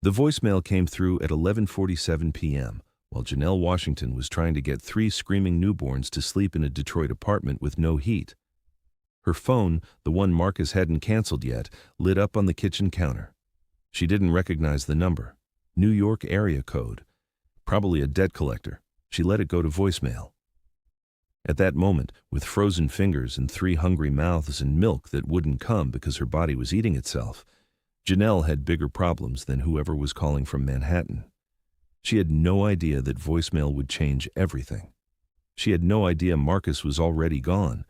The voicemail came through at 11:47 p.m., while Janelle Washington was trying to get 3 screaming newborns to sleep in a Detroit apartment with no heat. Her phone, the one Marcus hadn't canceled yet, lit up on the kitchen counter. She didn't recognize the number. New York area code. Probably a debt collector. She let it go to voicemail. At that moment, with frozen fingers and 3 hungry mouths and milk that wouldn't come because her body was eating itself, Janelle had bigger problems than whoever was calling from Manhattan. She had no idea that voicemail would change everything. She had no idea Marcus was already gone,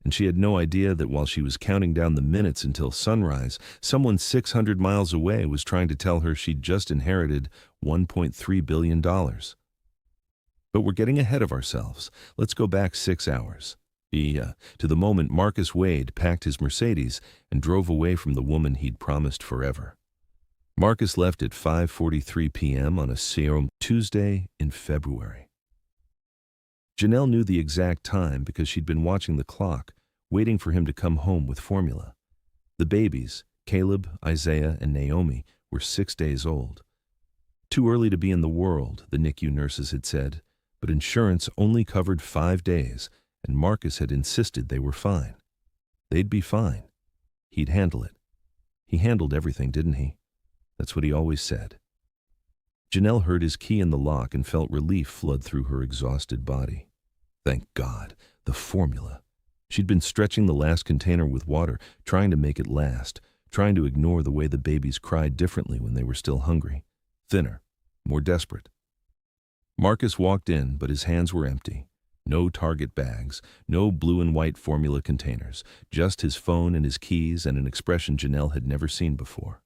and she had no idea that while she was counting down the minutes until sunrise, someone 600 miles away was trying to tell her she'd just inherited $1.3 billion. But we're getting ahead of ourselves. Let's go back 6 hours. To the moment Marcus Wade packed his Mercedes and drove away from the woman he'd promised forever. Marcus left at 5:43 p.m. on a Tuesday in February. Janelle knew the exact time because she'd been watching the clock, waiting for him to come home with formula. The babies, Caleb, Isaiah, and Naomi, were 6 days old. Too early to be in the world, the NICU nurses had said, but insurance only covered 5 days, and Marcus had insisted they were fine. They'd be fine. He'd handle it. He handled everything, didn't he? That's what he always said. Janelle heard his key in the lock and felt relief flood through her exhausted body. Thank God, the formula. She'd been stretching the last container with water, trying to make it last, trying to ignore the way the babies cried differently when they were still hungry, thinner, more desperate. Marcus walked in, but his hands were empty. No Target bags, no blue and white formula containers, just his phone and his keys and an expression Janelle had never seen before.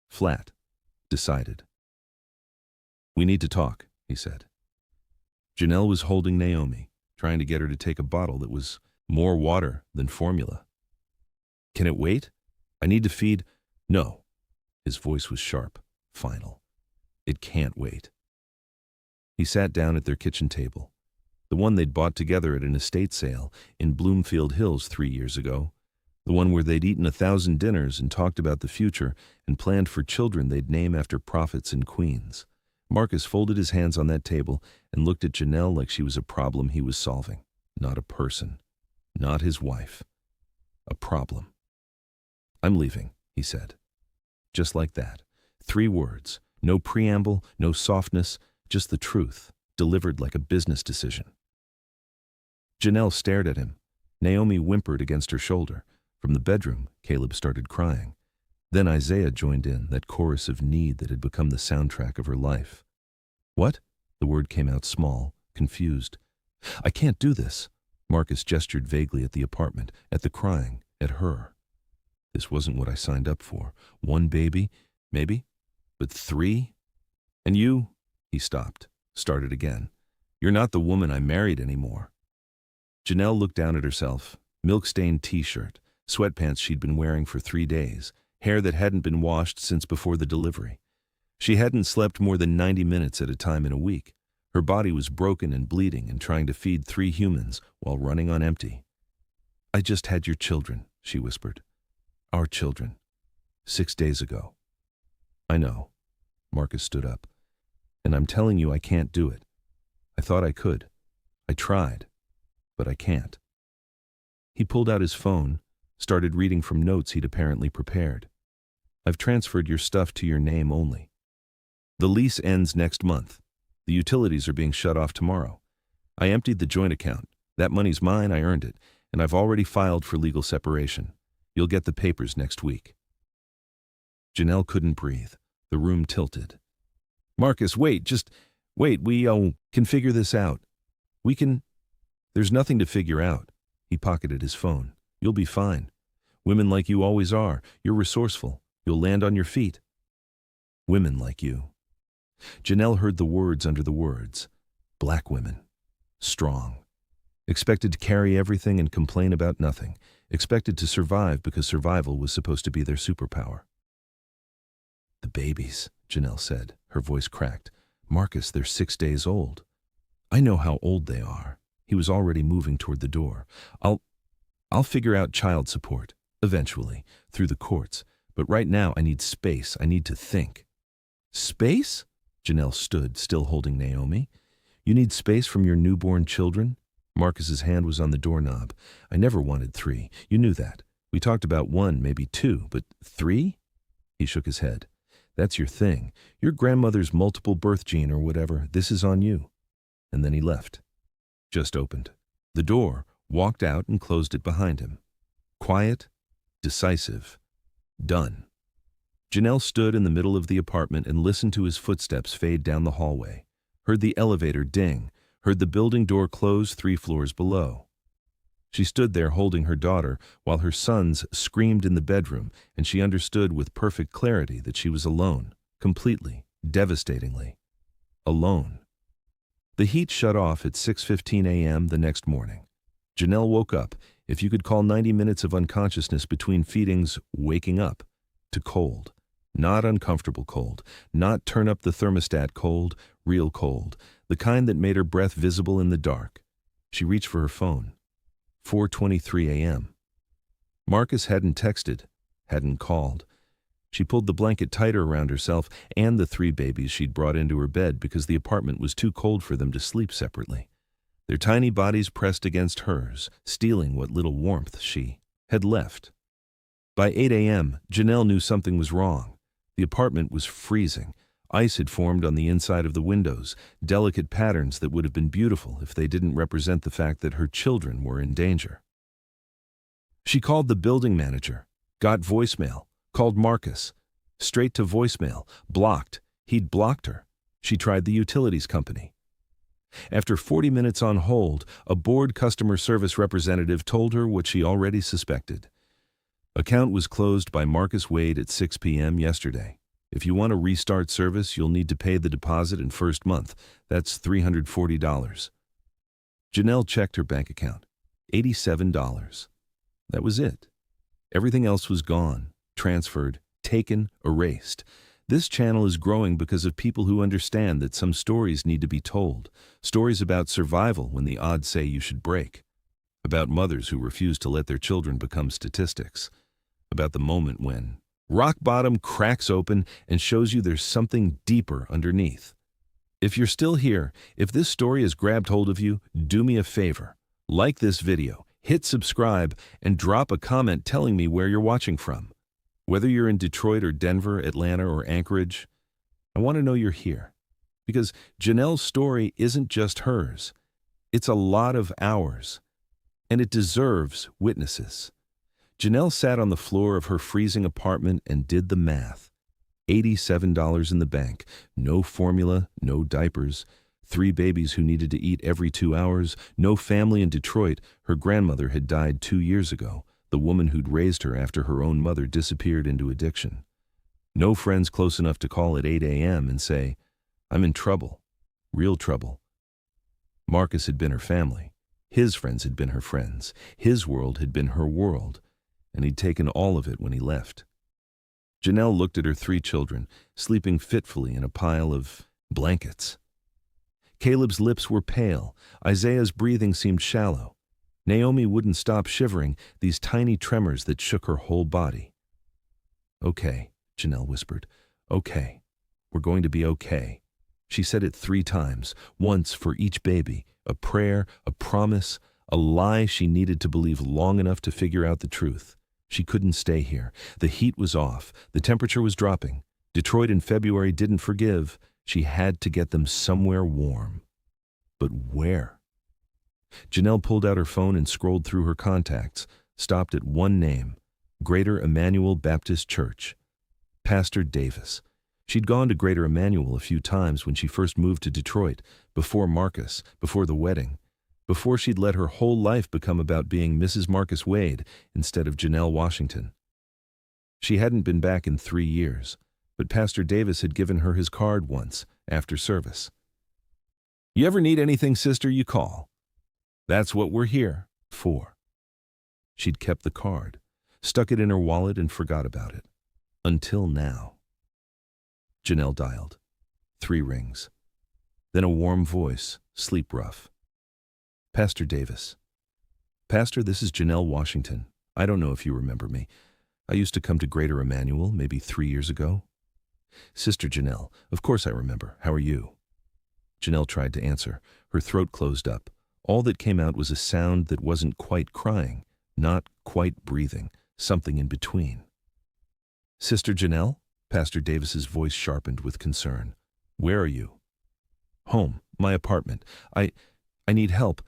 Flat. Decided. "We need to talk," he said. Janelle was holding Naomi, trying to get her to take a bottle that was more water than formula. "Can it wait? I need to feed—" "No." His voice was sharp, final. "It can't wait." He sat down at their kitchen table, the one they'd bought together at an estate sale in Bloomfield Hills 3 years ago, the one where they'd eaten 1,000 dinners and talked about the future and planned for children they'd name after prophets and queens. Marcus folded his hands on that table and looked at Janelle like she was a problem he was solving, not a person, not his wife. A problem. "I'm leaving," he said. Just like that. 3 words. No preamble, no softness, just the truth, delivered like a business decision. Janelle stared at him. Naomi whimpered against her shoulder. From the bedroom, Caleb started crying. Then Isaiah joined in, that chorus of need that had become the soundtrack of her life. "What?" The word came out small, confused. "I can't do this." Marcus gestured vaguely at the apartment, at the crying, at her. "This wasn't what I signed up for. 1 baby, maybe, but 3? And you—" He stopped, started again. "You're not the woman I married anymore." Janelle looked down at herself. Milk-stained t-shirt, sweatpants she'd been wearing for 3 days, hair that hadn't been washed since before the delivery. She hadn't slept more than 90 minutes at a time in a week. Her body was broken and bleeding and trying to feed 3 humans while running on empty. "I just had your children," she whispered. "Our children. 6 days ago." "I know." Marcus stood up. "And I'm telling you I can't do it. I thought I could. I tried. But I can't." He pulled out his phone, started reading from notes he'd apparently prepared. "I've transferred your stuff to your name only. The lease ends next month. The utilities are being shut off tomorrow. I emptied the joint account. That money's mine, I earned it, and I've already filed for legal separation. You'll get the papers next week." Janelle couldn't breathe. The room tilted. "Marcus, wait, just wait, we can figure this out. We can—" "There's nothing to figure out." He pocketed his phone. "You'll be fine. Women like you always are. You're resourceful. You'll land on your feet." "Women like you." Janelle heard the words under the words. Black women. Strong. Expected to carry everything and complain about nothing. Expected to survive because survival was supposed to be their superpower. "The babies," Janelle said. Her voice cracked. "Marcus, they're 6 days old." "I know how old they are." He was already moving toward the door. I'll figure out child support, eventually, through the courts. But right now I need space. I need to think." Space? Janelle stood, still holding Naomi. You need space from your newborn children? Marcus's hand was on the doorknob. I never wanted 3. You knew that. We talked about 1, maybe 2, but 3? He shook his head. That's your thing. Your grandmother's multiple birth gene or whatever. This is on you. And then he left. Just opened the door, walked out and closed it behind him. Quiet, decisive, done. Janelle stood in the middle of the apartment and listened to his footsteps fade down the hallway, heard the elevator ding, heard the building door close 3 floors below. She stood there holding her daughter while her sons screamed in the bedroom, and she understood with perfect clarity that she was alone, completely, devastatingly, alone. The heat shut off at 6:15 a.m. the next morning. Janelle woke up, if you could call 90 minutes of unconsciousness between feedings waking up, to cold. Not uncomfortable cold, not turn up the thermostat cold, real cold, the kind that made her breath visible in the dark. She reached for her phone. 4:23 a.m. Marcus hadn't texted, hadn't called. She pulled the blanket tighter around herself and the 3 babies she'd brought into her bed because the apartment was too cold for them to sleep separately. Their tiny bodies pressed against hers, stealing what little warmth she had left. By 8 a.m., Janelle knew something was wrong. The apartment was freezing. Ice had formed on the inside of the windows, delicate patterns that would have been beautiful if they didn't represent the fact that her children were in danger. She called the building manager, got voicemail, called Marcus. Straight to voicemail, blocked. He'd blocked her. She tried the utilities company. After 40 minutes on hold, a bored customer service representative told her what she already suspected. Account was closed by Marcus Wade at 6 p.m. yesterday. If you want to restart service, you'll need to pay the deposit in first month. That's $340. Janelle checked her bank account. $87. That was it. Everything else was gone, transferred, taken, erased. This channel is growing because of people who understand that some stories need to be told. Stories about survival when the odds say you should break. About mothers who refuse to let their children become statistics. About the moment when rock bottom cracks open and shows you there's something deeper underneath. If you're still here, if this story has grabbed hold of you, do me a favor. Like this video, hit subscribe, and drop a comment telling me where you're watching from. Whether you're in Detroit or Denver, Atlanta or Anchorage, I want to know you're here. Because Janelle's story isn't just hers. It's a lot of ours. And it deserves witnesses. Janelle sat on the floor of her freezing apartment and did the math. $87 in the bank, no formula, no diapers, 3 babies who needed to eat every 2 hours, no family in Detroit. Her grandmother had died 2 years ago, the woman who'd raised her after her own mother disappeared into addiction. No friends close enough to call at 8 a.m. and say, I'm in trouble, real trouble. Marcus had been her family. His friends had been her friends. His world had been her world. And he'd taken all of it when he left. Janelle looked at her 3 children, sleeping fitfully in a pile of blankets. Caleb's lips were pale. Isaiah's breathing seemed shallow. Naomi wouldn't stop shivering, these tiny tremors that shook her whole body. Okay, Janelle whispered. Okay. We're going to be okay. She said it 3 times, once for each baby, a prayer, a promise, a lie she needed to believe long enough to figure out the truth. She couldn't stay here. The heat was off. The temperature was dropping. Detroit in February didn't forgive. She had to get them somewhere warm. But where? Janelle pulled out her phone and scrolled through her contacts, stopped at one name, Greater Emmanuel Baptist Church. Pastor Davis. She'd gone to Greater Emmanuel a few times when she first moved to Detroit, before Marcus, before the wedding. Before she'd let her whole life become about being Mrs. Marcus Wade instead of Janelle Washington. She hadn't been back in 3 years, but Pastor Davis had given her his card once, after service. You ever need anything, sister, you call. That's what we're here for. She'd kept the card, stuck it in her wallet and forgot about it. Until now. Janelle dialed. 3 rings. Then a warm voice, sleep rough. Pastor Davis. Pastor, this is Janelle Washington. I don't know if you remember me. I used to come to Greater Emmanuel maybe 3 years ago. Sister Janelle, of course I remember. How are you? Janelle tried to answer. Her throat closed up. All that came out was a sound that wasn't quite crying, not quite breathing, something in between. Sister Janelle? Pastor Davis's voice sharpened with concern. Where are you? Home, my apartment. I need help.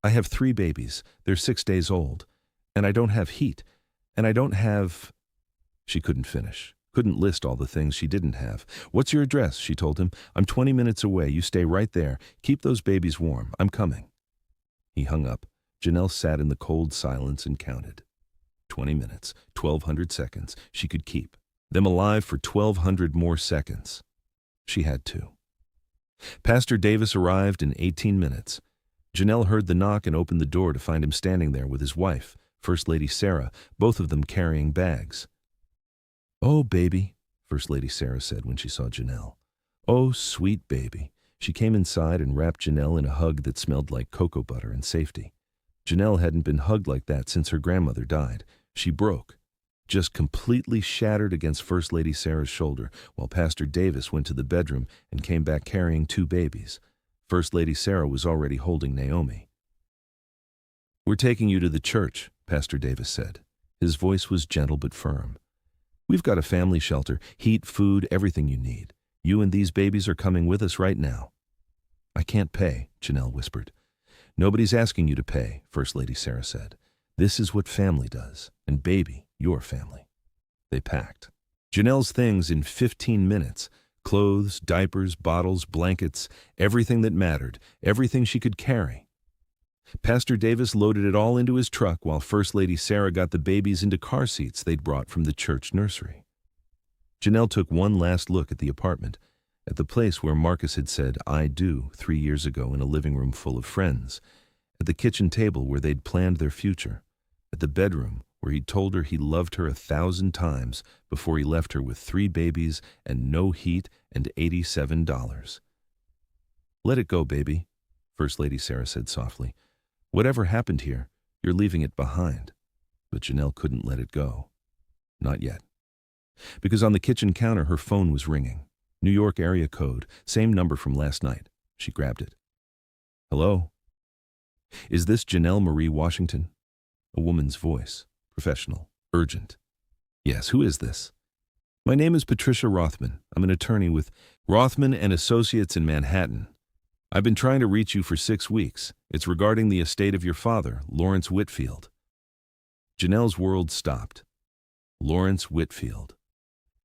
I have 3 babies. They're 6 days old. And I don't have heat. And I don't have... She couldn't finish. Couldn't list all the things she didn't have. What's your address? She told him. I'm 20 minutes away. You stay right there. Keep those babies warm. I'm coming. He hung up. Janelle sat in the cold silence and counted. 20 minutes, 1,200 seconds. She could keep them alive for 1,200 more seconds. She had to. Pastor Davis arrived in 18 minutes. Janelle heard the knock and opened the door to find him standing there with his wife, First Lady Sarah, both of them carrying bags. Oh, baby, First Lady Sarah said when she saw Janelle. Oh, sweet baby. She came inside and wrapped Janelle in a hug that smelled like cocoa butter and safety. Janelle hadn't been hugged like that since her grandmother died. She broke, just completely shattered against First Lady Sarah's shoulder, while Pastor Davis went to the bedroom and came back carrying 2 babies. First Lady Sarah was already holding Naomi. We're taking you to the church, Pastor Davis said. His voice was gentle but firm. We've got a family shelter, heat, food, everything you need. You and these babies are coming with us right now. I can't pay, Janelle whispered. Nobody's asking you to pay, First Lady Sarah said. This is what family does, and baby, your family. They packed Janelle's things in 15 minutes. Clothes, diapers, bottles, blankets, everything that mattered, everything she could carry. Pastor Davis loaded it all into his truck while First Lady Sarah got the babies into car seats they'd brought from the church nursery. Janelle took one last look at the apartment, at the place where Marcus had said, I do, 3 years ago in a living room full of friends, at the kitchen table where they'd planned their future, at the bedroom where he'd told her he loved her 1,000 times before he left her with 3 babies and no heat and $87. Let it go, baby, First Lady Sarah said softly. Whatever happened here, you're leaving it behind. But Janelle couldn't let it go. Not yet. Because on the kitchen counter her phone was ringing. New York area code, same number from last night. She grabbed it. Hello? Is this Janelle Marie Washington? A woman's voice. Professional. Urgent. Yes, who is this? My name is Patricia Rothman. I'm an attorney with Rothman and Associates in Manhattan. I've been trying to reach you for 6 weeks. It's regarding the estate of your father, Lawrence Whitfield. Janelle's world stopped. Lawrence Whitfield.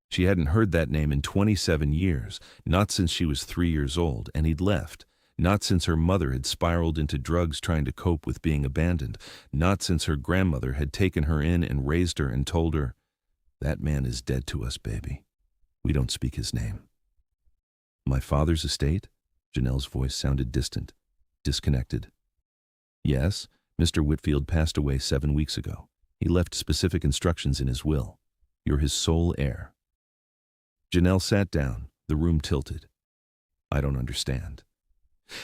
She hadn't heard that name in 27 years, not since she was 3 years old, and he'd left. Not since her mother had spiraled into drugs trying to cope with being abandoned. Not since her grandmother had taken her in and raised her and told her, that man is dead to us, baby. We don't speak his name. My father's estate? Janelle's voice sounded distant, disconnected. Yes, Mr. Whitfield passed away 7 weeks ago. He left specific instructions in his will. You're his sole heir. Janelle sat down, the room tilted. I don't understand.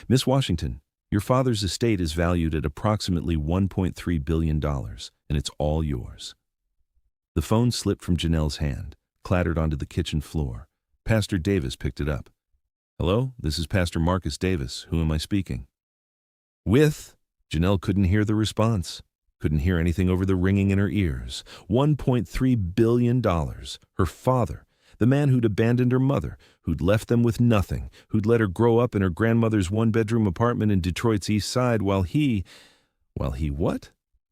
Miss Washington, your father's estate is valued at approximately $1.3 billion, and it's all yours. The phone slipped from Janelle's hand, clattered onto the kitchen floor. Pastor Davis picked it up. Hello, this is Pastor Marcus Davis. Who am I speaking? With? Janelle couldn't hear the response. Couldn't hear anything over the ringing in her ears. $1.3 billion. Her father. The man who'd abandoned her mother, who'd left them with nothing, who'd let her grow up in her grandmother's one-bedroom apartment in Detroit's East Side while he what?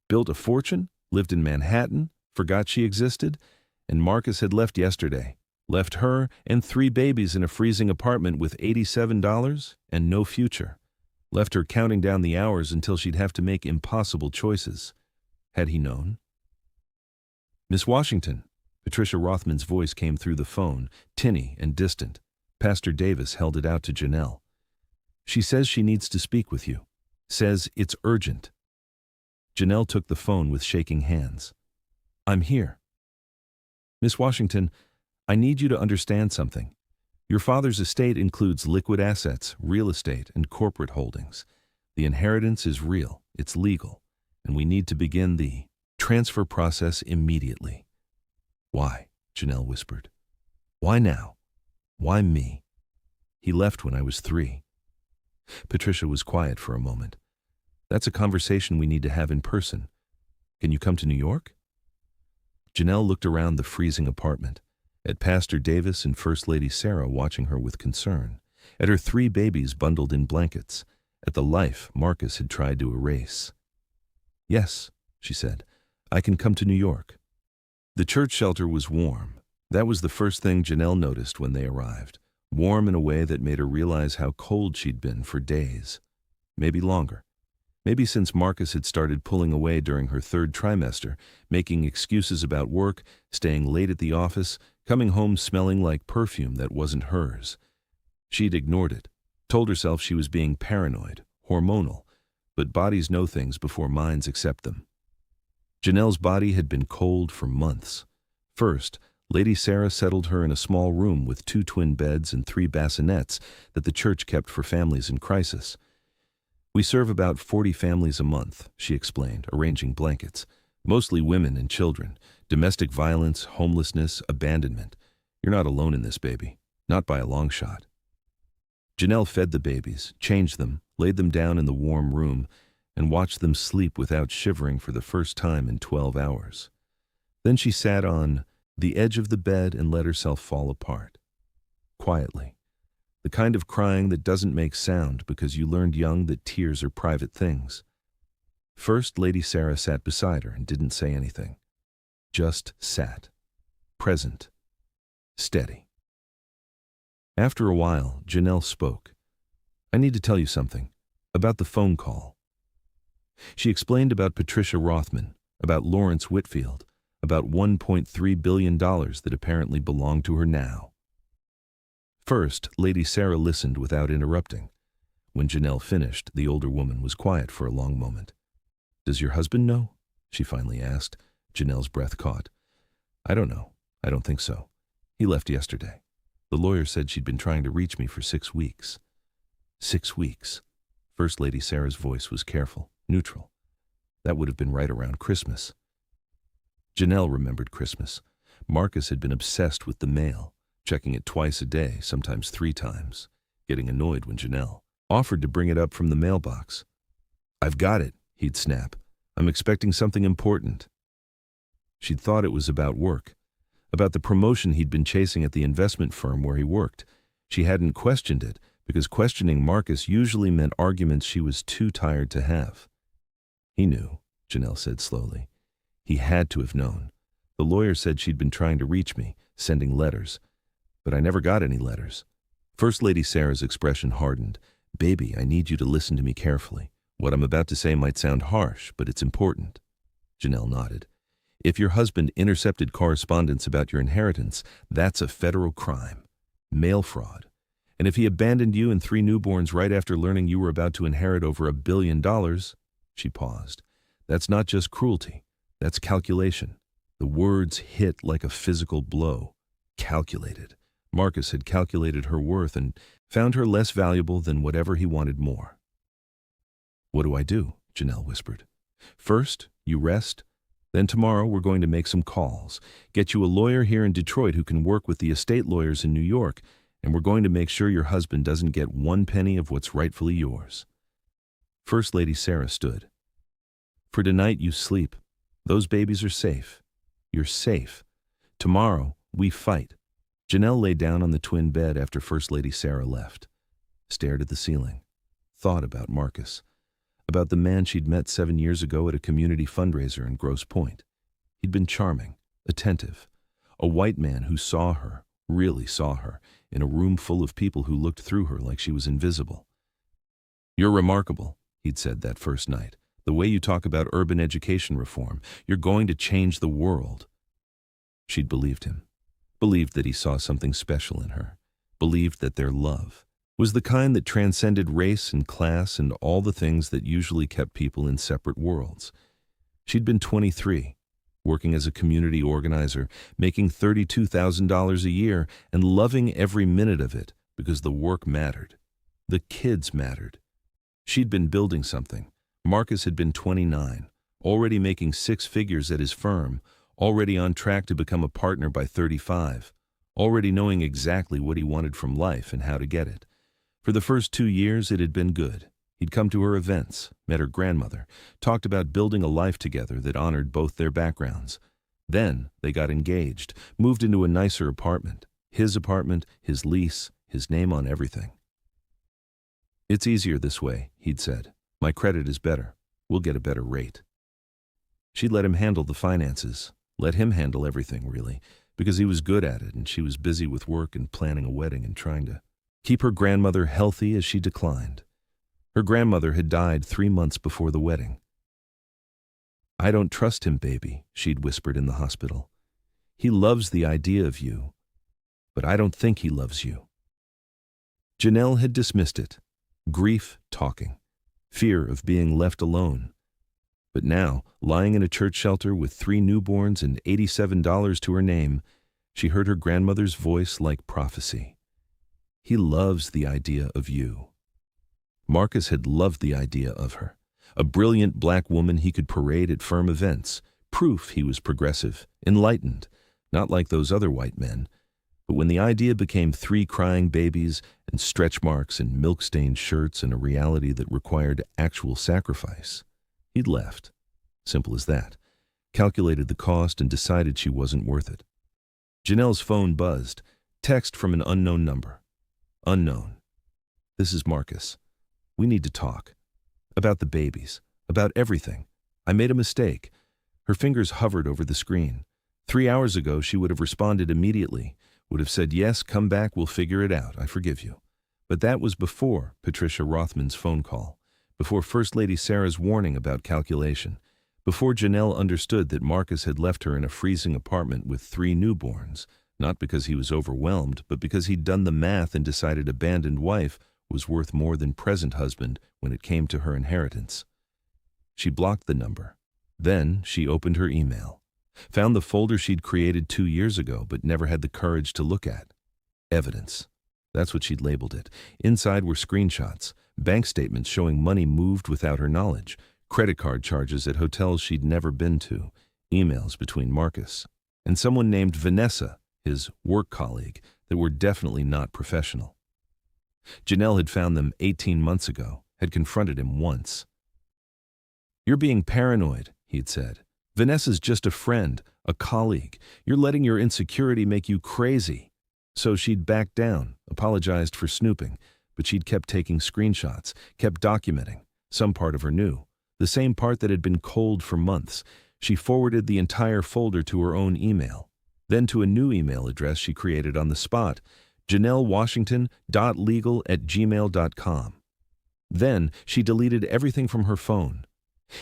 Built a fortune, lived in Manhattan, forgot she existed, and Marcus had left yesterday. Left her and 3 babies in a freezing apartment with $87 and no future. Left her counting down the hours until she'd have to make impossible choices. Had he known? Miss Washington. Patricia Rothman's voice came through the phone, tinny and distant. Pastor Davis held it out to Janelle. She says she needs to speak with you. Says it's urgent. Janelle took the phone with shaking hands. I'm here. Miss Washington, I need you to understand something. Your father's estate includes liquid assets, real estate, and corporate holdings. The inheritance is real, it's legal, and we need to begin the transfer process immediately. Why? Janelle whispered. Why now? Why me? He left when I was 3. Patricia was quiet for a moment. That's a conversation we need to have in person. Can you come to New York? Janelle looked around the freezing apartment, at Pastor Davis and First Lady Sarah watching her with concern, at her 3 babies bundled in blankets, at the life Marcus had tried to erase. Yes, she said, I can come to New York. The church shelter was warm. That was the first thing Janelle noticed when they arrived, warm in a way that made her realize how cold she'd been for days, maybe longer. Maybe since Marcus had started pulling away during her 3rd trimester, making excuses about work, staying late at the office, coming home smelling like perfume that wasn't hers. She'd ignored it, told herself she was being paranoid, hormonal, but bodies know things before minds accept them. Janelle's body had been cold for months. First, Lady Sarah settled her in a small room with 2 twin beds and 3 bassinets that the church kept for families in crisis. We serve about 40 families a month, she explained, arranging blankets. Mostly women and children. Domestic violence, homelessness, abandonment. You're not alone in this, baby. Not by a long shot. Janelle fed the babies, changed them, laid them down in the warm room, and watched them sleep without shivering for the first time in 12 hours. Then she sat on the edge of the bed and let herself fall apart. Quietly. The kind of crying that doesn't make sound because you learned young that tears are private things. First, Lady Sarah sat beside her and didn't say anything. Just sat. Present. Steady. After a while, Janelle spoke. I need to tell you something. About the phone call. She explained about Patricia Rothman, about Lawrence Whitfield, about $1.3 billion that apparently belonged to her now. First, Lady Sarah listened without interrupting. When Janelle finished, the older woman was quiet for a long moment. Does your husband know? She finally asked. Janelle's breath caught. I don't know. I don't think so. He left yesterday. The lawyer said she'd been trying to reach me for 6 weeks. 6 weeks. First Lady Sarah's voice was careful, neutral. That would have been right around Christmas. Janelle remembered Christmas. Marcus had been obsessed with the mail, checking it twice a day, sometimes 3 times, getting annoyed when Janelle offered to bring it up from the mailbox. I've got it, he'd snap. I'm expecting something important. She'd thought it was about work, about the promotion he'd been chasing at the investment firm where he worked. She hadn't questioned it, because questioning Marcus usually meant arguments she was too tired to have. He knew, Janelle said slowly. He had to have known. The lawyer said she'd been trying to reach me, sending letters. But I never got any letters. First Lady Sarah's expression hardened. Baby, I need you to listen to me carefully. What I'm about to say might sound harsh, but it's important. Janelle nodded. If your husband intercepted correspondence about your inheritance, that's a federal crime. Mail fraud. And if he abandoned you and 3 newborns right after learning you were about to inherit over $1 billion, she paused. That's not just cruelty. That's calculation. The words hit like a physical blow. Calculated. Marcus had calculated her worth and found her less valuable than whatever he wanted more. What do I do? Janelle whispered. First, you rest. Then tomorrow we're going to make some calls. Get you a lawyer here in Detroit who can work with the estate lawyers in New York, and we're going to make sure your husband doesn't get 1 penny of what's rightfully yours. First Lady Sarah stood. For tonight you sleep. Those babies are safe. You're safe. Tomorrow we fight. Janelle lay down on the twin bed after First Lady Sarah left, stared at the ceiling, thought about Marcus, about the man she'd met 7 years ago at a community fundraiser in Grosse Pointe. He'd been charming, attentive, a white man who saw her, really saw her, in a room full of people who looked through her like she was invisible. You're remarkable, he'd said that first night. The way you talk about urban education reform, you're going to change the world. She'd believed him. Believed that he saw something special in her, believed that their love was the kind that transcended race and class and all the things that usually kept people in separate worlds. She'd been 23, working as a community organizer, making $32,000 a year and loving every minute of it because the work mattered. The kids mattered. She'd been building something. Marcus had been 29, already making 6 figures at his firm, already on track to become a partner by 35, already knowing exactly what he wanted from life and how to get it. For the first 2 years, it had been good. He'd come to her events, met her grandmother, talked about building a life together that honored both their backgrounds. Then they got engaged, moved into a nicer apartment, his lease, his name on everything. "It's easier this way," he'd said. "My credit is better. We'll get a better rate." She'd let him handle the finances, let him handle everything, really, because he was good at it and she was busy with work and planning a wedding and trying to keep her grandmother healthy as she declined. Her grandmother had died 3 months before the wedding. "I don't trust him, baby," she'd whispered in the hospital. "He loves the idea of you, but I don't think he loves you." Janelle had dismissed it. Grief talking. Fear of being left alone. But now, lying in a church shelter with 3 newborns and $87 to her name, she heard her grandmother's voice like prophecy. "He loves the idea of you." Marcus had loved the idea of her. A brilliant black woman he could parade at firm events. Proof he was progressive, enlightened, not like those other white men. But when the idea became 3 crying babies and stretch marks and milk-stained shirts and a reality that required actual sacrifice, he'd left. Simple as that. Calculated the cost and decided she wasn't worth it. Janelle's phone buzzed. Text from an unknown number. Unknown. "This is Marcus. We need to talk. About the babies. About everything. I made a mistake." Her fingers hovered over the screen. 3 hours ago, she would have responded immediately. Would have said, "Yes, come back, we'll figure it out. I forgive you." But that was before Patricia Rothman's phone call. Before First Lady Sarah's warning about calculation. Before Janelle understood that Marcus had left her in a freezing apartment with 3 newborns. Not because he was overwhelmed, but because he'd done the math and decided abandoned wife was worth more than present husband when it came to her inheritance. She blocked the number. Then she opened her email. Found the folder she'd created 2 years ago but never had the courage to look at. Evidence. That's what she'd labeled it. Inside were screenshots, bank statements showing money moved without her knowledge, credit card charges at hotels she'd never been to, emails between Marcus and someone named Vanessa, his work colleague, that were definitely not professional. Janelle had found them 18 months ago, had confronted him once. "You're being paranoid," he'd said. "Vanessa's just a friend, a colleague. You're letting your insecurity make you crazy." So she'd backed down, apologized for snooping, but she'd kept taking screenshots, kept documenting. Some part of her knew, the same part that had been cold for months. She forwarded the entire folder to her own email, then to a new email address she created on the spot, janellewashington.legal@gmail.com. Then she deleted everything from her phone.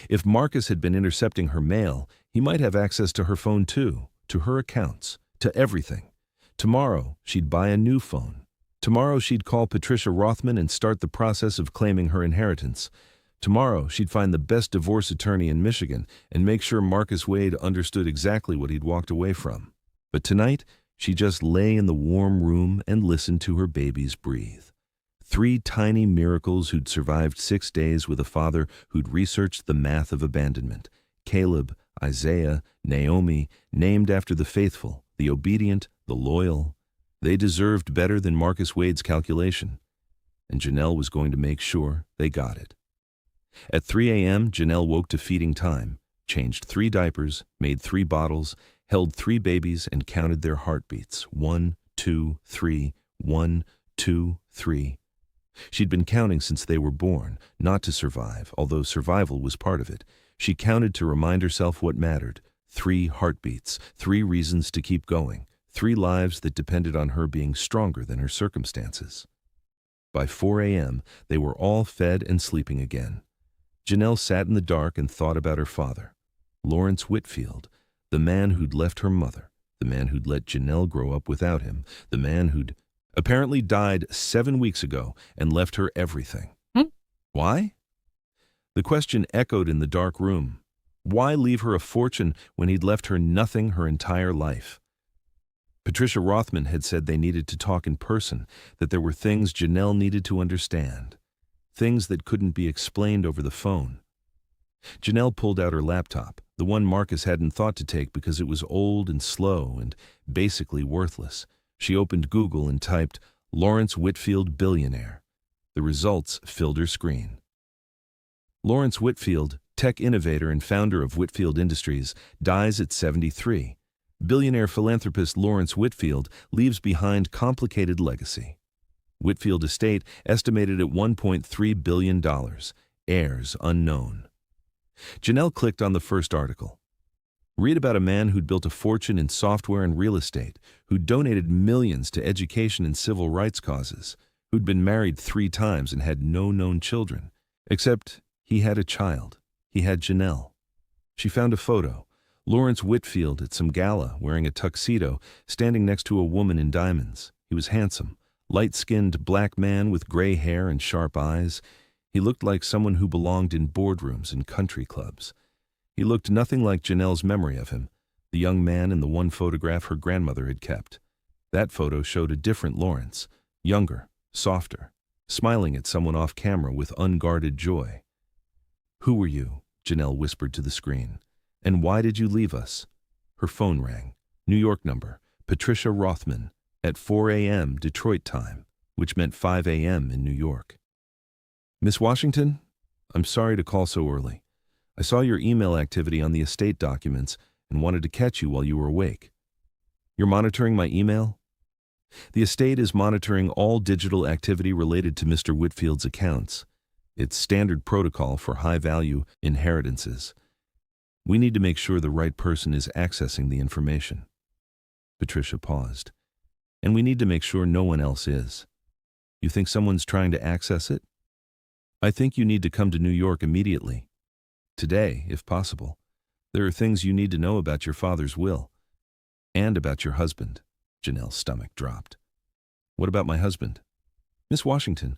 If Marcus had been intercepting her mail, he might have access to her phone too, to her accounts, to everything. Tomorrow, she'd buy a new phone. Tomorrow, she'd call Patricia Rothman and start the process of claiming her inheritance. Tomorrow, she'd find the best divorce attorney in Michigan and make sure Marcus Wade understood exactly what he'd walked away from. But tonight, she just lay in the warm room and listened to her babies breathe. 3 tiny miracles who'd survived 6 days with a father who'd researched the math of abandonment. Caleb, Isaiah, Naomi, named after the faithful, the obedient, the loyal. They deserved better than Marcus Wade's calculation. And Janelle was going to make sure they got it. At 3 a.m., Janelle woke to feeding time, changed 3 diapers, made 3 bottles, held 3 babies and counted their heartbeats. 1, 2, 3, 1, 2, 3. She'd been counting since they were born, not to survive, although survival was part of it. She counted to remind herself what mattered. 3 heartbeats, 3 reasons to keep going, 3 lives that depended on her being stronger than her circumstances. By 4 a.m., they were all fed and sleeping again. Janelle sat in the dark and thought about her father, Lawrence Whitfield, the man who'd left her mother, the man who'd let Janelle grow up without him, the man who'd apparently died 7 weeks ago and left her everything. Why? The question echoed in the dark room. Why leave her a fortune when he'd left her nothing her entire life? Patricia Rothman had said they needed to talk in person, that there were things Janelle needed to understand, things that couldn't be explained over the phone. Janelle pulled out her laptop, the one Marcus hadn't thought to take because it was old and slow and basically worthless. She opened Google and typed, "Lawrence Whitfield billionaire." The results filled her screen. Lawrence Whitfield, tech innovator and founder of Whitfield Industries, dies at 73. Billionaire philanthropist Lawrence Whitfield leaves behind complicated legacy. Whitfield estate estimated at $1.3 billion. Heirs unknown. Janelle clicked on the first article. Read about a man who'd built a fortune in software and real estate, who'd donated millions to education and civil rights causes, who'd been married 3 times and had no known children. Except he had a child. He had Janelle. She found a photo. Lawrence Whitfield at some gala, wearing a tuxedo, standing next to a woman in diamonds. He was handsome, light-skinned black man with gray hair and sharp eyes. He looked like someone who belonged in boardrooms and country clubs. He looked nothing like Janelle's memory of him, the young man in the one photograph her grandmother had kept. That photo showed a different Lawrence, younger, softer, smiling at someone off camera with unguarded joy. "Who were you?" Janelle whispered to the screen. "And why did you leave us?" Her phone rang. New York number, Patricia Rothman, at 4 a.m. Detroit time, which meant 5 a.m. in New York. "Miss Washington, I'm sorry to call so early. I saw your email activity on the estate documents and wanted to catch you while you were awake." "You're monitoring my email?" "The estate is monitoring all digital activity related to Mr. Whitfield's accounts. It's standard protocol for high-value inheritances. We need to make sure the right person is accessing the information." Patricia paused. "And we need to make sure no one else is. You think someone's trying to access it?" "I think you need to come to New York immediately. Today, if possible. There are things you need to know about your father's will. And about your husband." Janelle's stomach dropped. "What about my husband?" "Miss Washington,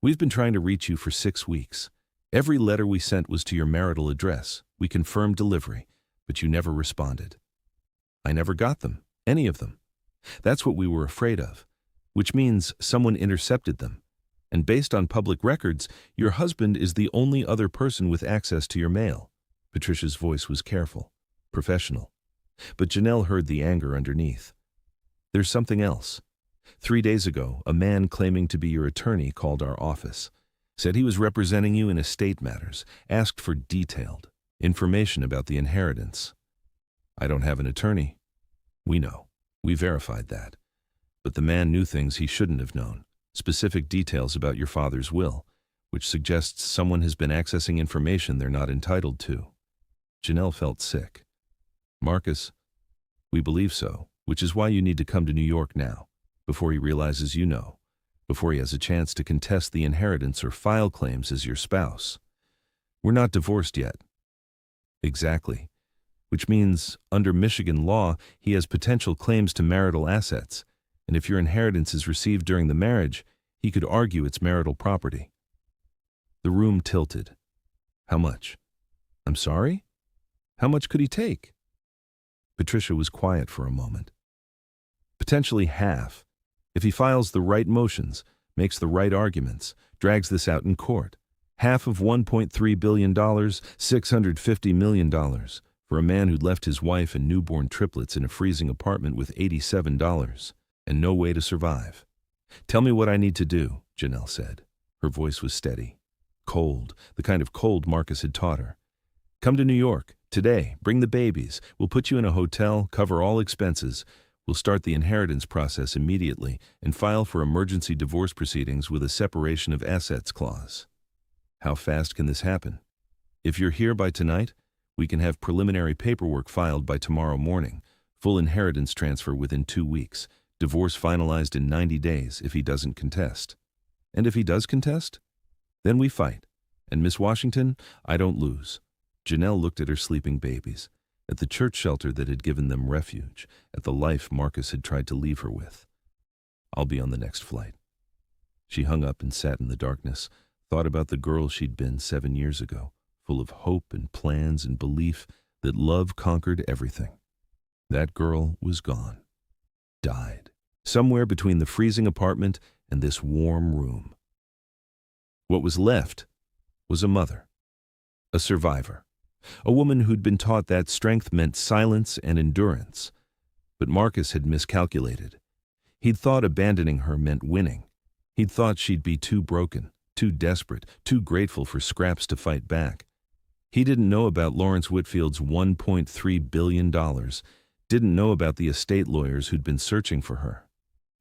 we've been trying to reach you for 6 weeks. Every letter we sent was to your marital address. We confirmed delivery, but you never responded." "I never got them, any of them. That's what we were afraid of, which means someone intercepted them. And based on public records, your husband is the only other person with access to your mail." Patricia's voice was careful, professional. But Janelle heard the anger underneath. "There's something else. 3 days ago, a man claiming to be your attorney called our office. Said he was representing you in estate matters, asked for detailed information about the inheritance." "I don't have an attorney." "We know. We verified that. But the man knew things he shouldn't have known. Specific details about your father's will, which suggests someone has been accessing information they're not entitled to." Janelle felt sick. "Marcus, we believe so, which is why you need to come to New York now, before he realizes you know, before he has a chance to contest the inheritance or file claims as your spouse. We're not divorced yet." "Exactly. Which means, under Michigan law, he has potential claims to marital assets. And if your inheritance is received during the marriage, he could argue it's marital property." The room tilted. "How much?" "I'm sorry? How much could he take?" Patricia was quiet for a moment. "Potentially half. If he files the right motions, makes the right arguments, drags this out in court. Half of $1.3 billion, $650 million, for a man who'd left his wife and newborn triplets in a freezing apartment with $87. And no way to survive." "Tell me what I need to do," Janelle said. Her voice was steady, cold, the kind of cold Marcus had taught her. "Come to New York, today, bring the babies. We'll put you in a hotel, cover all expenses. We'll start the inheritance process immediately and file for emergency divorce proceedings with a separation of assets clause." "How fast can this happen?" "If you're here by tonight, we can have preliminary paperwork filed by tomorrow morning, full inheritance transfer within 2 weeks. Divorce finalized in 90 days if he doesn't contest." "And if he does contest?" "Then we fight. And Miss Washington, I don't lose." Janelle looked at her sleeping babies, at the church shelter that had given them refuge, at the life Marcus had tried to leave her with. "I'll be on the next flight." She hung up and sat in the darkness, thought about the girl she'd been 7 years ago, full of hope and plans and belief that love conquered everything. That girl was gone. Died. Somewhere between the freezing apartment and this warm room. What was left was a mother, a survivor, a woman who'd been taught that strength meant silence and endurance. But Marcus had miscalculated. He'd thought abandoning her meant winning. He'd thought she'd be too broken, too desperate, too grateful for scraps to fight back. He didn't know about Lawrence Whitfield's $1.3 billion, didn't know about the estate lawyers who'd been searching for her,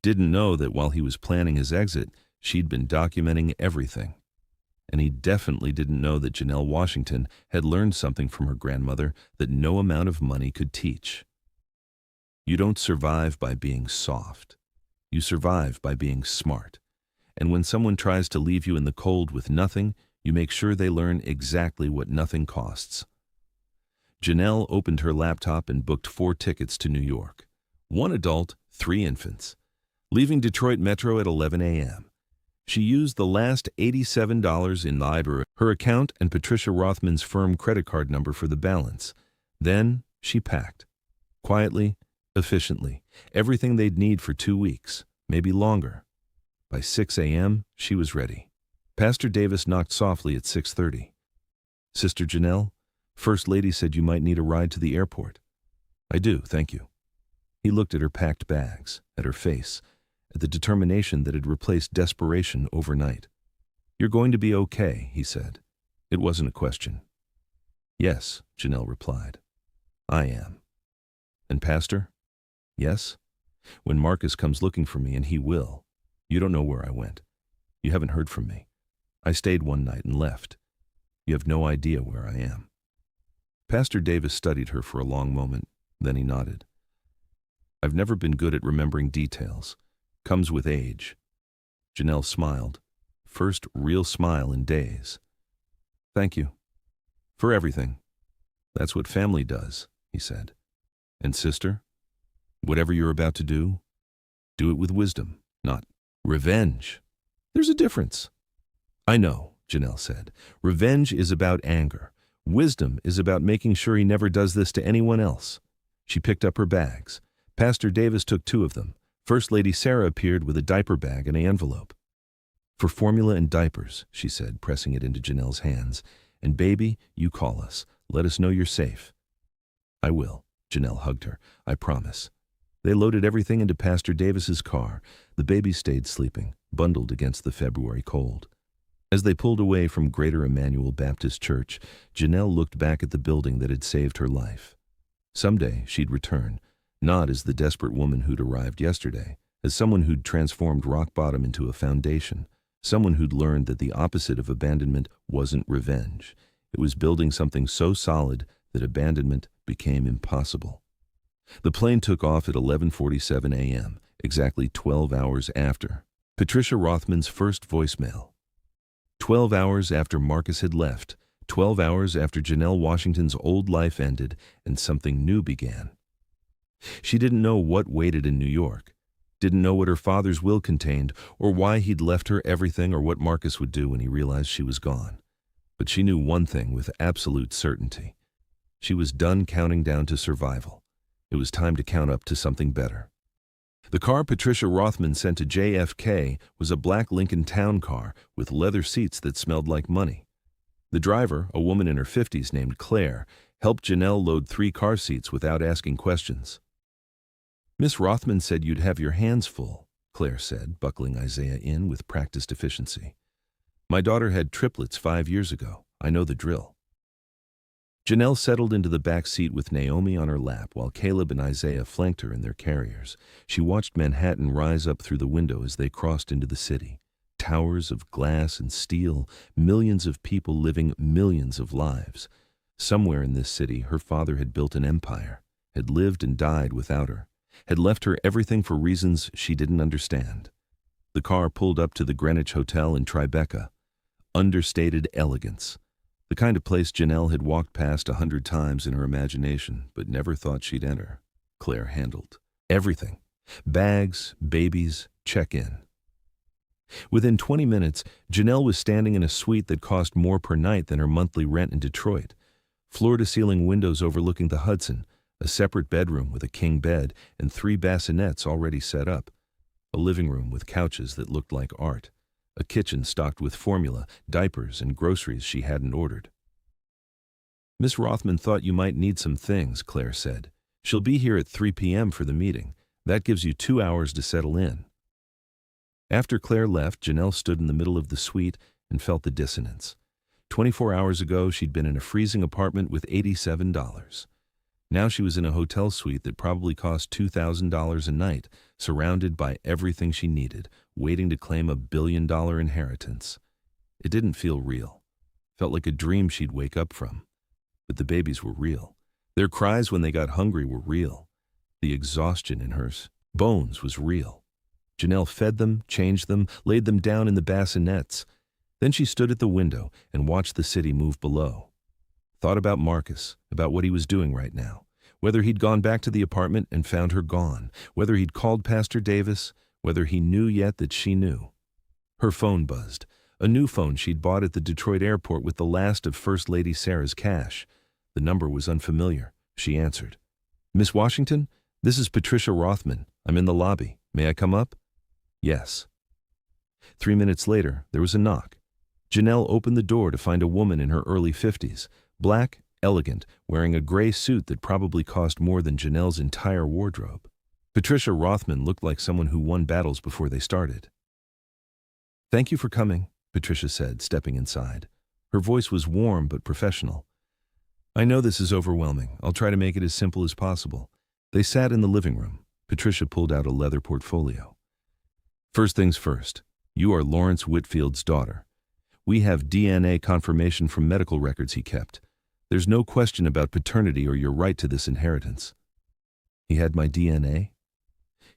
didn't know that while he was planning his exit, she'd been documenting everything. And he definitely didn't know that Janelle Washington had learned something from her grandmother that no amount of money could teach. You don't survive by being soft. You survive by being smart. And when someone tries to leave you in the cold with nothing, you make sure they learn exactly what nothing costs. Janelle opened her laptop and booked 4 tickets to New York. 1 adult, 3 infants. Leaving Detroit Metro at 11 a.m. She used the last $87 in either her account and Patricia Rothman's firm credit card number for the balance. Then she packed. Quietly, efficiently, everything they'd need for 2 weeks, maybe longer. By 6 a.m., she was ready. Pastor Davis knocked softly at 6:30. "Sister Janelle, First Lady said you might need a ride to the airport." "I do, thank you." He looked at her packed bags, at her face, at the determination that had replaced desperation overnight. "You're going to be okay," he said. It wasn't a question. "Yes," Janelle replied. "I am." "And Pastor?" "Yes? When Marcus comes looking for me, and he will. You don't know where I went. You haven't heard from me. I stayed one night and left. You have no idea where I am." Pastor Davis studied her for a long moment, then he nodded. "I've never been good at remembering details. Comes with age." Janelle smiled. First real smile in days. "Thank you. For everything. That's what family does," he said. "And sister, whatever you're about to do it with wisdom, not revenge. There's a difference." "I know," Janelle said. "Revenge is about anger. Wisdom is about making sure he never does this to anyone else." She picked up her bags. Pastor Davis took 2 of them. First Lady Sarah appeared with a diaper bag and an envelope. "For formula and diapers," she said, pressing it into Janelle's hands. "And baby, you call us. Let us know you're safe." "I will." Janelle hugged her. "I promise." They loaded everything into Pastor Davis's car. The baby stayed sleeping, bundled against the February cold. As they pulled away from Greater Emmanuel Baptist Church, Janelle looked back at the building that had saved her life. Someday she'd return, not as the desperate woman who'd arrived yesterday, as someone who'd transformed rock bottom into a foundation, someone who'd learned that the opposite of abandonment wasn't revenge. It was building something so solid that abandonment became impossible. The plane took off at 11:47 a.m., exactly 12 hours after Patricia Rothman's first voicemail. 12 hours after Marcus had left, 12 hours after Janelle Washington's old life ended and something new began. She didn't know what waited in New York, didn't know what her father's will contained, or why he'd left her everything, or what Marcus would do when he realized she was gone. But she knew one thing with absolute certainty. She was done counting down to survival. It was time to count up to something better. The car Patricia Rothman sent to JFK was a black Lincoln Town car with leather seats that smelled like money. The driver, a woman in her 50s named Claire, helped Janelle load 3 car seats without asking questions. "Miss Rothman said you'd have your hands full," Claire said, buckling Isaiah in with practiced efficiency. "My daughter had triplets 5 years ago. I know the drill." Janelle settled into the back seat with Naomi on her lap while Caleb and Isaiah flanked her in their carriers. She watched Manhattan rise up through the window as they crossed into the city. Towers of glass and steel, millions of people living millions of lives. Somewhere in this city, her father had built an empire, had lived and died without her, had left her everything for reasons she didn't understand. The car pulled up to the Greenwich Hotel in Tribeca. Understated elegance. The kind of place Janelle had walked past 100 times in her imagination, but never thought she'd enter. Claire handled everything. Bags, babies, check-in. Within 20 minutes, Janelle was standing in a suite that cost more per night than her monthly rent in Detroit. Floor-to-ceiling windows overlooking the Hudson, a separate bedroom with a king bed and 3 bassinets already set up, a living room with couches that looked like art, a kitchen stocked with formula, diapers, and groceries she hadn't ordered. "Miss Rothman thought you might need some things," Claire said. "She'll be here at 3 p.m. for the meeting. That gives you 2 hours to settle in. After Claire left, Janelle stood in the middle of the suite and felt the dissonance. 24 hours ago, she'd been in a freezing apartment with $87. Now she was in a hotel suite that probably cost $2,000 a night, surrounded by everything she needed, waiting to claim $1 billion inheritance. It didn't feel real. Felt like a dream she'd wake up from. But the babies were real. Their cries when they got hungry were real. The exhaustion in her bones was real. Janelle fed them, changed them, laid them down in the bassinets. Then she stood at the window and watched the city move below. Thought about Marcus, about what he was doing right now. Whether he'd gone back to the apartment and found her gone. Whether he'd called Pastor Davis. Whether he knew yet that she knew. Her phone buzzed. A new phone she'd bought at the Detroit airport with the last of First Lady Sarah's cash. The number was unfamiliar. She answered. "Miss Washington, this is Patricia Rothman. I'm in the lobby. May I come up?" "Yes." 3 minutes later, there was a knock. Janelle opened the door to find a woman in her early 50s, black, elegant, wearing a gray suit that probably cost more than Janelle's entire wardrobe. Patricia Rothman looked like someone who won battles before they started. "Thank you for coming," Patricia said, stepping inside. Her voice was warm but professional. "I know this is overwhelming. I'll try to make it as simple as possible." They sat in the living room. Patricia pulled out a leather portfolio. "First things first, you are Lawrence Whitfield's daughter. We have DNA confirmation from medical records he kept. There's no question about paternity or your right to this inheritance." "He had my DNA?"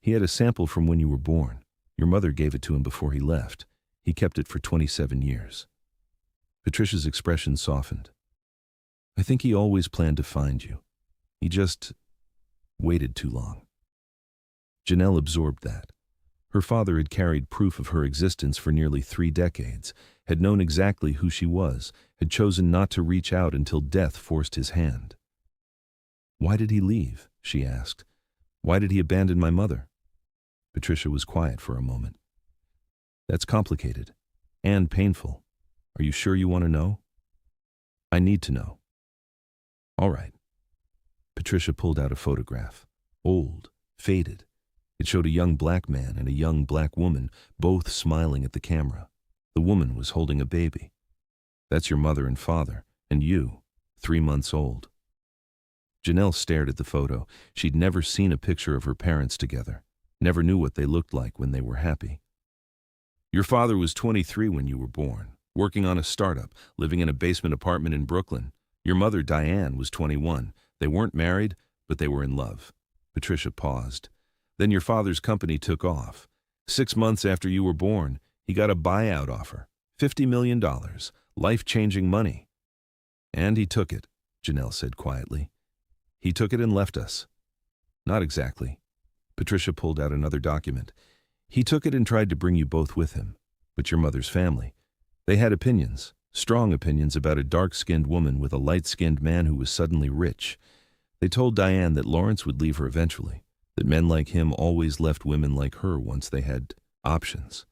"He had a sample from when you were born. Your mother gave it to him before he left. He kept it for 27 years. Patricia's expression softened. "I think he always planned to find you. He just waited too long." Janelle absorbed that. Her father had carried proof of her existence for nearly 3 decades, had known exactly who she was, had chosen not to reach out until death forced his hand. "Why did he leave?" she asked. "Why did he abandon my mother?" Patricia was quiet for a moment. "That's complicated and painful. Are you sure you want to know?" "I need to know." "All right." Patricia pulled out a photograph. Old, faded. It showed a young black man and a young black woman, both smiling at the camera. The woman was holding a baby. "That's your mother and father, and you, 3 months old." Janelle stared at the photo. She'd never seen a picture of her parents together. Never knew what they looked like when they were happy. "Your father was 23 when you were born, working on a startup, living in a basement apartment in Brooklyn. Your mother, Diane, was 21. They weren't married, but they were in love." Patricia paused. "Then your father's company took off. 6 months after you were born, he got a buyout offer. $50 million. Life-changing money." "And he took it," Janelle said quietly. "He took it and left us." "Not exactly." Patricia pulled out another document. "He took it and tried to bring you both with him. But your mother's family. They had opinions, strong opinions about a dark-skinned woman with a light-skinned man who was suddenly rich. They told Diane that Lawrence would leave her eventually, that men like him always left women like her once they had options,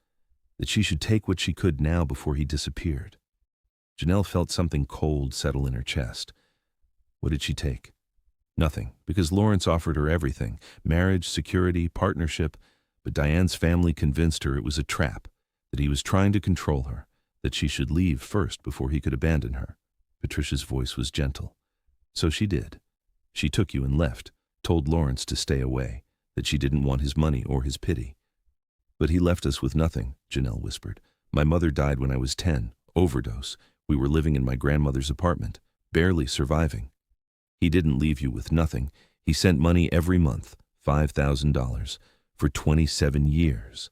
that she should take what she could now before he disappeared." Janelle felt something cold settle in her chest. What did she take? Nothing, because Lawrence offered her everything, marriage, security, partnership, but Diane's family convinced her it was a trap, that he was trying to control her, that she should leave first before he could abandon her. Patricia's voice was gentle. "So she did. She took you and left, told Lawrence to stay away, that she didn't want his money or his pity." "But he left us with nothing," Janelle whispered. "My mother died when I was 10, overdose. We were living in my grandmother's apartment, barely surviving. He didn't leave you with nothing. He sent money every month, $5,000, for 27 years.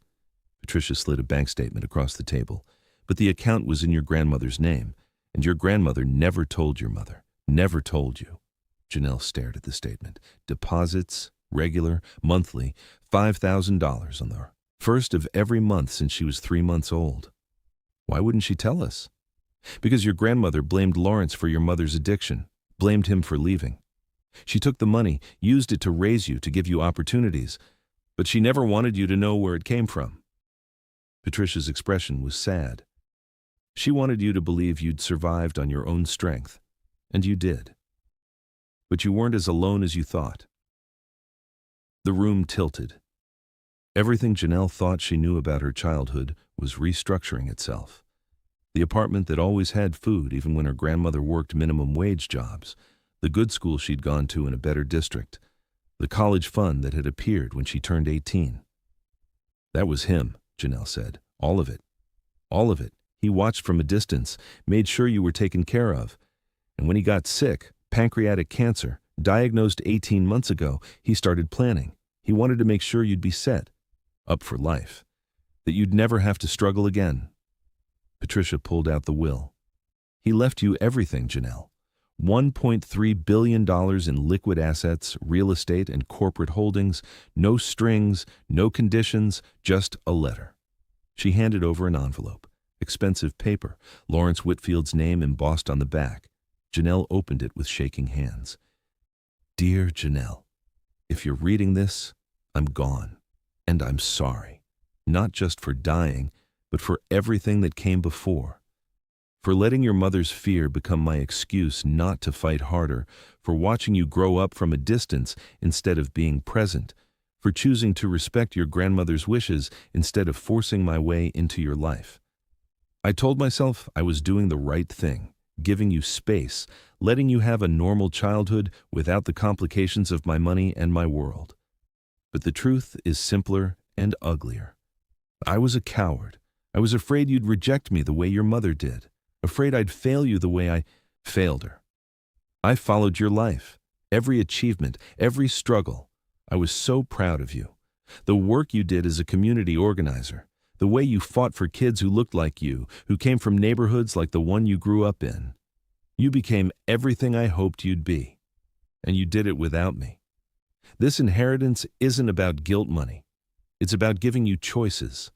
Patricia slid a bank statement across the table. "But the account was in your grandmother's name, and your grandmother never told your mother, never told you." Janelle stared at the statement. "Deposits, regular, monthly, $5,000 on the first of every month since she was 3 months old." "Why wouldn't she tell us?" "Because your grandmother blamed Lawrence for your mother's addiction, blamed him for leaving. She took the money, used it to raise you, to give you opportunities, but she never wanted you to know where it came from." Patricia's expression was sad. "She wanted you to believe you'd survived on your own strength, and you did. But you weren't as alone as you thought." The room tilted. Everything Janelle thought she knew about her childhood was restructuring itself. The apartment that always had food even when her grandmother worked minimum wage jobs, the good school she'd gone to in a better district, the college fund that had appeared when she turned 18. That was him, Janelle said. All of it. All of it. He watched from a distance, made sure you were taken care of. And when he got sick, pancreatic cancer, diagnosed 18 months ago, he started planning. He wanted to make sure you'd be set, up for life, that you'd never have to struggle again. Patricia pulled out the will. He left you everything, Janelle. $1.3 billion in liquid assets, real estate, and corporate holdings, no strings, no conditions, just a letter. She handed over an envelope. Expensive paper, Lawrence Whitfield's name embossed on the back. Janelle opened it with shaking hands. Dear Janelle, if you're reading this, I'm gone. And I'm sorry. Not just for dying, but for everything that came before. For letting your mother's fear become my excuse not to fight harder, for watching you grow up from a distance instead of being present, for choosing to respect your grandmother's wishes instead of forcing my way into your life. I told myself I was doing the right thing, giving you space, letting you have a normal childhood without the complications of my money and my world. But the truth is simpler and uglier. I was a coward. I was afraid you'd reject me the way your mother did, afraid I'd fail you the way I failed her. I followed your life, every achievement, every struggle. I was so proud of you. The work you did as a community organizer, the way you fought for kids who looked like you, who came from neighborhoods like the one you grew up in. You became everything I hoped you'd be, and you did it without me. This inheritance isn't about guilt money. It's about giving you choices,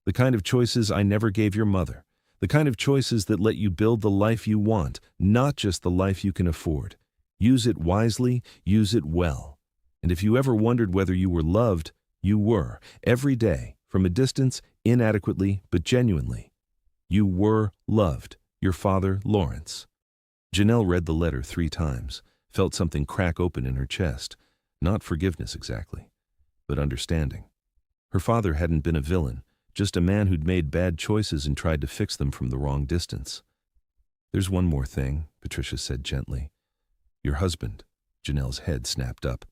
the kind of choices I never gave your mother, the kind of choices that let you build the life you want, not just the life you can afford. Use it wisely, use it well. And if you ever wondered whether you were loved, you were, every day, from a distance, inadequately, but genuinely. You were loved, your father, Lawrence. Janelle read the letter 3 times, felt something crack open in her chest. Not forgiveness exactly, but understanding. Her father hadn't been a villain, just a man who'd made bad choices and tried to fix them from the wrong distance. There's one more thing, Patricia said gently. Your husband. Janelle's head snapped up.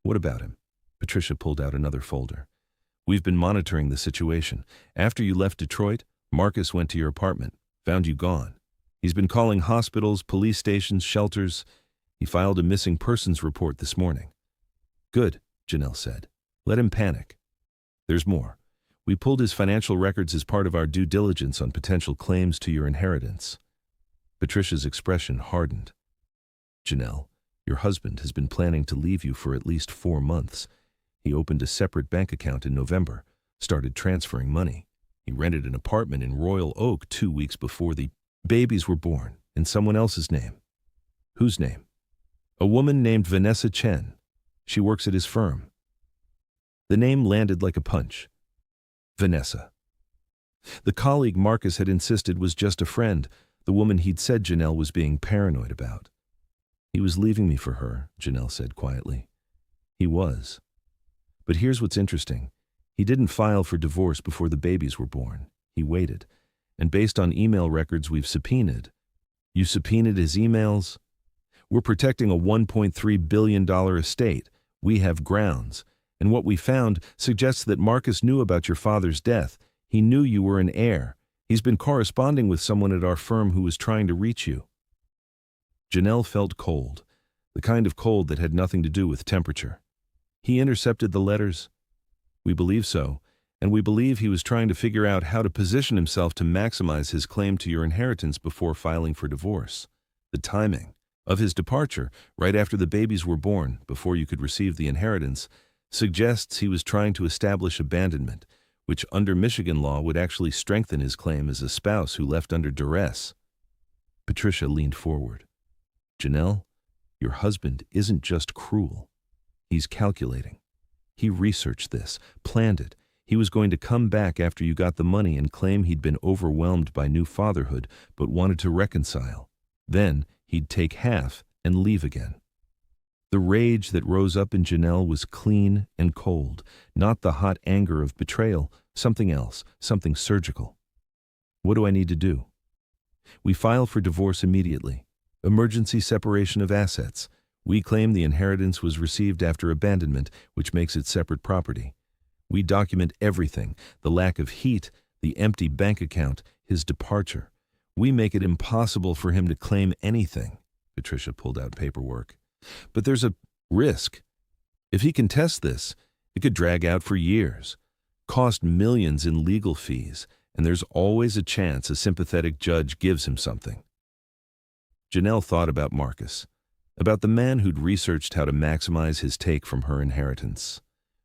What about him? Patricia pulled out another folder. We've been monitoring the situation. After you left Detroit, Marcus went to your apartment, found you gone. He's been calling hospitals, police stations, shelters. He filed a missing persons report this morning. Good, Janelle said. Let him panic. There's more. We pulled his financial records as part of our due diligence on potential claims to your inheritance. Patricia's expression hardened. Janelle, your husband has been planning to leave you for at least 4 months. He opened a separate bank account in November, started transferring money. He rented an apartment in Royal Oak 2 weeks before the babies were born, in someone else's name. Whose name? A woman named Vanessa Chen. She works at his firm. The name landed like a punch. Vanessa. The colleague Marcus had insisted was just a friend, the woman he'd said Janelle was being paranoid about. He was leaving me for her, Janelle said quietly. He was. But here's what's interesting. He didn't file for divorce before the babies were born. He waited. And based on email records we've subpoenaed. You subpoenaed his emails? We're protecting a $1.3 billion estate. We have grounds. And what we found suggests that Marcus knew about your father's death. He knew you were an heir. He's been corresponding with someone at our firm who was trying to reach you. Janelle felt cold, the kind of cold that had nothing to do with temperature. He intercepted the letters? We believe so, and we believe he was trying to figure out how to position himself to maximize his claim to your inheritance before filing for divorce. The timing of his departure, right after the babies were born, before you could receive the inheritance, suggests he was trying to establish abandonment, which under Michigan law would actually strengthen his claim as a spouse who left under duress. Patricia leaned forward. Janelle, your husband isn't just cruel. He's calculating. He researched this, planned it. He was going to come back after you got the money and claim he'd been overwhelmed by new fatherhood, but wanted to reconcile. Then he'd take half and leave again. The rage that rose up in Janelle was clean and cold, not the hot anger of betrayal, something else, something surgical. What do I need to do? We file for divorce immediately. Emergency separation of assets. We claim the inheritance was received after abandonment, which makes it separate property. We document everything, the lack of heat, the empty bank account, his departure. We make it impossible for him to claim anything. Patricia pulled out paperwork. But there's a risk. If he contests this, it could drag out for years, cost millions in legal fees, and there's always a chance a sympathetic judge gives him something. Janelle thought about Marcus, about the man who'd researched how to maximize his take from her inheritance,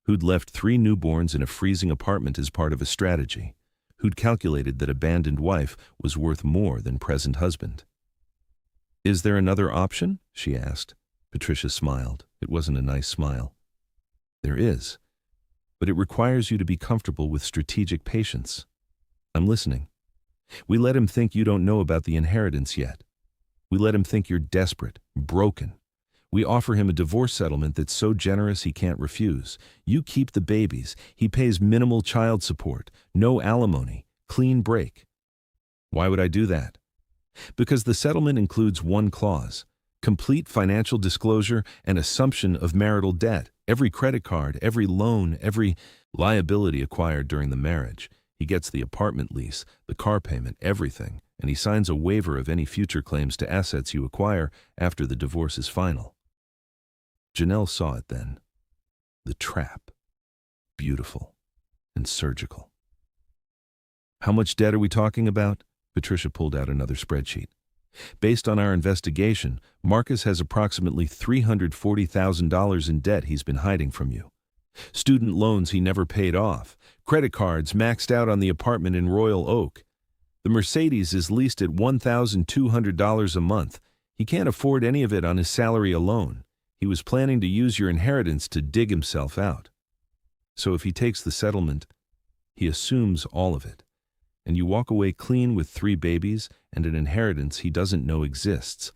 who'd left 3 newborns in a freezing apartment as part of a strategy, who'd calculated that abandoned wife was worth more than present husband. Is there another option? She asked. Patricia smiled. It wasn't a nice smile. There is, but it requires you to be comfortable with strategic patience. I'm listening. We let him think you don't know about the inheritance yet. We let him think you're desperate, broken. We offer him a divorce settlement that's so generous he can't refuse. You keep the babies. He pays minimal child support, no alimony, clean break. Why would I do that? Because the settlement includes one clause: complete financial disclosure and assumption of marital debt, every credit card, every loan, every liability acquired during the marriage. He gets the apartment lease, the car payment, everything, and he signs a waiver of any future claims to assets you acquire after the divorce is final. Janelle saw it then. The trap. Beautiful and surgical. How much debt are we talking about? Patricia pulled out another spreadsheet. Based on our investigation, Marcus has approximately $340,000 in debt he's been hiding from you. Student loans he never paid off, credit cards maxed out on the apartment in Royal Oak. The Mercedes is leased at $1,200 a month. He can't afford any of it on his salary alone. He was planning to use your inheritance to dig himself out. So if he takes the settlement, he assumes all of it. And you walk away clean with 3 babies and an inheritance he doesn't know exists.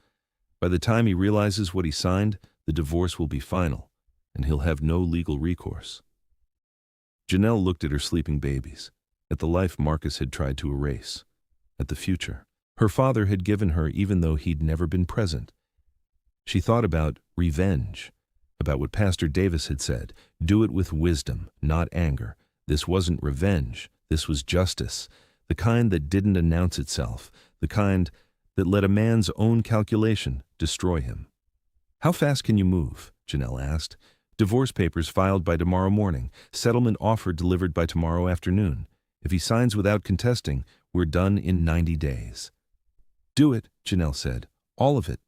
By the time he realizes what he signed, the divorce will be final, and he'll have no legal recourse. Janelle looked at her sleeping babies, at the life Marcus had tried to erase, at the future her father had given her even though he'd never been present. She thought about revenge, about what Pastor Davis had said: do it with wisdom, not anger. This wasn't revenge, this was justice. The kind that didn't announce itself, the kind that let a man's own calculation destroy him. How fast can you move? Janelle asked. Divorce papers filed by tomorrow morning, settlement offer delivered by tomorrow afternoon. If he signs without contesting, we're done in 90 days. Do it, Janelle said. All of it.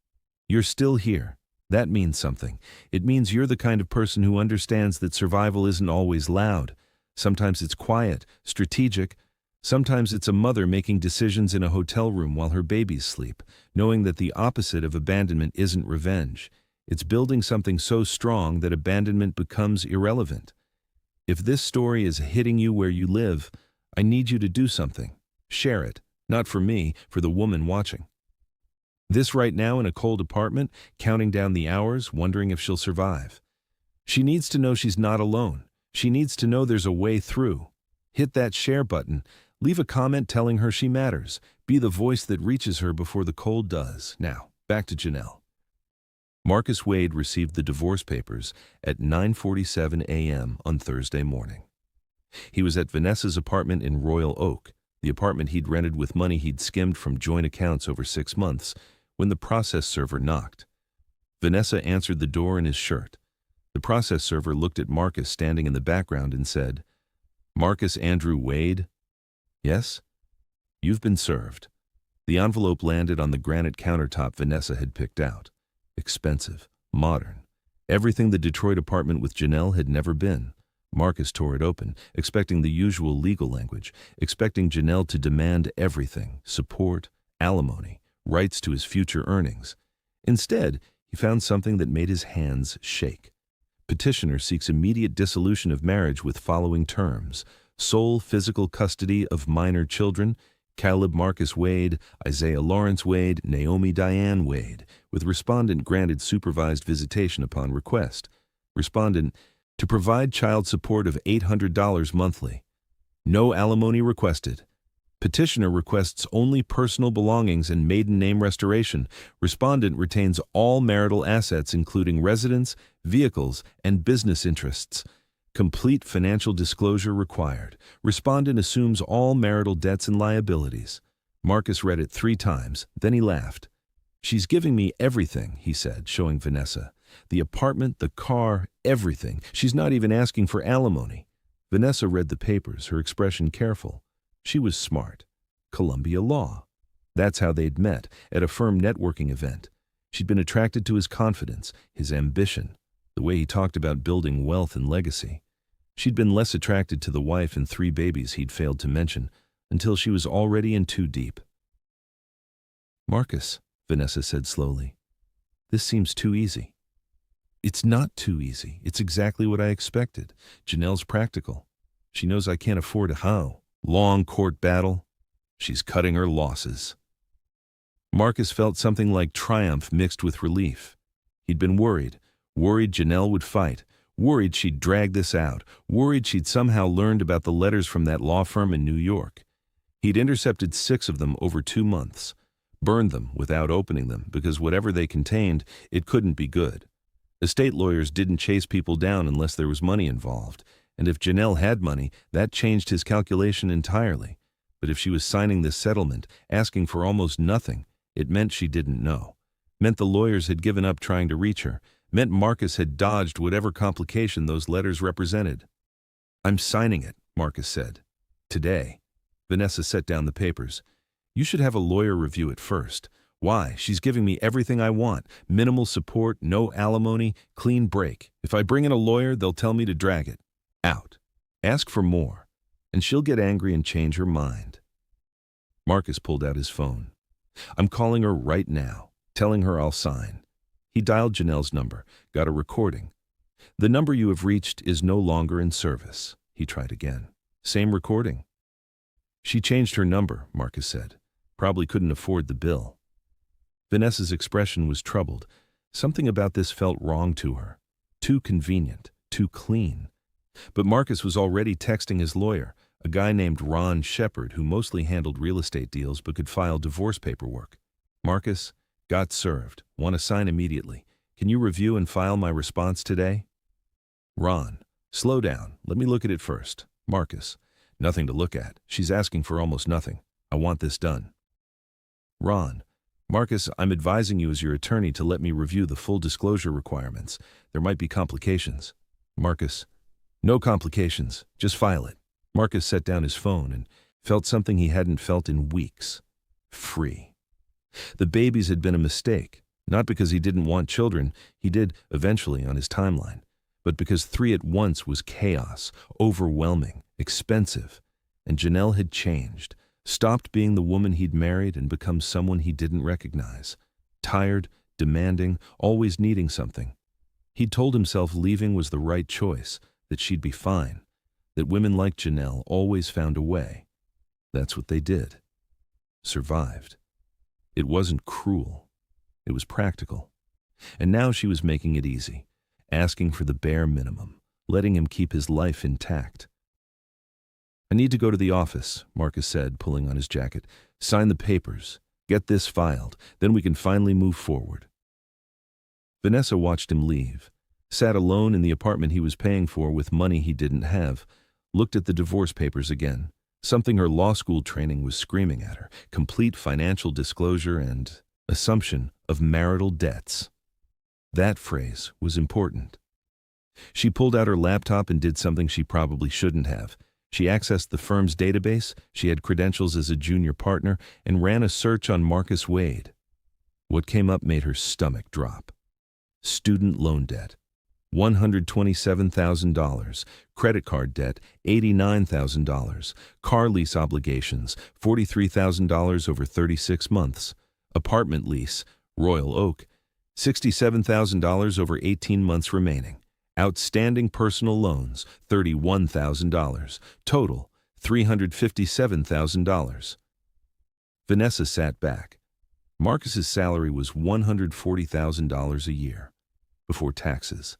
You're still here. That means something. It means you're the kind of person who understands that survival isn't always loud. Sometimes it's quiet, strategic. Sometimes it's a mother making decisions in a hotel room while her babies sleep, knowing that the opposite of abandonment isn't revenge. It's building something so strong that abandonment becomes irrelevant. If this story is hitting you where you live, I need you to do something. Share it. Not for me, for the woman watching. This right now in a cold apartment, counting down the hours, wondering if she'll survive. She needs to know she's not alone. She needs to know there's a way through. Hit that share button. Leave a comment telling her she matters. Be the voice that reaches her before the cold does. Now, back to Janelle. Marcus Wade received the divorce papers at 9:47 a.m. on Thursday morning. He was at Vanessa's apartment in Royal Oak, the apartment he'd rented with money he'd skimmed from joint accounts over 6 months, when the process server knocked. Vanessa answered the door in his shirt. The process server looked at Marcus standing in the background and said, "Marcus Andrew Wade?" "Yes?" "You've been served." The envelope landed on the granite countertop Vanessa had picked out. Expensive, modern, everything the Detroit apartment with Janelle had never been. Marcus tore it open, expecting the usual legal language, expecting Janelle to demand everything: support, alimony, rights to his future earnings. Instead, he found something that made his hands shake. Petitioner seeks immediate dissolution of marriage with following terms: sole physical custody of minor children, Caleb Marcus Wade, Isaiah Lawrence Wade, Naomi Diane Wade, with respondent granted supervised visitation upon request. Respondent, to provide child support of $800 monthly. No alimony requested. Petitioner requests only personal belongings and maiden name restoration. Respondent retains all marital assets including residence, vehicles, and business interests. Complete financial disclosure required. Respondent assumes all marital debts and liabilities. Marcus read it 3 times, then he laughed. She's giving me everything, he said, showing Vanessa. The apartment, the car, everything. She's not even asking for alimony. Vanessa read the papers, her expression careful. She was smart. Columbia law. That's how they'd met, at a firm networking event. She'd been attracted to his confidence, his ambition, the way he talked about building wealth and legacy. She'd been less attracted to the wife and 3 babies he'd failed to mention, until she was already in too deep. Marcus, Vanessa said slowly, this seems too easy. It's not too easy. It's exactly what I expected. Janelle's practical. She knows I can't afford a long court battle. She's cutting her losses. Marcus felt something like triumph mixed with relief. He'd been worried Janelle would fight, worried she'd drag this out, worried she'd somehow learned about the letters from that law firm in New York. He'd intercepted 6 of them over 2 months, burned them without opening them because whatever they contained, it couldn't be good. Estate lawyers didn't chase people down unless there was money involved, and if Janelle had money, that changed his calculation entirely. But if she was signing this settlement, asking for almost nothing, it meant she didn't know. Meant the lawyers had given up trying to reach her. Meant Marcus had dodged whatever complication those letters represented. I'm signing it, Marcus said. Today. Vanessa set down the papers. You should have a lawyer review it first. Why? She's giving me everything I want. Minimal support, no alimony, clean break. If I bring in a lawyer, they'll tell me to drag it out. Ask for more, and she'll get angry and change her mind. Marcus pulled out his phone. I'm calling her right now, telling her I'll sign. He dialed Janelle's number, got a recording. The number you have reached is no longer in service. He tried again. Same recording. She changed her number, Marcus said. Probably couldn't afford the bill. Vanessa's expression was troubled. Something about this felt wrong to her. Too convenient, too clean. But Marcus was already texting his lawyer, a guy named Ron Shepard who mostly handled real estate deals but could file divorce paperwork. Marcus, got served. Want to sign immediately. Can you review and file my response today? Ron, slow down. Let me look at it first. Marcus, nothing to look at. She's asking for almost nothing. I want this done. Ron, Marcus, I'm advising you as your attorney to let me review the full disclosure requirements. There might be complications. Marcus, no complications. Just file it. Marcus set down his phone and felt something he hadn't felt in weeks. Free. The babies had been a mistake, not because he didn't want children, he did eventually on his timeline, but because 3 at once was chaos, overwhelming, expensive, and Janelle had changed, stopped being the woman he'd married and become someone he didn't recognize, tired, demanding, always needing something. He'd told himself leaving was the right choice, that she'd be fine, that women like Janelle always found a way. That's what they did. Survived. It wasn't cruel. It was practical. And now she was making it easy, asking for the bare minimum, letting him keep his life intact. I need to go to the office, Marcus said, pulling on his jacket. Sign the papers. Get this filed. Then we can finally move forward. Vanessa watched him leave, sat alone in the apartment he was paying for with money he didn't have, looked at the divorce papers again. Something her law school training was screaming at her, complete financial disclosure and assumption of marital debts. That phrase was important. She pulled out her laptop and did something she probably shouldn't have. She accessed the firm's database, she had credentials as a junior partner, and ran a search on Marcus Wade. What came up made her stomach drop. Student loan debt, $127,000, credit card debt, $89,000, car lease obligations, $43,000 over 36 months, apartment lease, Royal Oak, $67,000 over 18 months remaining, outstanding personal loans, $31,000, total, $357,000. Vanessa sat back. Marcus's salary was $140,000 a year, before taxes.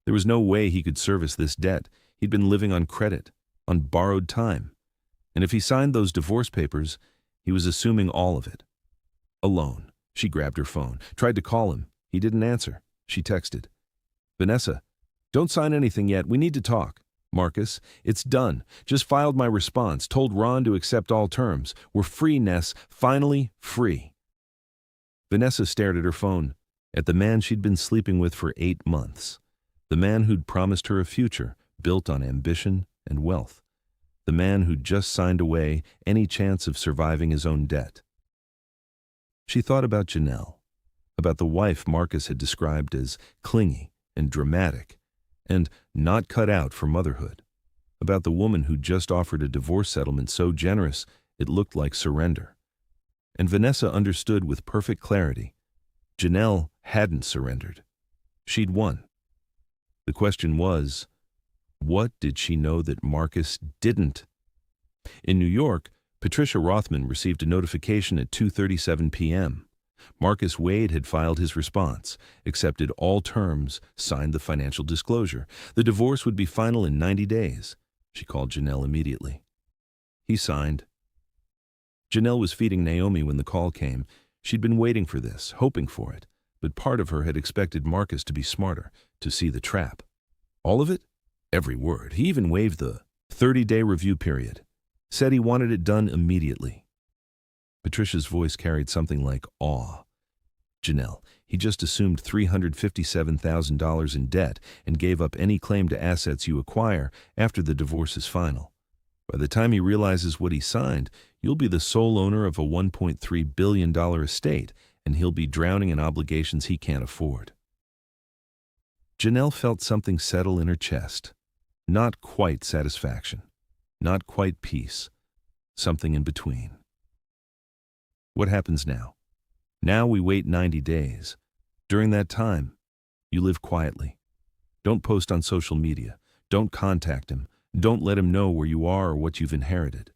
There was no way he could service this debt. He'd been living on credit, on borrowed time. And if he signed those divorce papers, he was assuming all of it. Alone, she grabbed her phone, tried to call him. He didn't answer. She texted, "Vanessa, don't sign anything yet. We need to talk." "Marcus, it's done. Just filed my response. Told Ron to accept all terms. We're free, Ness. Finally free." Vanessa stared at her phone, at the man she'd been sleeping with for 8 months. The man who'd promised her a future built on ambition and wealth. The man who'd just signed away any chance of surviving his own debt. She thought about Janelle, about the wife Marcus had described as clingy and dramatic, and not cut out for motherhood, about the woman who just offered a divorce settlement so generous it looked like surrender. And Vanessa understood with perfect clarity. Janelle hadn't surrendered. She'd won. The question was, what did she know that Marcus didn't? In New York, Patricia Rothman received a notification at 2:37 p.m. Marcus Wade had filed his response, accepted all terms, signed the financial disclosure. The divorce would be final in 90 days. She called Janelle immediately. He signed. Janelle was feeding Naomi when the call came. She'd been waiting for this, hoping for it, but part of her had expected Marcus to be smarter, to see the trap. All of it? Every word. He even waived the 30-day review period. Said he wanted it done immediately. Patricia's voice carried something like awe. "Janelle, he just assumed $357,000 in debt and gave up any claim to assets you acquire after the divorce is final. By the time he realizes what he signed, you'll be the sole owner of a $1.3 billion estate, and he'll be drowning in obligations he can't afford." Janelle felt something settle in her chest. Not quite satisfaction. Not quite peace. Something in between. What happens now? Now we wait 90 days. During that time, you live quietly. Don't post on social media. Don't contact him. Don't let him know where you are or what you've inherited.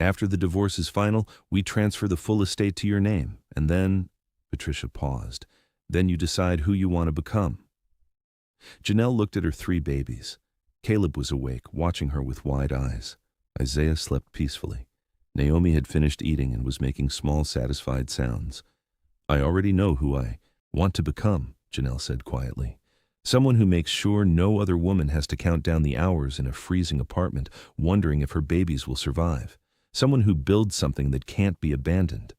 After the divorce is final, we transfer the full estate to your name. And then, Patricia paused, then you decide who you want to become. Janelle looked at her 3 babies. Caleb was awake, watching her with wide eyes. Isaiah slept peacefully. Naomi had finished eating and was making small, satisfied sounds. "I already know who I want to become," Janelle said quietly. "Someone who makes sure no other woman has to count down the hours in a freezing apartment, wondering if her babies will survive. Someone who builds something that can't be abandoned."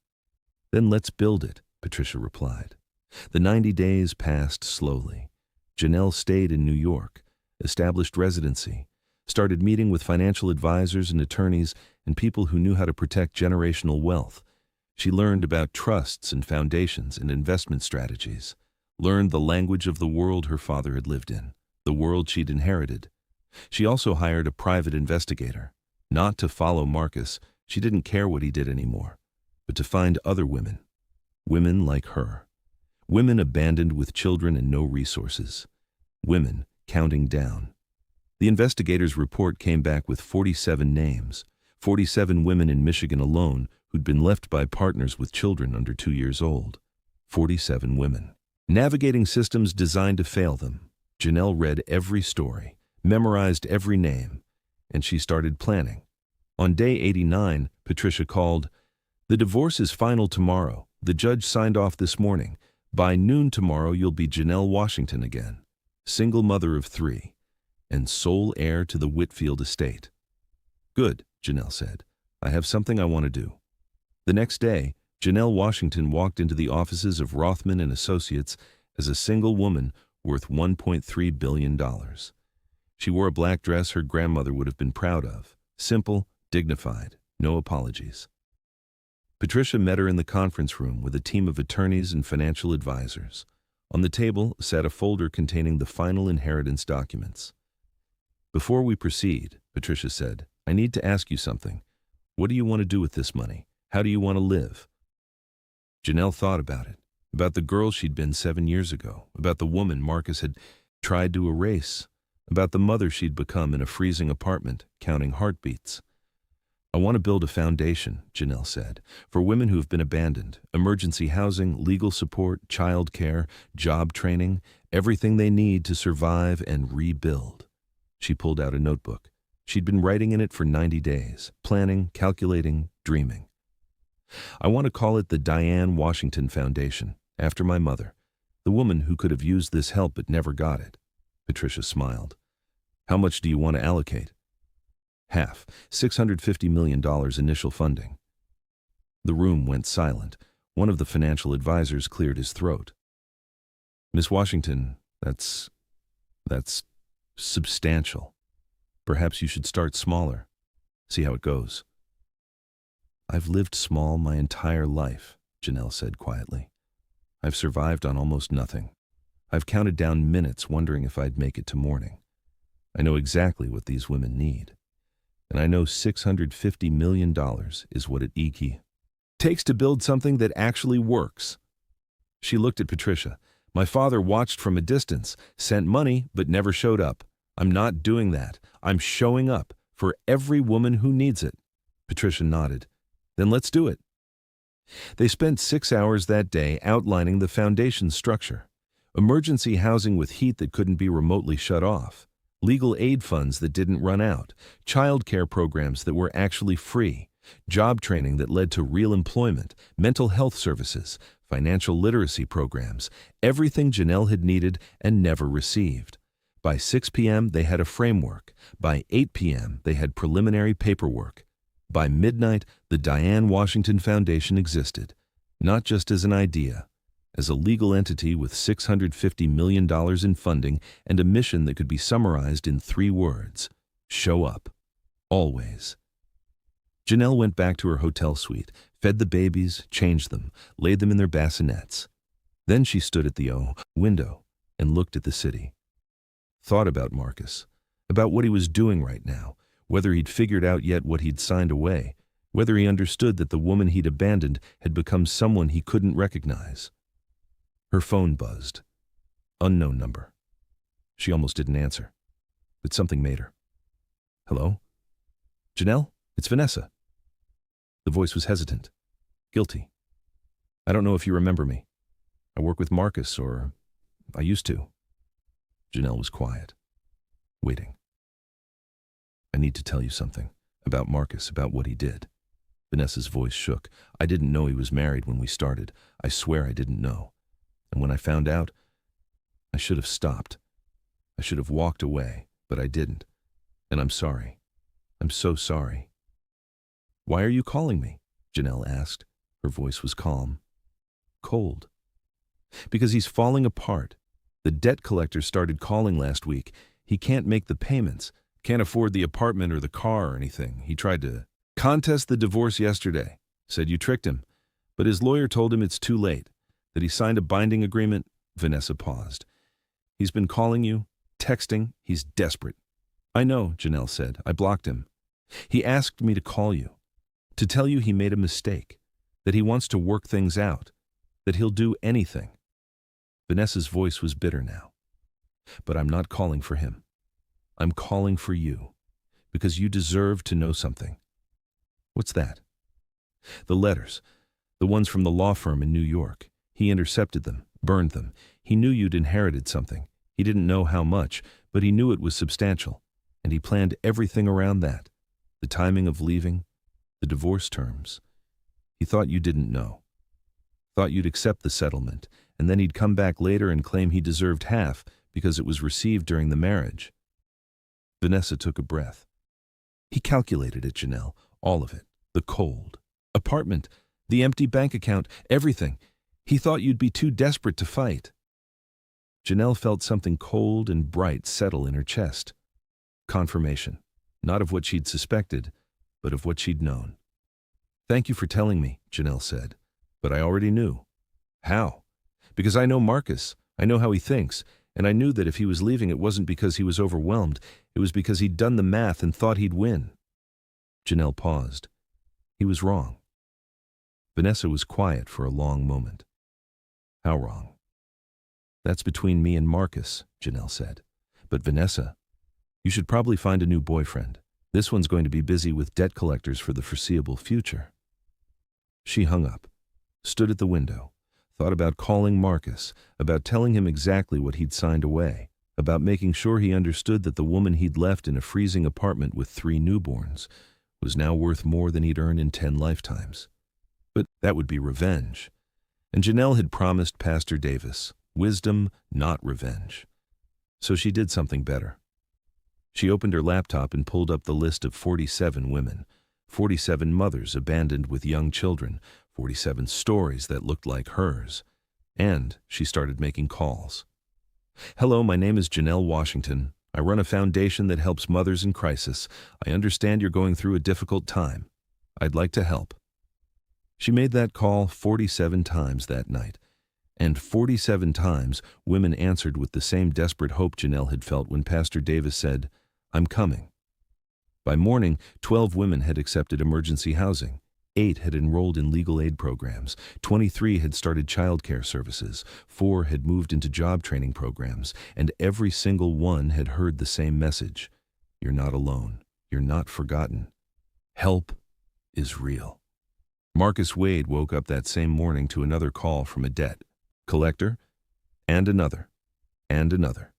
"Then let's build it," Patricia replied. The 90 days passed slowly. Janelle stayed in New York, established residency, started meeting with financial advisors and attorneys and people who knew how to protect generational wealth. She learned about trusts and foundations and investment strategies, learned the language of the world her father had lived in, the world she'd inherited. She also hired a private investigator, not to follow Marcus, she didn't care what he did anymore, but to find other women, women like her, women abandoned with children and no resources, women counting down. The investigator's report came back with 47 names, 47 women in Michigan alone who'd been left by partners with children under 2 years old. 47 women. Navigating systems designed to fail them. Janelle read every story, memorized every name, and she started planning. On day 89, Patricia called, "The divorce is final tomorrow. The judge signed off this morning. By noon tomorrow, you'll be Janelle Washington again. Single mother of 3. And sole heir to the Whitfield estate." "Good," Janelle said. "I have something I want to do." The next day, Janelle Washington walked into the offices of Rothman and Associates as a single woman worth $1.3 billion. She wore a black dress her grandmother would have been proud of, simple, dignified, no apologies. Patricia met her in the conference room with a team of attorneys and financial advisors. On the table sat a folder containing the final inheritance documents. "Before we proceed," Patricia said, "I need to ask you something. What do you want to do with this money? How do you want to live?" Janelle thought about it, about the girl she'd been 7 years ago, about the woman Marcus had tried to erase, about the mother she'd become in a freezing apartment, counting heartbeats. I want to build a foundation, Janelle said, for women who have been abandoned, emergency housing, legal support, child care, job training, everything they need to survive and rebuild. She pulled out a notebook. She'd been writing in it for 90 days, planning, calculating, dreaming. I want to call it the Janelle Washington Foundation, after my mother, the woman who could have used this help but never got it. Patricia smiled. How much do you want to allocate? Half, $650 million initial funding. The room went silent. One of the financial advisors cleared his throat. Miss Washington, that's substantial. Perhaps you should start smaller. See how it goes. I've lived small my entire life, Janelle said quietly. I've survived on almost nothing. I've counted down minutes wondering if I'd make it to morning. I know exactly what these women need. And I know $650 million is what it takes to build something that actually works. She looked at Patricia. My father watched from a distance, sent money, but never showed up. I'm not doing that. I'm showing up for every woman who needs it. Patricia nodded. Then let's do it. They spent 6 hours that day outlining the foundation structure. Emergency housing with heat that couldn't be remotely shut off. Legal aid funds that didn't run out, child care programs that were actually free, job training that led to real employment, mental health services, financial literacy programs, everything Janelle had needed and never received. By 6 p.m., they had a framework. By 8 p.m., they had preliminary paperwork. By midnight, the Janelle Washington Foundation existed, not just as an idea, as a legal entity with $650 million in funding and a mission that could be summarized in 3 words: show up. Always. Janelle went back to her hotel suite, fed the babies, changed them, laid them in their bassinets. Then she stood at the window and looked at the city. Thought about Marcus, about what he was doing right now, whether he'd figured out yet what he'd signed away, whether he understood that the woman he'd abandoned had become someone he couldn't recognize. Her phone buzzed. Unknown number. She almost didn't answer, but something made her. Hello? Janelle? It's Vanessa. The voice was hesitant, guilty. I don't know if you remember me. I work with Marcus, or I used to. Janelle was quiet, waiting. I need to tell you something about Marcus, about what he did. Vanessa's voice shook. I didn't know he was married when we started. I swear I didn't know. And when I found out, I should have stopped. I should have walked away, but I didn't. And I'm sorry. I'm so sorry. Why are you calling me? Janelle asked. Her voice was calm. Cold. Because he's falling apart. The debt collector started calling last week. He can't make the payments, can't afford the apartment or the car or anything. He tried to contest the divorce yesterday. Said you tricked him. But his lawyer told him it's too late. That he signed a binding agreement. Vanessa paused. He's been calling you, texting. He's desperate. I know, Janelle said. I blocked him. He asked me to call you, to tell you he made a mistake, that he wants to work things out, that he'll do anything. Vanessa's voice was bitter now. But I'm not calling for him. I'm calling for you, because you deserve to know something. What's that? The letters, the ones from the law firm in New York. He intercepted them, burned them. He knew you'd inherited something. He didn't know how much, but he knew it was substantial, and he planned everything around that. The timing of leaving, the divorce terms. He thought you didn't know. Thought you'd accept the settlement, and then he'd come back later and claim he deserved half because it was received during the marriage. Vanessa took a breath. He calculated it, Janelle, all of it. The cold, apartment, the empty bank account, everything. He thought you'd be too desperate to fight. Janelle felt something cold and bright settle in her chest. Confirmation, not of what she'd suspected, but of what she'd known. Thank you for telling me, Janelle said, but I already knew. How? Because I know Marcus. I know how he thinks, and I knew that if he was leaving, it wasn't because he was overwhelmed. It was because he'd done the math and thought he'd win. Janelle paused. He was wrong. Vanessa was quiet for a long moment. How wrong? That's between me and Marcus, Janelle said. But Vanessa, you should probably find a new boyfriend. This one's going to be busy with debt collectors for the foreseeable future. She hung up, stood at the window, thought about calling Marcus, about telling him exactly what he'd signed away, about making sure he understood that the woman he'd left in a freezing apartment with 3 newborns was now worth more than he'd earned in 10 lifetimes. But that would be revenge. And Janelle had promised Pastor Davis wisdom, not revenge. So she did something better. She opened her laptop and pulled up the list of 47 women, 47 mothers abandoned with young children, 47 stories that looked like hers. And she started making calls. Hello, my name is Janelle Washington. I run a foundation that helps mothers in crisis. I understand you're going through a difficult time. I'd like to help. She made that call 47 times that night. And 47 times, women answered with the same desperate hope Janelle had felt when Pastor Davis said, "I'm coming." By morning, 12 women had accepted emergency housing. 8 had enrolled in legal aid programs. 23 had started childcare services. 4 had moved into job training programs. And every single one had heard the same message. You're not alone. You're not forgotten. Help is real. Marcus Wade woke up that same morning to another call from a debt collector, and another, and another.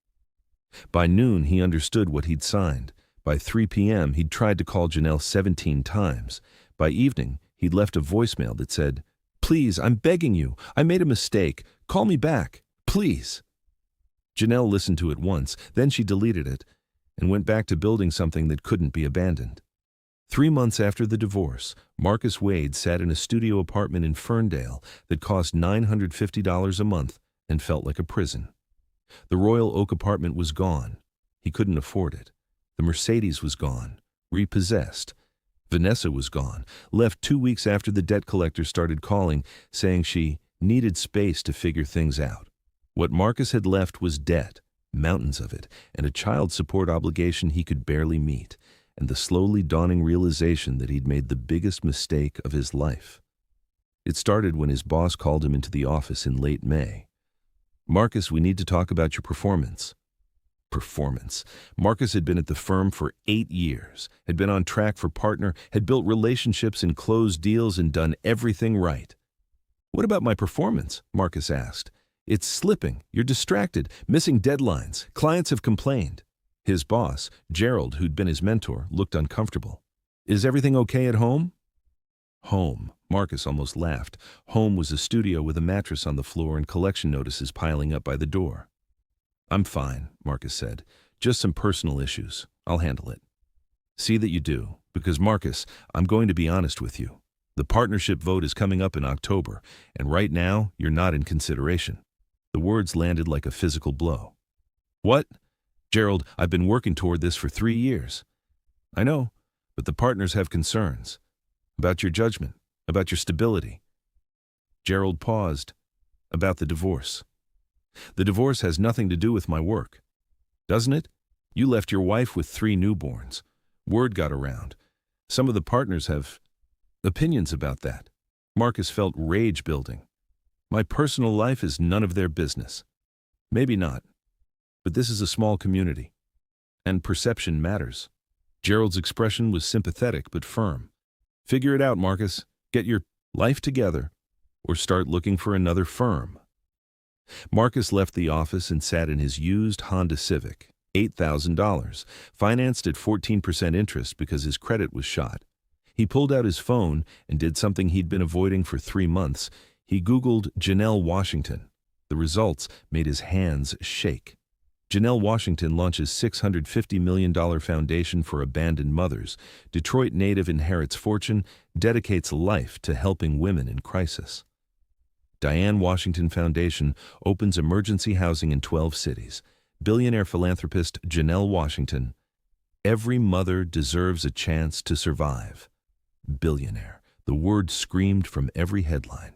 By noon, he understood what he'd signed. By 3 p.m., he'd tried to call Janelle 17 times. By evening, he'd left a voicemail that said, "Please, I'm begging you. I made a mistake. Call me back. Please." Janelle listened to it once, then she deleted it and went back to building something that couldn't be abandoned. 3 months after the divorce, Marcus Wade sat in a studio apartment in Ferndale that cost $950 a month and felt like a prison. The Royal Oak apartment was gone. He couldn't afford it. The Mercedes was gone, repossessed. Vanessa was gone, left 2 weeks after the debt collector started calling, saying she needed space to figure things out. What Marcus had left was debt, mountains of it, and a child support obligation he could barely meet, and the slowly dawning realization that he'd made the biggest mistake of his life. It started when his boss called him into the office in late May. "Marcus, we need to talk about your performance." Performance. Marcus had been at the firm for 8 years, had been on track for partner, had built relationships and closed deals and done everything right. "What about my performance?" Marcus asked. "It's slipping. You're distracted, missing deadlines. Clients have complained." His boss, Gerald, who'd been his mentor, looked uncomfortable. "Is everything okay at home?" Home. Marcus almost laughed. Home was a studio with a mattress on the floor and collection notices piling up by the door. "I'm fine," Marcus said. "Just some personal issues. I'll handle it." "See that you do, because Marcus, I'm going to be honest with you. The partnership vote is coming up in October, and right now, you're not in consideration." The words landed like a physical blow. "What?" "Gerald, I've been working toward this for 3 years." "I know, but the partners have concerns. About your judgment, about your stability." Gerald paused. "About the divorce." "The divorce has nothing to do with my work." "Doesn't it? You left your wife with 3 newborns. Word got around. Some of the partners have opinions about that." Marcus felt rage building. "My personal life is none of their business." "Maybe not. But this is a small community, and perception matters." Gerald's expression was sympathetic but firm. "Figure it out, Marcus. Get your life together, or start looking for another firm." Marcus left the office and sat in his used Honda Civic, $8,000, financed at 14% interest because his credit was shot. He pulled out his phone and did something he'd been avoiding for 3 months. He Googled Janelle Washington. The results made his hands shake. Janelle Washington launches $650 million foundation for abandoned mothers. Detroit native inherits fortune, dedicates life to helping women in crisis. Diane Washington Foundation opens emergency housing in 12 cities. Billionaire philanthropist Janelle Washington. Every mother deserves a chance to survive. Billionaire. The word screamed from every headline.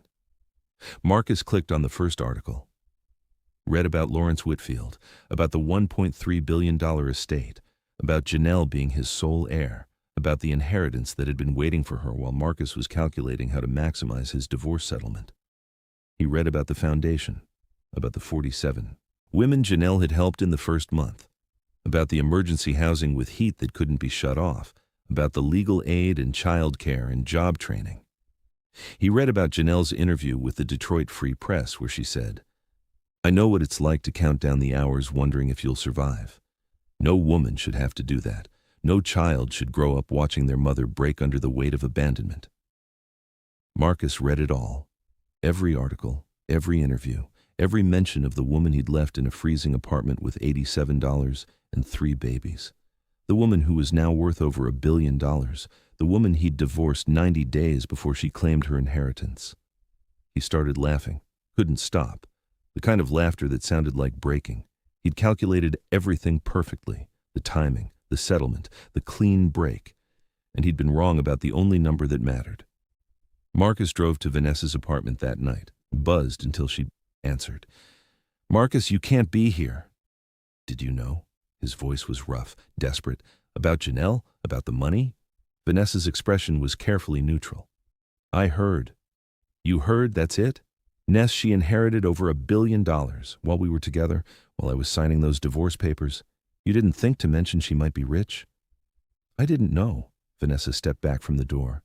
Marcus clicked on the first article. Read about Lawrence Whitfield, about the $1.3 billion estate, about Janelle being his sole heir, about the inheritance that had been waiting for her while Marcus was calculating how to maximize his divorce settlement. He read about the foundation, about the 47 women Janelle had helped in the first month, about the emergency housing with heat that couldn't be shut off, about the legal aid and child care and job training. He read about Janelle's interview with the Detroit Free Press where she said, "I know what it's like to count down the hours wondering if you'll survive. No woman should have to do that. No child should grow up watching their mother break under the weight of abandonment." Marcus read it all. Every article, every interview, every mention of the woman he'd left in a freezing apartment with $87 and 3 babies. The woman who was now worth over $1 billion. The woman he'd divorced 90 days before she claimed her inheritance. He started laughing, couldn't stop. The kind of laughter that sounded like breaking. He'd calculated everything perfectly, the timing, the settlement, the clean break, and he'd been wrong about the only number that mattered. Marcus drove to Vanessa's apartment that night, buzzed until she answered. "Marcus, you can't be here." "Did you know?" His voice was rough, desperate. "About Janelle? About the money?" Vanessa's expression was carefully neutral. "I heard." "You heard, that's it?" "Ness, she inherited over $1 billion while we were together, while I was signing those divorce papers. You didn't think to mention she might be rich?" "I didn't know." Vanessa stepped back from the door.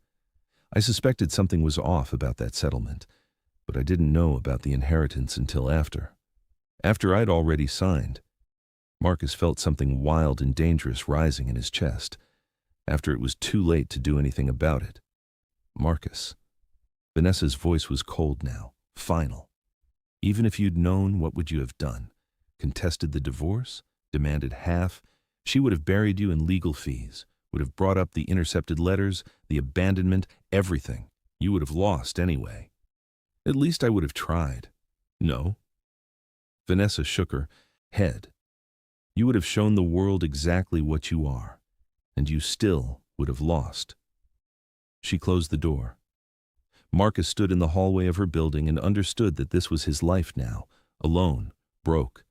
"I suspected something was off about that settlement, but I didn't know about the inheritance until after. After I'd already signed." Marcus felt something wild and dangerous rising in his chest. After it was too late to do anything about it. "Marcus." Vanessa's voice was cold now, final. "Even if you'd known, what would you have done? Contested the divorce? Demanded half? She would have buried you in legal fees, would have brought up the intercepted letters, the abandonment, everything. You would have lost anyway." "At least I would have tried." "No." Vanessa shook her head. "You would have shown the world exactly what you are, and you still would have lost." She closed the door. Marcus stood in the hallway of her building and understood that this was his life now, alone, broke.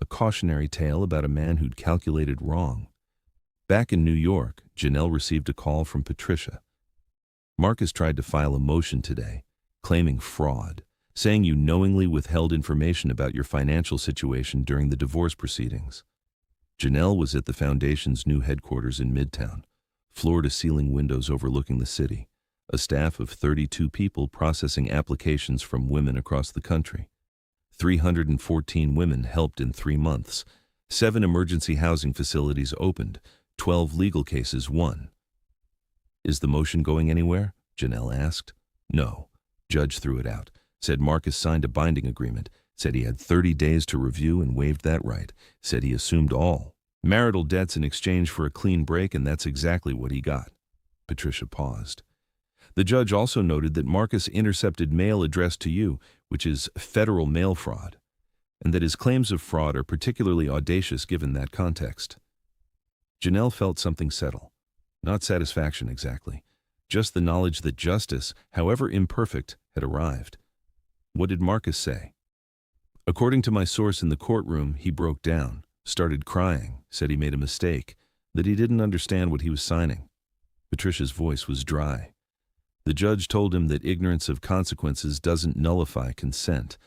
A cautionary tale about a man who'd calculated wrong. Back in New York, Janelle received a call from Patricia. "Marcus tried to file a motion today, claiming fraud, saying you knowingly withheld information about your financial situation during the divorce proceedings." Janelle was at the foundation's new headquarters in Midtown, floor-to-ceiling windows overlooking the city, a staff of 32 people processing applications from women across the country. 314 women helped in 3 months. 7 emergency housing facilities opened, 12 legal cases won. "Is the motion going anywhere?" Janelle asked. "No." Judge threw it out. Said Marcus signed a binding agreement. Said he had 30 days to review and waived that right. Said he assumed all marital debts in exchange for a clean break, and that's exactly what he got. Patricia paused. The judge also noted that Marcus intercepted mail addressed to you, which is federal mail fraud, and that his claims of fraud are particularly audacious given that context. Janelle felt something settle. Not satisfaction exactly, just the knowledge that justice, however imperfect, had arrived. What did Marcus say? "According to my source in the courtroom, he broke down, started crying, said he made a mistake, that he didn't understand what he was signing." Patricia's voice was dry. The judge told him that ignorance of consequences doesn't nullify consent,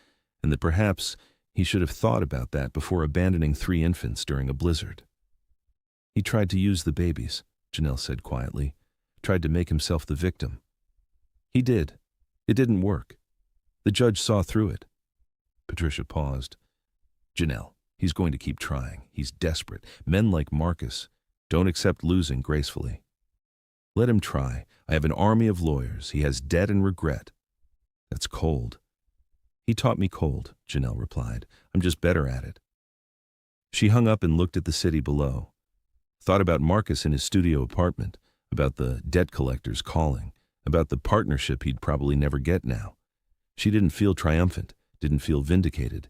and that perhaps he should have thought about that before abandoning 3 infants during a blizzard. "He tried to use the babies," Janelle said quietly. "Tried to make himself the victim." "He did. It didn't work. The judge saw through it." Patricia paused. "Janelle, he's going to keep trying. He's desperate. Men like Marcus don't accept losing gracefully. Let him try. I have an army of lawyers. He has debt and regret." "That's cold." "He taught me cold," Janelle replied. "I'm just better at it." She hung up and looked at the city below. Thought about Marcus in his studio apartment, about the debt collectors calling, about the partnership he'd probably never get now. She didn't feel triumphant, didn't feel vindicated.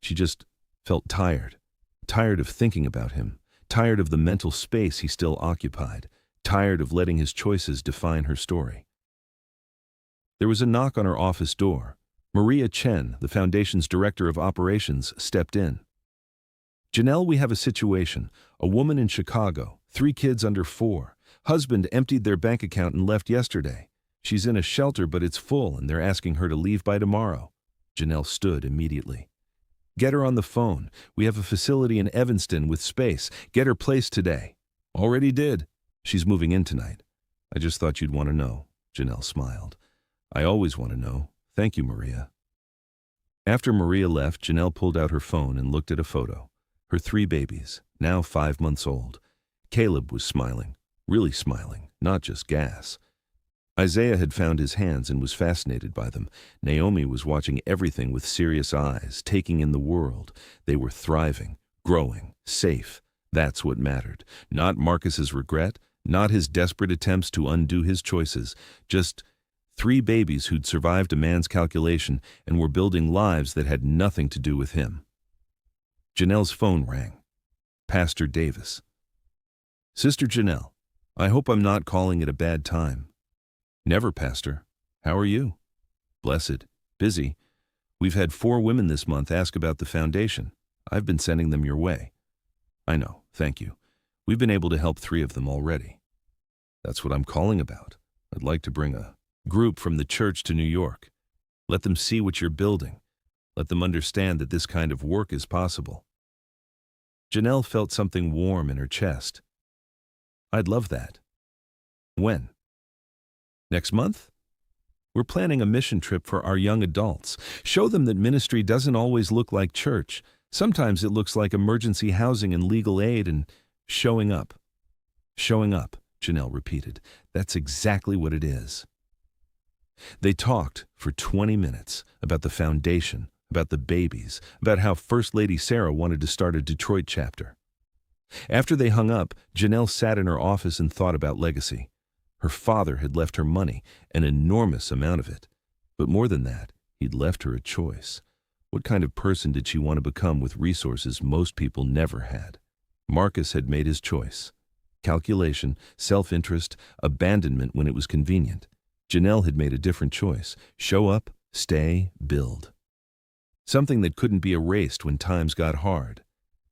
She just felt tired. Tired of thinking about him, tired of the mental space he still occupied, tired of letting his choices define her story. There was a knock on her office door. Maria Chen, the foundation's director of operations, stepped in. "Janelle, we have a situation. A woman in Chicago, 3 kids under 4. Husband emptied their bank account and left yesterday. She's in a shelter, but it's full, and they're asking her to leave by tomorrow." Janelle stood immediately. "Get her on the phone. We have a facility in Evanston with space. Get her placed today." "Already did." She's moving in tonight. I just thought you'd want to know. Janelle smiled. I always want to know. Thank you, Maria. After Maria left, Janelle pulled out her phone and looked at a photo. Her 3 babies, now 5 months old. Caleb was smiling, really smiling, not just gas. Isaiah had found his hands and was fascinated by them. Naomi was watching everything with serious eyes, taking in the world. They were thriving, growing, safe. That's what mattered. Not Marcus's regret, not his desperate attempts to undo his choices, just 3 babies who'd survived a man's calculation and were building lives that had nothing to do with him. Janelle's phone rang. Pastor Davis. Sister Janelle, I hope I'm not calling it a bad time. Never, Pastor. How are you? Blessed. Busy. We've had 4 women this month ask about the foundation. I've been sending them your way. I know, thank you. We've been able to help 3 of them already. That's what I'm calling about. I'd like to bring a group from the church to New York. Let them see what you're building. Let them understand that this kind of work is possible. Janelle felt something warm in her chest. I'd love that. When? Next month? We're planning a mission trip for our young adults. Show them that ministry doesn't always look like church. Sometimes it looks like emergency housing and legal aid and showing up. Showing up, Janelle repeated. That's exactly what it is. They talked for 20 minutes about the foundation, about the babies, about how First Lady Sarah wanted to start a Detroit chapter. After they hung up, Janelle sat in her office and thought about legacy. Her father had left her money, an enormous amount of it. But more than that, he'd left her a choice. What kind of person did she want to become with resources most people never had? Marcus had made his choice. Calculation, self-interest, abandonment when it was convenient. Janelle had made a different choice. Show up, stay, build. Something that couldn't be erased when times got hard.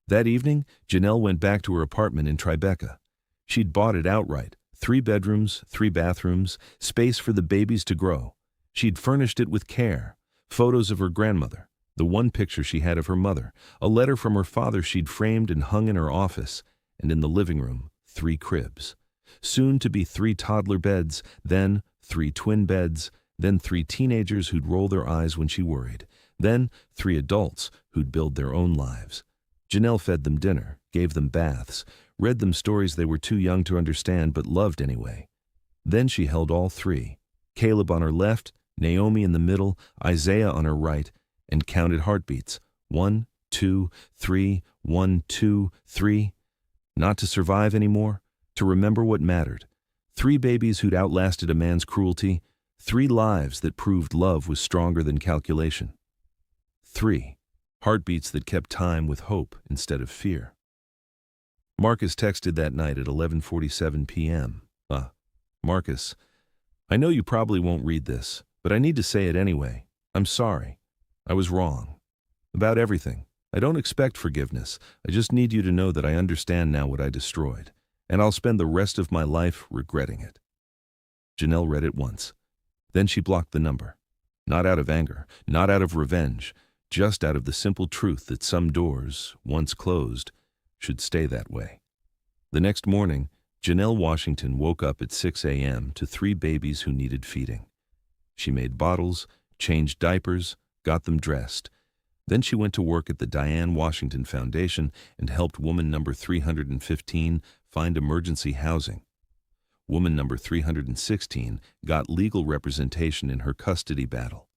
That evening, Janelle went back to her apartment in Tribeca. She'd bought it outright. 3 bedrooms, 3 bathrooms, space for the babies to grow. She'd furnished it with care. Photos of her grandmother, the one picture she had of her mother, a letter from her father she'd framed and hung in her office, and in the living room, 3 cribs. Soon to be 3 toddler beds, then 3 twin beds, then 3 teenagers who'd roll their eyes when she worried, then 3 adults who'd build their own lives. Janelle fed them dinner, gave them baths, read them stories they were too young to understand but loved anyway. Then she held all 3, Caleb on her left, Naomi in the middle, Isaiah on her right, and counted heartbeats. 1, 2, 3, 1, 2, 3. Not to survive anymore, to remember what mattered. 3 babies who'd outlasted a man's cruelty, 3 lives that proved love was stronger than calculation. 3 heartbeats that kept time with hope instead of fear. Marcus texted that night at 11:47 p.m. Marcus, I know you probably won't read this, but I need to say it anyway. I'm sorry. I was wrong. About everything. I don't expect forgiveness. I just need you to know that I understand now what I destroyed, and I'll spend the rest of my life regretting it. Janelle read it once. Then she blocked the number. Not out of anger, not out of revenge, just out of the simple truth that some doors, once closed, should stay that way. The next morning, Janelle Washington woke up at 6 a.m. to 3 babies who needed feeding. She made bottles, changed diapers, got them dressed. Then she went to work at the Diane Washington Foundation and helped woman number 315 find emergency housing. Woman number 316 got legal representation in her custody battle.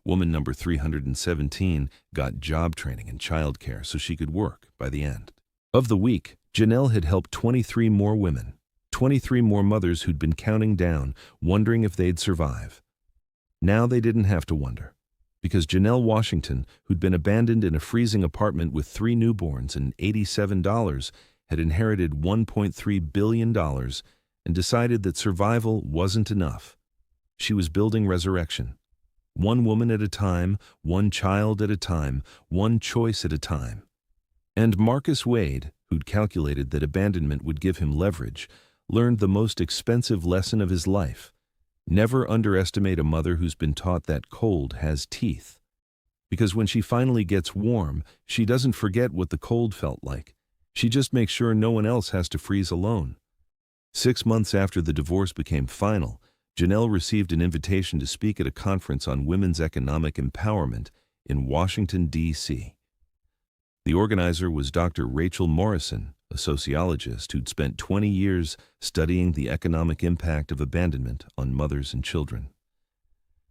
Woman number 317 got job training and childcare so she could work by the end. Of the week, Janelle had helped 23 more women, 23 more mothers who'd been counting down, wondering if they'd survive. Now they didn't have to wonder, because Janelle Washington, who'd been abandoned in a freezing apartment with 3 newborns and $87, had inherited $1.3 billion and decided that survival wasn't enough. She was building resurrection. One woman at a time, one child at a time, one choice at a time. And Marcus Wade, who'd calculated that abandonment would give him leverage, learned the most expensive lesson of his life. Never underestimate a mother who's been taught that cold has teeth. Because when she finally gets warm, she doesn't forget what the cold felt like. She just makes sure no one else has to freeze alone. 6 months after the divorce became final, Janelle received an invitation to speak at a conference on women's economic empowerment in Washington, D.C. The organizer was Dr. Rachel Morrison, a sociologist who'd spent 20 years studying the economic impact of abandonment on mothers and children.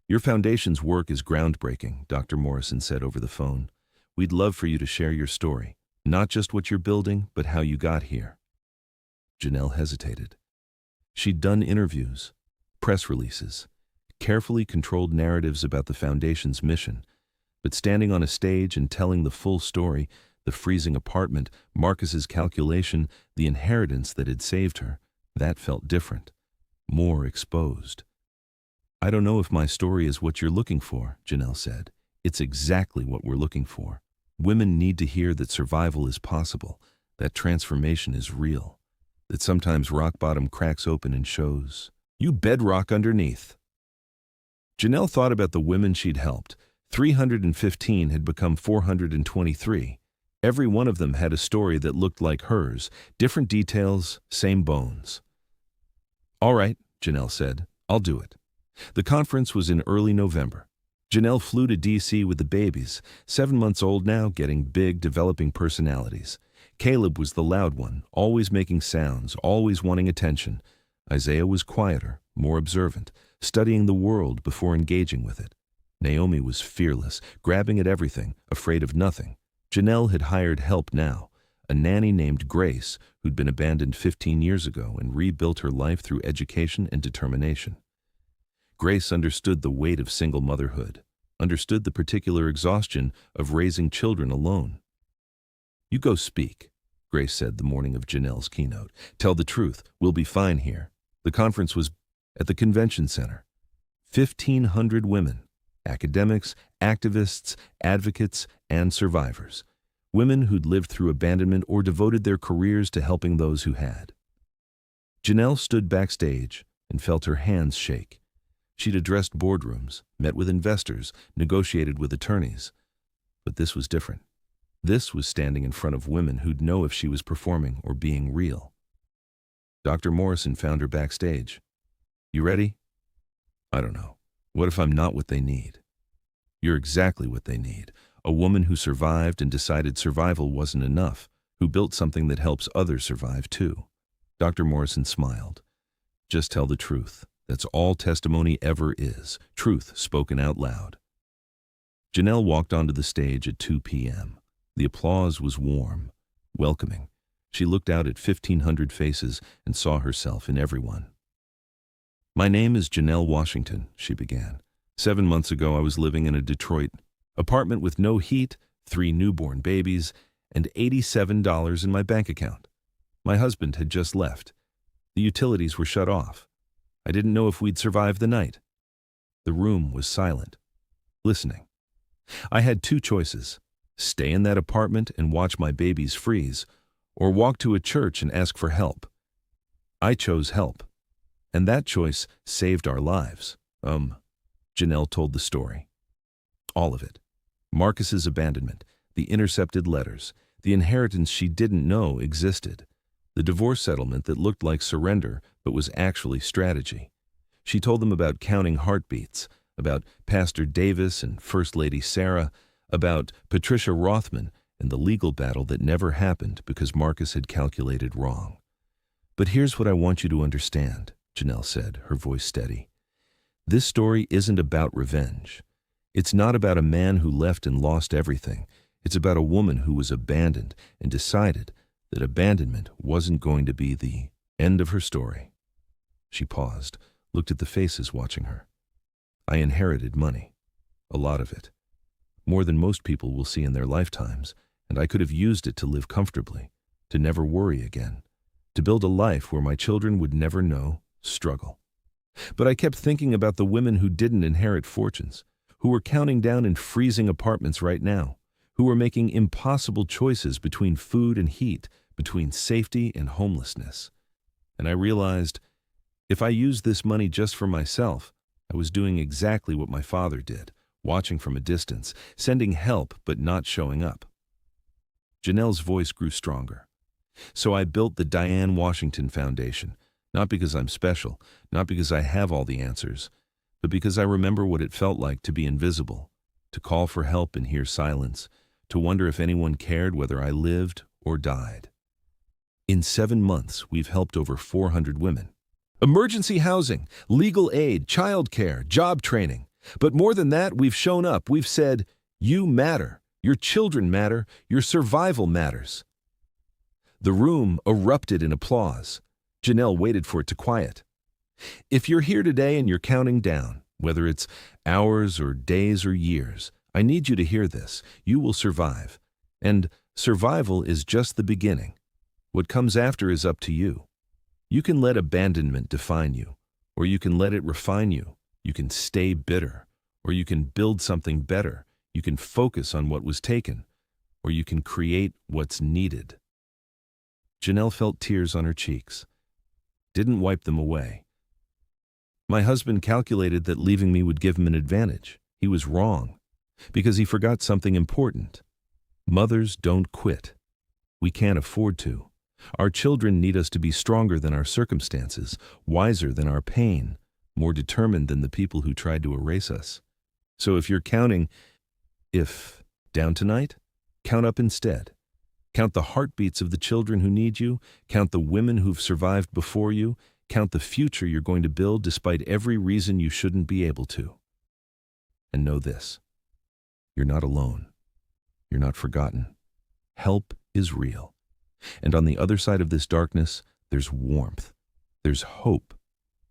"Your foundation's work is groundbreaking," Dr. Morrison said over the phone. "We'd love for you to share your story, not just what you're building, but how you got here." Janelle hesitated. She'd done interviews, press releases, carefully controlled narratives about the foundation's mission, but standing on a stage and telling the full story, the freezing apartment, Marcus's calculation, the inheritance that had saved her, that felt different, more exposed. "I don't know if my story is what you're looking for," Janelle said. "It's exactly what we're looking for. Women need to hear that survival is possible, that transformation is real, that sometimes rock bottom cracks open and shows you bedrock underneath." Janelle thought about the women she'd helped. 315 had become 423. Every one of them had a story that looked like hers, different details, same bones. "All right," Janelle said, "I'll do it." The conference was in early November. Janelle flew to D.C. with the babies, 7 months old now, getting big, developing personalities. Caleb was the loud one, always making sounds, always wanting attention. Isaiah was quieter, more observant, studying the world before engaging with it. Naomi was fearless, grabbing at everything, afraid of nothing. Janelle had hired help now, a nanny named Grace who'd been abandoned 15 years ago and rebuilt her life through education and determination. Grace understood the weight of single motherhood, understood the particular exhaustion of raising children alone. "You go speak," Grace said the morning of Janelle's keynote. "Tell the truth. We'll be fine here." The conference was at the convention center. 1,500 women, academics, activists, advocates, and survivors. Women who'd lived through abandonment or devoted their careers to helping those who had. Janelle stood backstage and felt her hands shake. She'd addressed boardrooms, met with investors, negotiated with attorneys. But this was different. This was standing in front of women who'd know if she was performing or being real. Dr. Morrison found her backstage. "You ready?" "I don't know. What if I'm not what they need?" "You're exactly what they need. A woman who survived and decided survival wasn't enough, who built something that helps others survive too." Dr. Morrison smiled. "Just tell the truth. That's all testimony ever is. Truth spoken out loud." Janelle walked onto the stage at 2 p.m. The applause was warm, welcoming. She looked out at 1,500 faces and saw herself in everyone. "My name is Janelle Washington," she began. 7 months ago, I was living in a Detroit apartment with no heat, 3 newborn babies, and $87 in my bank account. My husband had just left. The utilities were shut off. I didn't know if we'd survive the night. The room was silent, listening. I had 2 choices: stay in that apartment and watch my babies freeze, or walk to a church and ask for help. I chose help, and that choice saved our lives. Janelle told the story. All of it. Marcus's abandonment, the intercepted letters, the inheritance she didn't know existed, the divorce settlement that looked like surrender but was actually strategy. She told them about counting heartbeats, about Pastor Davis and First Lady Sarah, about Patricia Rothman and the legal battle that never happened because Marcus had calculated wrong. "But here's what I want you to understand," Janelle said, her voice steady. "This story isn't about revenge. It's not about a man who left and lost everything. It's about a woman who was abandoned and decided that abandonment wasn't going to be the end of her story." She paused, looked at the faces watching her. "I inherited money. A lot of it. More than most people will see in their lifetimes, and I could have used it to live comfortably, to never worry again, to build a life where my children would never know struggle. But I kept thinking about the women who didn't inherit fortunes, who were counting down in freezing apartments right now, who were making impossible choices between food and heat, between safety and homelessness. And I realized, if I used this money just for myself, I was doing exactly what my father did, watching from a distance, sending help but not showing up." Janelle's voice grew stronger. "So I built the Diane Washington Foundation, Not because I'm special, not because I have all the answers, but because I remember what it felt like to be invisible, to call for help and hear silence, to wonder if anyone cared whether I lived or died. In 7 months, we've helped over 400 women. Emergency housing, legal aid, childcare, job training. But more than that, we've shown up. We've said, you matter, your children matter, your survival matters. The room erupted in applause. Janelle waited for it to quiet. If you're here today and you're counting down, whether it's hours or days or years, I need you to hear this. You will survive. And survival is just the beginning. What comes after is up to you. You can let abandonment define you, or you can let it refine you. You can stay bitter, or you can build something better. You can focus on what was taken, or you can create what's needed. Janelle felt tears on her cheeks. Didn't wipe them away. My husband calculated that leaving me would give him an advantage. He was wrong, because he forgot something important. Mothers don't quit. We can't afford to. Our children need us to be stronger than our circumstances, wiser than our pain, more determined than the people who tried to erase us. So if you're counting, if down tonight, count up instead. Count the heartbeats of the children who need you, count the women who've survived before you, count the future you're going to build despite every reason you shouldn't be able to. And know this, you're not alone. You're not forgotten. Help is real. And on the other side of this darkness, there's warmth, there's hope,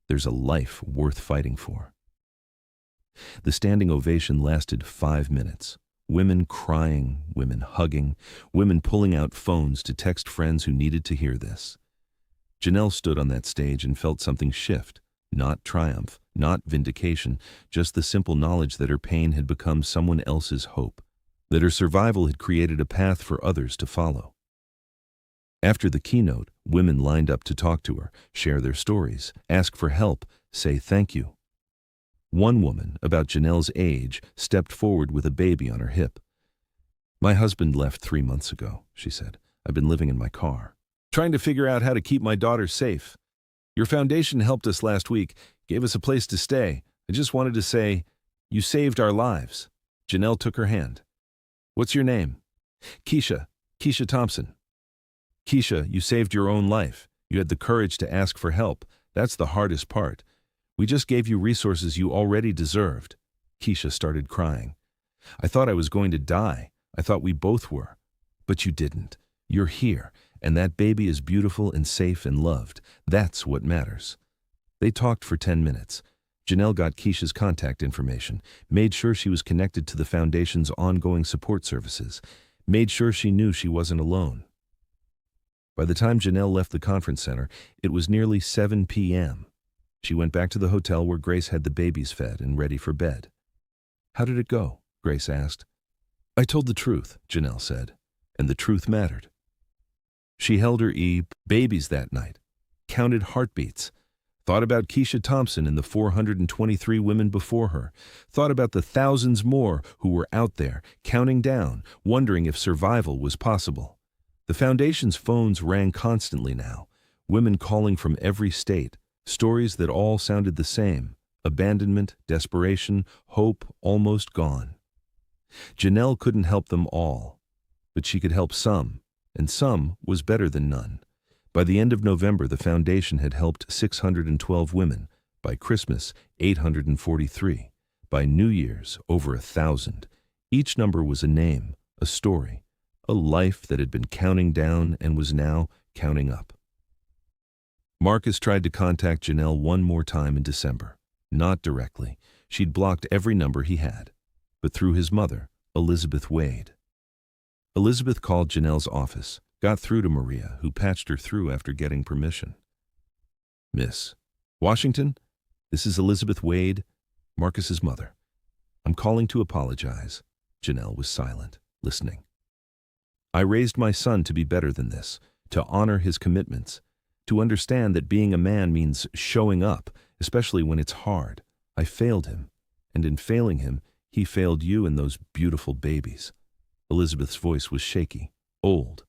there's a life worth fighting for. The standing ovation lasted 5 minutes. Women crying, women hugging, women pulling out phones to text friends who needed to hear this. Janelle stood on that stage and felt something shift, not triumph, not vindication, just the simple knowledge that her pain had become someone else's hope, that her survival had created a path for others to follow. After the keynote, women lined up to talk to her, share their stories, ask for help, say thank you. One woman, about Janelle's age, stepped forward with a baby on her hip. My husband left 3 months ago, she said. I've been living in my car, trying to figure out how to keep my daughter safe. Your foundation helped us last week, gave us a place to stay. I just wanted to say, you saved our lives. Janelle took her hand. What's your name? Keisha Thompson. Keisha, you saved your own life. You had the courage to ask for help. That's the hardest part. We just gave you resources you already deserved. Keisha started crying. I thought I was going to die. I thought we both were. But you didn't. You're here, and that baby is beautiful and safe and loved. That's what matters. They talked for 10 minutes. Janelle got Keisha's contact information, made sure she was connected to the foundation's ongoing support services, made sure she knew she wasn't alone. By the time Janelle left the conference center, it was nearly 7 p.m. She went back to the hotel where Grace had the babies fed and ready for bed. How did it go? Grace asked. I told the truth, Janelle said, and the truth mattered. She held her babies that night, counted heartbeats, thought about Keisha Thompson and the 423 women before her, thought about the thousands more who were out there, counting down, wondering if survival was possible. The foundation's phones rang constantly now, women calling from every state, stories that all sounded the same, abandonment, desperation, hope almost gone. Janelle couldn't help them all, but she could help some, and some was better than none. By the end of November, the foundation had helped 612 women. By Christmas, 843. By New Year's, over 1,000. Each number was a name, a story, a life that had been counting down and was now counting up. Marcus tried to contact Janelle one more time in December. Not directly. She'd blocked every number he had, but through his mother, Elizabeth Wade. Elizabeth called Janelle's office, got through to Maria, who patched her through after getting permission. Miss Washington, this is Elizabeth Wade, Marcus's mother. I'm calling to apologize. Janelle was silent, listening. I raised my son to be better than this, to honor his commitments, to understand that being a man means showing up, especially when it's hard. I failed him, and in failing him, he failed you and those beautiful babies. Elizabeth's voice was shaky, old.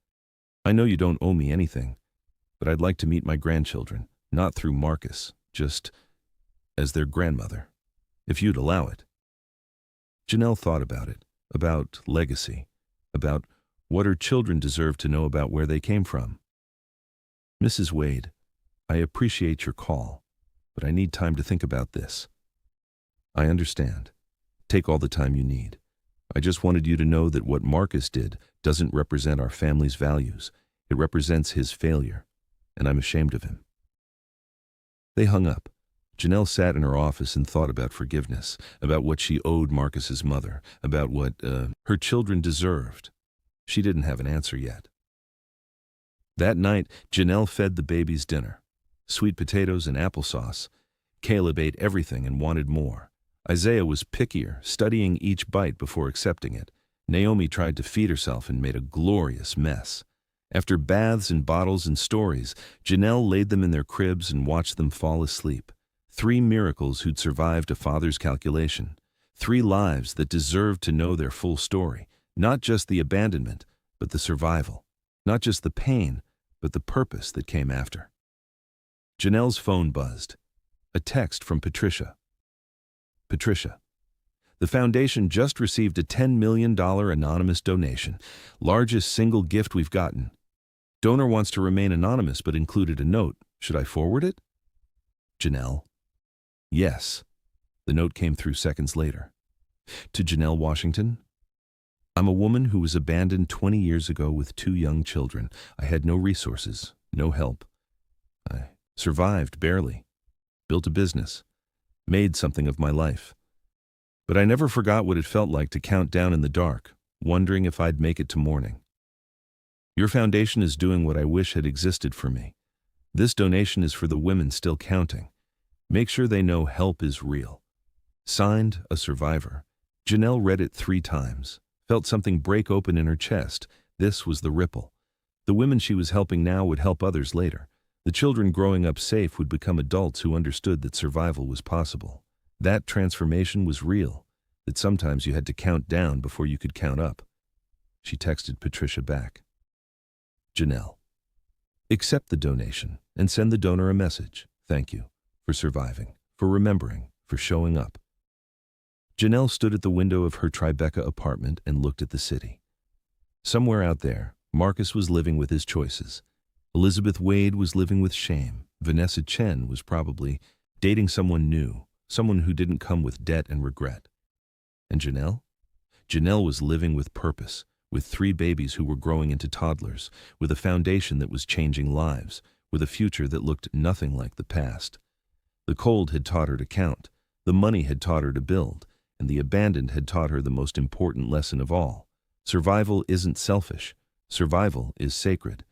I know you don't owe me anything, but I'd like to meet my grandchildren. not through Marcus, just as their grandmother, if you'd allow it. Janelle thought about it, about legacy, about what her children deserved to know about where they came from. Mrs. Wade, I appreciate your call, but I need time to think about this. I understand. Take all the time you need. I just wanted you to know that what Marcus did doesn't represent our family's values. It represents his failure, and I'm ashamed of him. They hung up. Janelle sat in her office and thought about forgiveness, about what she owed Marcus's mother, about what her children deserved. She didn't have an answer yet. That night, Janelle fed the babies dinner. Sweet potatoes and applesauce. Caleb ate everything and wanted more. Isaiah was pickier, studying each bite before accepting it. Naomi tried to feed herself and made a glorious mess. After baths and bottles and stories, Janelle laid them in their cribs and watched them fall asleep. 3 miracles who'd survived a father's calculation. 3 lives that deserved to know their full story. Not just the abandonment, but the survival. Not just the pain, but the purpose that came after. Janelle's phone buzzed. A text from Patricia. Patricia, the foundation just received a $10 million anonymous donation, largest single gift we've gotten. Donor wants to remain anonymous but included a note. Should I forward it? Janelle. Yes. The note came through seconds later. To Janelle Washington. I'm a woman who was abandoned 20 years ago with 2 young children. I had no resources, no help. I survived barely, built a business, made something of my life. But I never forgot what it felt like to count down in the dark, wondering if I'd make it to morning. Your foundation is doing what I wish had existed for me. This donation is for the women still counting. Make sure they know help is real. Signed, a survivor. Janelle read it 3 times, felt something break open in her chest. This was the ripple. The women she was helping now would help others later. The children growing up safe would become adults who understood that survival was possible. That transformation was real, that sometimes you had to count down before you could count up. She texted Patricia back. Janelle, accept the donation and send the donor a message. Thank you for surviving, for remembering, for showing up. Janelle stood at the window of her Tribeca apartment and looked at the city. Somewhere out there, Marcus was living with his choices. Elizabeth Wade was living with shame. Vanessa Chen was probably dating someone new, someone who didn't come with debt and regret. And Janelle? Janelle was living with purpose, with 3 babies who were growing into toddlers, with a foundation that was changing lives, with a future that looked nothing like the past. The cold had taught her to count, the money had taught her to build, and the abandoned had taught her the most important lesson of all. Survival isn't selfish. Survival is sacred.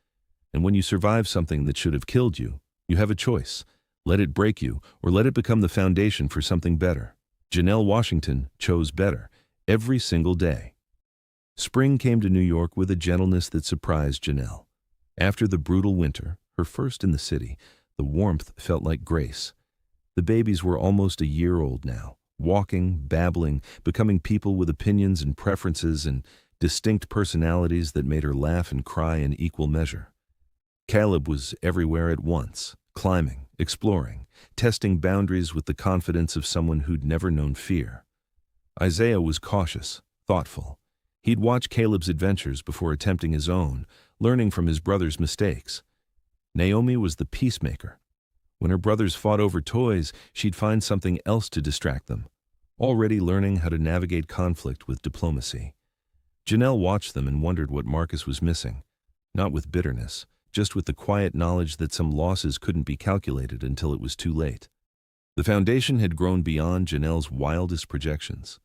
And when you survive something that should have killed you, you have a choice. Let it break you, or let it become the foundation for something better. Janelle Washington chose better, every single day. Spring came to New York with a gentleness that surprised Janelle. After the brutal winter, her first in the city, the warmth felt like grace. The babies were almost a year old now, walking, babbling, becoming people with opinions and preferences and distinct personalities that made her laugh and cry in equal measure. Caleb was everywhere at once, climbing, exploring, testing boundaries with the confidence of someone who'd never known fear. Isaiah was cautious, thoughtful. He'd watch Caleb's adventures before attempting his own, learning from his brother's mistakes. Naomi was the peacemaker. When her brothers fought over toys, she'd find something else to distract them, already learning how to navigate conflict with diplomacy. Janelle watched them and wondered what Marcus was missing, not with bitterness, just with the quiet knowledge that some losses couldn't be calculated until it was too late. The foundation had grown beyond Janelle's wildest projections.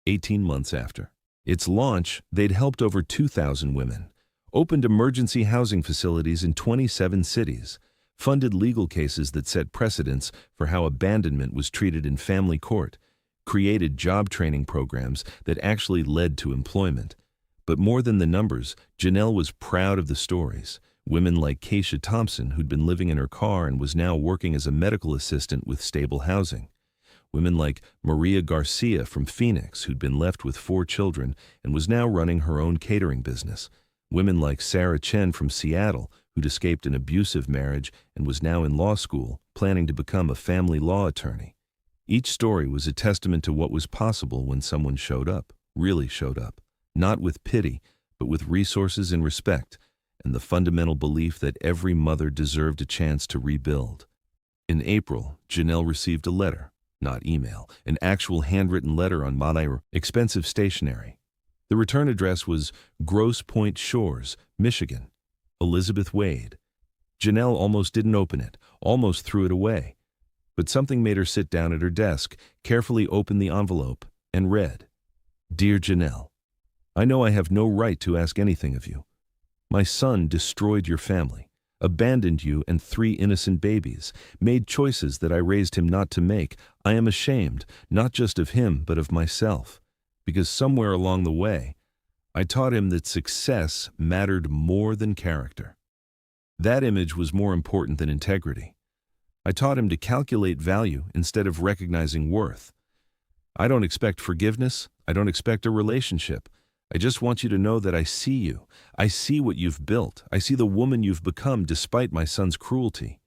18 months after its launch, they'd helped over 2,000 women, opened emergency housing facilities in 27 cities, funded legal cases that set precedents for how abandonment was treated in family court, created job training programs that actually led to employment. But more than the numbers, Janelle was proud of the stories. Women like Keisha Thompson, who'd been living in her car and was now working as a medical assistant with stable housing. Women like Maria Garcia from Phoenix, who'd been left with 4 children and was now running her own catering business. Women like Sarah Chen from Seattle, who'd escaped an abusive marriage and was now in law school, planning to become a family law attorney. Each story was a testament to what was possible when someone showed up, really showed up, not with pity, but with resources and respect, and the fundamental belief that every mother deserved a chance to rebuild. In April, Janelle received a letter, not email, an actual handwritten letter on expensive stationery. The return address was Grosse Pointe Shores, Michigan. Elizabeth Wade. Janelle almost didn't open it, almost threw it away. But something made her sit down at her desk, carefully open the envelope, and read, "Dear Janelle, I know I have no right to ask anything of you. My son destroyed your family, abandoned you and 3 innocent babies, made choices that I raised him not to make. I am ashamed, not just of him, but of myself, because somewhere along the way, I taught him that success mattered more than character. That image was more important than integrity. I taught him to calculate value instead of recognizing worth. I don't expect forgiveness. I don't expect a relationship. I just want you to know that I see you. I see what you've built. I see the woman you've become despite my son's cruelty.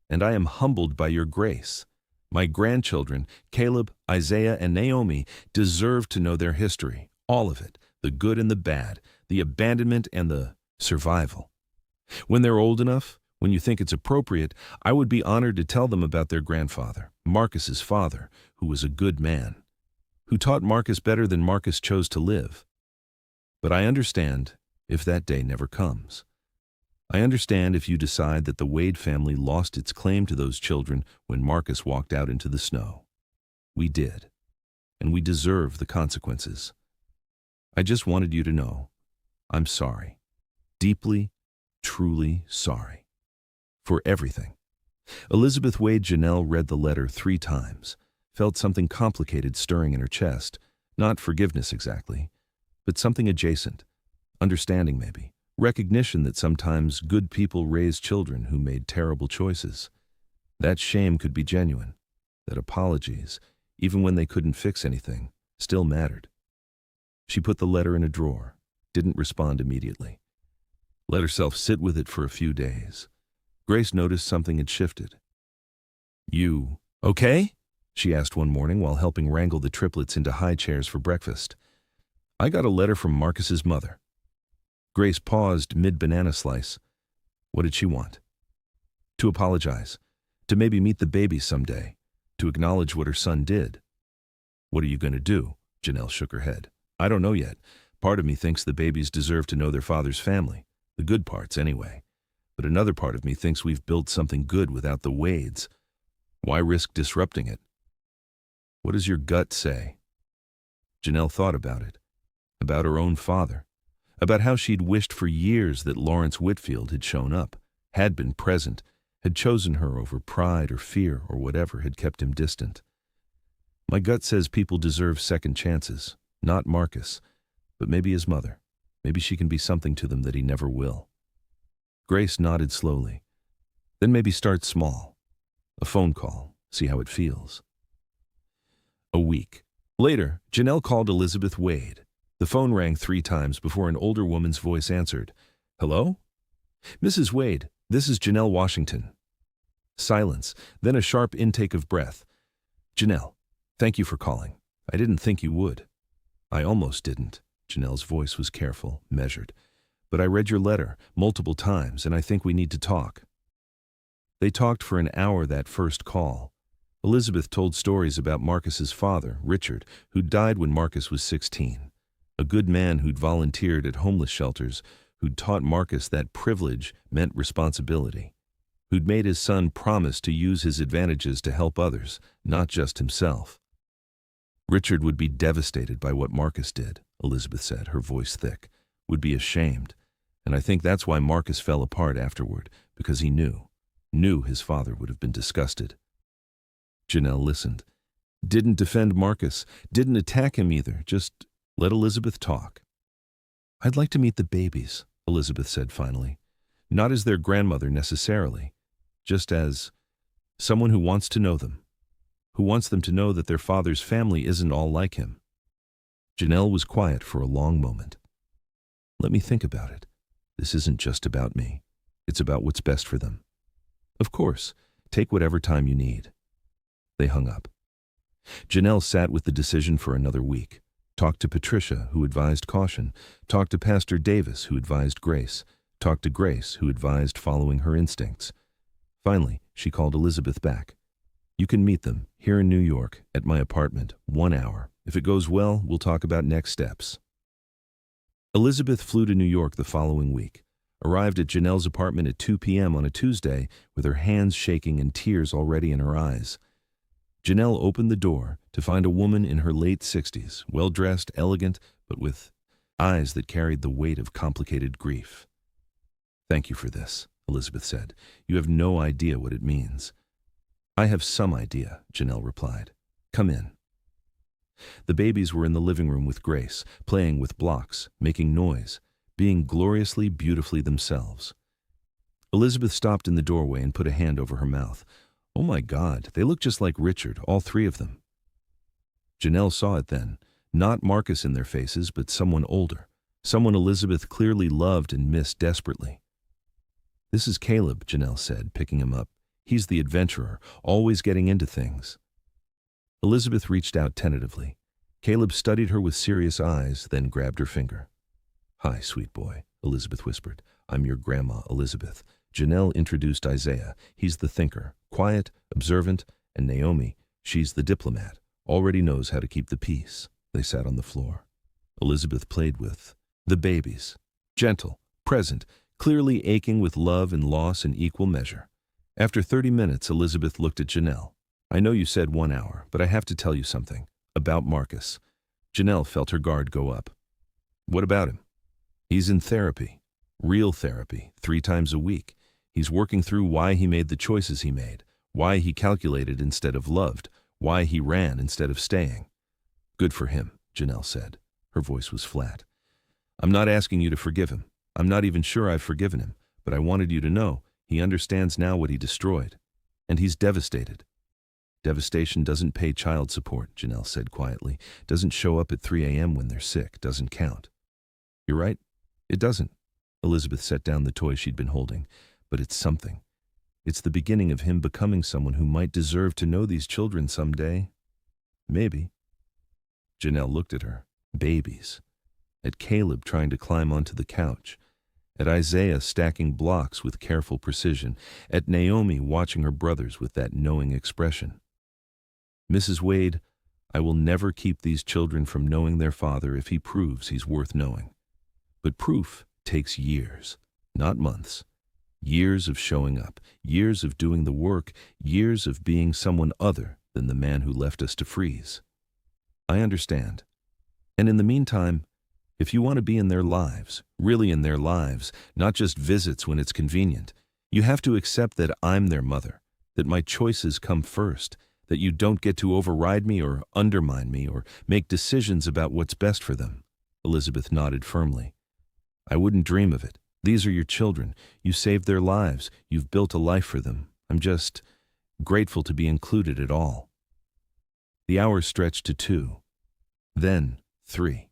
And I am humbled by your grace. My grandchildren, Caleb, Isaiah, and Naomi, deserve to know their history, all of it, the good and the bad, the abandonment and the survival. When they're old enough, when you think it's appropriate, I would be honored to tell them about their grandfather, Marcus's father, who was a good man, who taught Marcus better than Marcus chose to live. But I understand if that day never comes. I understand if you decide that the Wade family lost its claim to those children when Marcus walked out into the snow. We did, and we deserve the consequences. I just wanted you to know, I'm sorry. Deeply, truly sorry. For everything. Elizabeth Wade. Janelle read the letter 3 times, felt something complicated stirring in her chest, not forgiveness exactly, but something adjacent, understanding maybe, recognition that sometimes good people raise children who made terrible choices. That shame could be genuine, that apologies, even when they couldn't fix anything, still mattered. She put the letter in a drawer, didn't respond immediately. Let herself sit with it for a few days. Grace noticed something had shifted. "You okay?" she asked one morning while helping wrangle the triplets into high chairs for breakfast. "I got a letter from Marcus's mother." Grace paused mid-banana slice. What did she want? To apologize, to maybe meet the baby someday, to acknowledge what her son did. "What are you going to do?" Janelle shook her head. "I don't know yet. Part of me thinks the babies deserve to know their father's family, the good parts anyway. But another part of me thinks we've built something good without the Wades. Why risk disrupting it?" "What does your gut say?" Janelle thought about it, about her own father, about how she'd wished for years that Lawrence Whitfield had shown up, had been present, had chosen her over pride or fear or whatever had kept him distant. "My gut says people deserve second chances, not Marcus, but maybe his mother. Maybe she can be something to them that he never will." Grace nodded slowly. "Then maybe start small. A phone call, see how it feels." A week later, Janelle called Elizabeth Wade. The phone rang 3 times before an older woman's voice answered. "Hello? Mrs. Wade, this is Janelle Washington." Silence, then a sharp intake of breath. "Janelle, thank you for calling. I didn't think you would." "I almost didn't." Janelle's voice was careful, measured. "But I read your letter multiple times, and I think we need to talk." They talked for an hour that first call. Elizabeth told stories about Marcus's father, Richard, who died when Marcus was 16. A good man who'd volunteered at homeless shelters, who'd taught Marcus that privilege meant responsibility, who'd made his son promise to use his advantages to help others, not just himself. "Richard would be devastated by what Marcus did," Elizabeth said, her voice thick, "would be ashamed. And I think that's why Marcus fell apart afterward, because he knew his father would have been disgusted." Janelle listened. Didn't defend Marcus, didn't attack him either, just let Elizabeth talk. "I'd like to meet the babies," Elizabeth said finally. "Not as their grandmother necessarily, just as someone who wants to know them, who wants them to know that their father's family isn't all like him." Janelle was quiet for a long moment. "Let me think about it. This isn't just about me." It's about what's best for them. Of course, take whatever time you need. They hung up. Janelle sat with the decision for another week. Talked to Patricia, who advised caution. Talked to Pastor Davis, who advised grace. Talked to Grace, who advised following her instincts. Finally, she called Elizabeth back. You can meet them, here in New York, at my apartment, 1 hour. If it goes well, we'll talk about next steps. Elizabeth flew to New York the following week. Arrived at Janelle's apartment at 2 p.m. on a Tuesday, with her hands shaking and tears already in her eyes. Janelle opened the door to find a woman in her late 60s, well-dressed, elegant, but with eyes that carried the weight of complicated grief. Thank you for this, Elizabeth said. You have no idea what it means. I have some idea, Janelle replied. Come in. The babies were in the living room with Grace, playing with blocks, making noise, being gloriously, beautifully themselves. Elizabeth stopped in the doorway and put a hand over her mouth. Oh my God, they look just like Richard, all three of them. Janelle saw it then, not Marcus in their faces, but someone older, someone Elizabeth clearly loved and missed desperately. This is Caleb, Janelle said, picking him up. He's the adventurer, always getting into things. Elizabeth reached out tentatively. Caleb studied her with serious eyes, then grabbed her finger. Hi, sweet boy, Elizabeth whispered. I'm your grandma, Elizabeth. Janelle introduced Isaiah. He's the thinker, quiet, observant, and Naomi, she's the diplomat, already knows how to keep the peace. They sat on the floor. Elizabeth played with the babies, gentle, present, clearly aching with love and loss in equal measure. After 30 minutes, Elizabeth looked at Janelle. I know you said 1 hour, but I have to tell you something. About Marcus. Janelle felt her guard go up. What about him? He's in therapy. Real therapy, 3 times a week. He's working through why he made the choices he made, why he calculated instead of loved, why he ran instead of staying. Good for him, Janelle said. Her voice was flat. I'm not asking you to forgive him. I'm not even sure I've forgiven him, but I wanted you to know he understands now what he destroyed. And he's devastated. Devastation doesn't pay child support, Janelle said quietly. Doesn't show up at 3 a.m. when they're sick, doesn't count. You're right, it doesn't. Elizabeth set down the toy she'd been holding. But it's something. It's the beginning of him becoming someone who might deserve to know these children someday. Maybe. Janelle looked at her. Babies. At Caleb trying to climb onto the couch. At Isaiah stacking blocks with careful precision. At Naomi watching her brothers with that knowing expression. Mrs. Wade, I will never keep these children from knowing their father if he proves he's worth knowing. But proof takes years, not months. Years of showing up, years of doing the work, years of being someone other than the man who left us to freeze. I understand. And in the meantime, if you want to be in their lives, really in their lives, not just visits when it's convenient, you have to accept that I'm their mother, that my choices come first, that you don't get to override me or undermine me or make decisions about what's best for them. Elizabeth nodded firmly. I wouldn't dream of it. These are your children. You saved their lives. You've built a life for them. I'm just grateful to be included at all. The hours stretched to 2, then 3.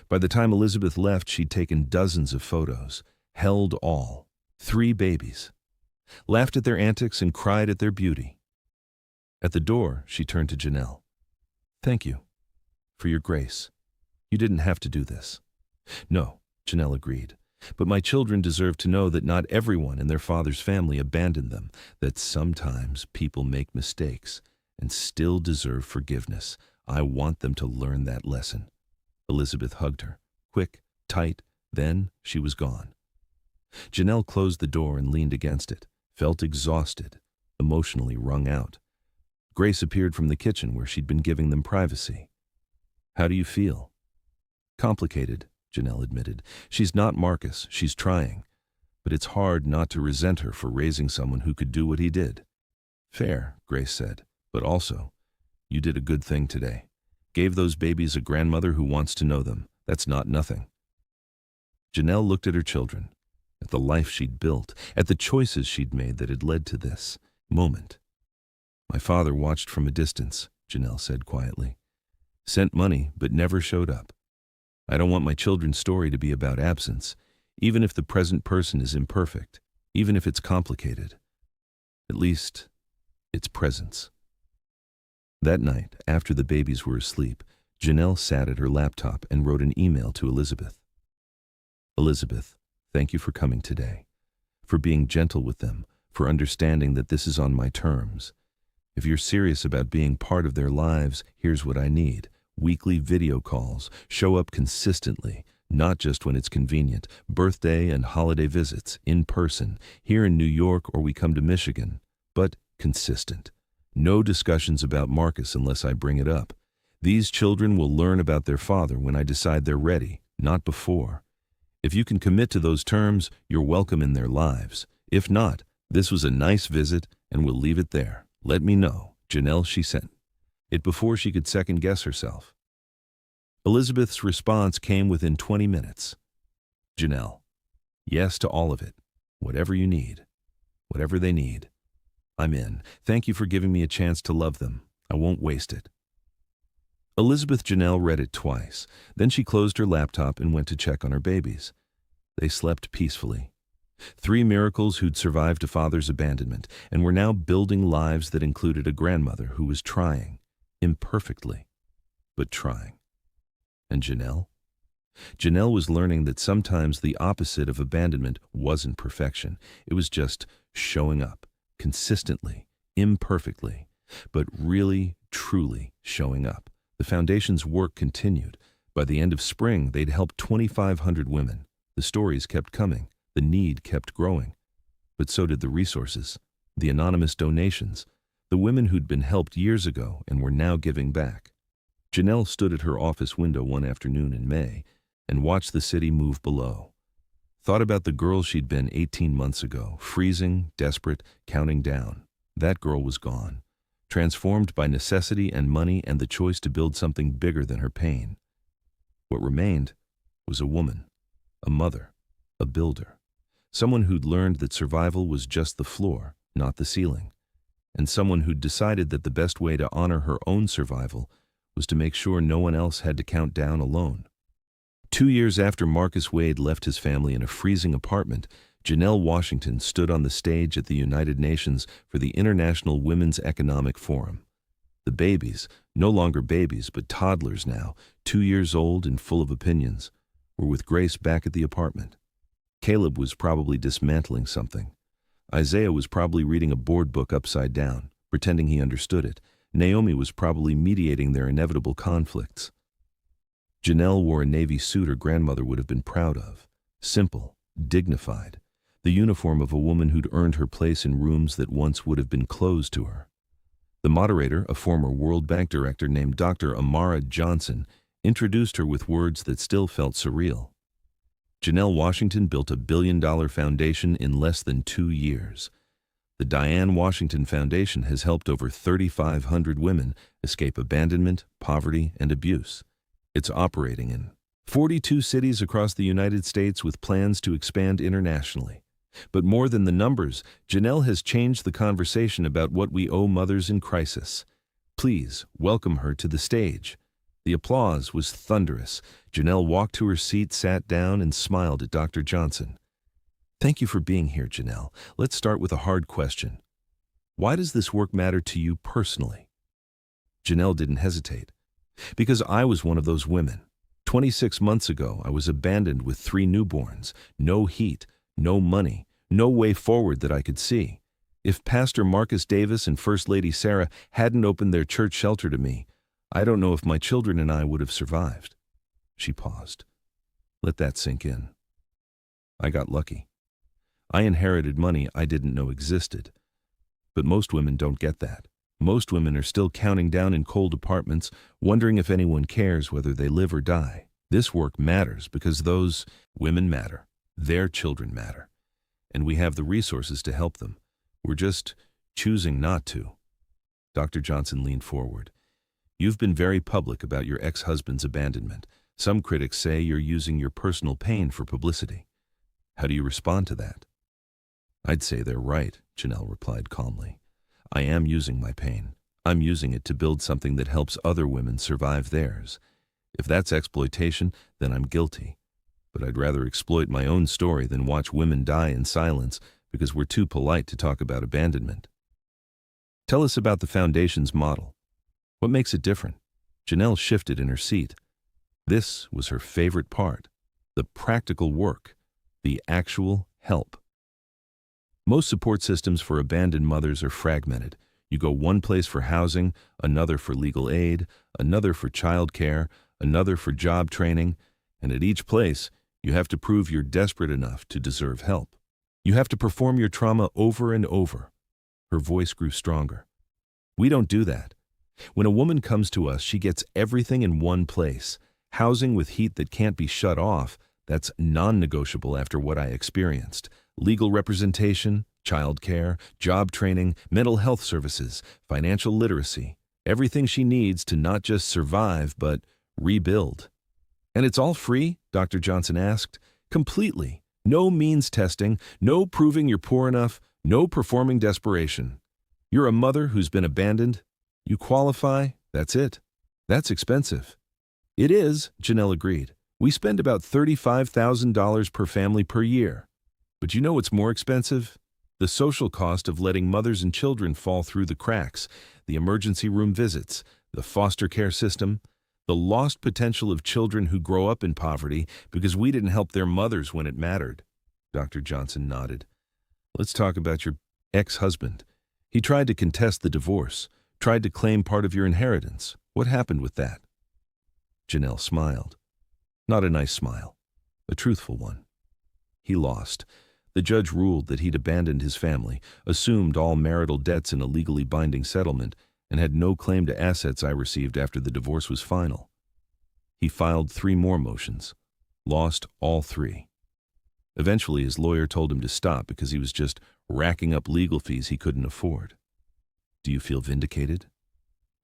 By the time Elizabeth left, she'd taken dozens of photos, held all, 3 babies, laughed at their antics and cried at their beauty. At the door, she turned to Janelle. Thank you for your grace. You didn't have to do this. No, Janelle agreed. But my children deserve to know that not everyone in their father's family abandoned them, that sometimes people make mistakes and still deserve forgiveness. I want them to learn that lesson. Elizabeth hugged her, quick, tight, then she was gone. Janelle closed the door and leaned against it, felt exhausted, emotionally wrung out. Grace appeared from the kitchen where she'd been giving them privacy. How do you feel? Complicated, Janelle admitted. She's not Marcus, she's trying. But it's hard not to resent her for raising someone who could do what he did. Fair, Grace said, but also, you did a good thing today. Gave those babies a grandmother who wants to know them. That's not nothing. Janelle looked at her children, at the life she'd built, at the choices she'd made that had led to this moment. My father watched from a distance, Janelle said quietly. Sent money, but never showed up. I don't want my children's story to be about absence, even if the present person is imperfect. even if it's complicated. At least, its presence. That night, after the babies were asleep, Janelle sat at her laptop and wrote an email to Elizabeth. Elizabeth, thank you for coming today, for being gentle with them, for understanding that this is on my terms. If you're serious about being part of their lives, here's what I need. Weekly video calls. Show up consistently, not just when it's convenient. Birthday and holiday visits, in person, here in New York or we come to Michigan. But consistent. No discussions about Marcus unless I bring it up. These children will learn about their father when I decide they're ready, not before. If you can commit to those terms, you're welcome in their lives. If not, this was a nice visit and we'll leave it there. Let me know. Janelle, she sent it before she could second-guess herself. Elizabeth's response came within 20 minutes. Janelle, yes to all of it. Whatever you need. Whatever they need. I'm in. Thank you for giving me a chance to love them. I won't waste it. Elizabeth Janelle read it twice. Then she closed her laptop and went to check on her babies. They slept peacefully. 3 miracles who'd survived a father's abandonment and were now building lives that included a grandmother who was trying. Imperfectly, but trying. And Janelle? Janelle was learning that sometimes the opposite of abandonment wasn't perfection. It was just showing up, consistently, imperfectly, but really, truly showing up. The foundation's work continued. By the end of spring, they'd helped 2,500 women. The stories kept coming. The need kept growing. But so did the resources, the anonymous donations, the women who'd been helped years ago and were now giving back. Janelle stood at her office window one afternoon in May and watched the city move below. Thought about the girl she'd been 18 months ago, freezing, desperate, counting down. That girl was gone, transformed by necessity and money and the choice to build something bigger than her pain. What remained was a woman, a mother, a builder, someone who'd learned that survival was just the floor, not the ceiling, and someone who'd decided that the best way to honor her own survival was to make sure no one else had to count down alone. 2 years after Marcus Wade left his family in a freezing apartment, Janelle Washington stood on the stage at the United Nations for the International Women's Economic Forum. The babies, no longer babies but toddlers now, 2 years old and full of opinions, were with Grace back at the apartment. Caleb was probably dismantling something. Isaiah was probably reading a board book upside down, pretending he understood it. Naomi was probably mediating their inevitable conflicts. Janelle wore a navy suit her grandmother would have been proud of. Simple, dignified, the uniform of a woman who'd earned her place in rooms that once would have been closed to her. The moderator, a former World Bank director named Dr. Amara Johnson, introduced her with words that still felt surreal. Janelle Washington built a billion-dollar foundation in less than 2 years. The Diane Washington Foundation has helped over 3,500 women escape abandonment, poverty, and abuse. It's operating in 42 cities across the United States with plans to expand internationally. But more than the numbers, Janelle has changed the conversation about what we owe mothers in crisis. Please welcome her to the stage. The applause was thunderous. Janelle walked to her seat, sat down, and smiled at Dr. Johnson. Thank you for being here, Janelle. Let's start with a hard question. Why does this work matter to you personally? Janelle didn't hesitate. Because I was one of those women. 26 months ago, I was abandoned with 3 newborns, no heat, no money, no way forward that I could see. If Pastor Marcus Davis and First Lady Sarah hadn't opened their church shelter to me, I don't know if my children and I would have survived. She paused. Let that sink in. I got lucky. I inherited money I didn't know existed. But most women don't get that. Most women are still counting down in cold apartments, wondering if anyone cares whether they live or die. This work matters because those women matter. Their children matter. And we have the resources to help them. We're just choosing not to. Dr. Johnson leaned forward. You've been very public about your ex-husband's abandonment. Some critics say you're using your personal pain for publicity. How do you respond to that? I'd say they're right, Janelle replied calmly. I am using my pain. I'm using it to build something that helps other women survive theirs. If that's exploitation, then I'm guilty. But I'd rather exploit my own story than watch women die in silence, because we're too polite to talk about abandonment. Tell us about the Foundation's model. What makes it different? Janelle shifted in her seat. This was her favorite part. The practical work. The actual help. Most support systems for abandoned mothers are fragmented. You go one place for housing, another for legal aid, another for child care, another for job training, and at each place, you have to prove you're desperate enough to deserve help. You have to perform your trauma over and over. Her voice grew stronger. We don't do that. When a woman comes to us, she gets everything in one place. Housing with heat that can't be shut off, that's non-negotiable after what I experienced. Legal representation, child care, job training, mental health services, financial literacy. Everything she needs to not just survive, but rebuild. And it's all free? Dr. Johnson asked. Completely. No means testing, no proving you're poor enough, no performing desperation. You're a mother who's been abandoned. You qualify, that's it. That's expensive. It is, Janelle agreed. We spend about $35,000 per family per year. But you know what's more expensive? The social cost of letting mothers and children fall through the cracks, the emergency room visits, the foster care system, the lost potential of children who grow up in poverty because we didn't help their mothers when it mattered. Dr. Johnson nodded. Let's talk about your ex-husband. He tried to contest the divorce, tried to claim part of your inheritance. What happened with that? Janelle smiled. Not a nice smile, a truthful one. He lost. The judge ruled that he'd abandoned his family, assumed all marital debts in a legally binding settlement, and had no claim to assets I received after the divorce was final. He filed 3 more motions, lost all 3. Eventually, his lawyer told him to stop because he was just racking up legal fees he couldn't afford. Do you feel vindicated?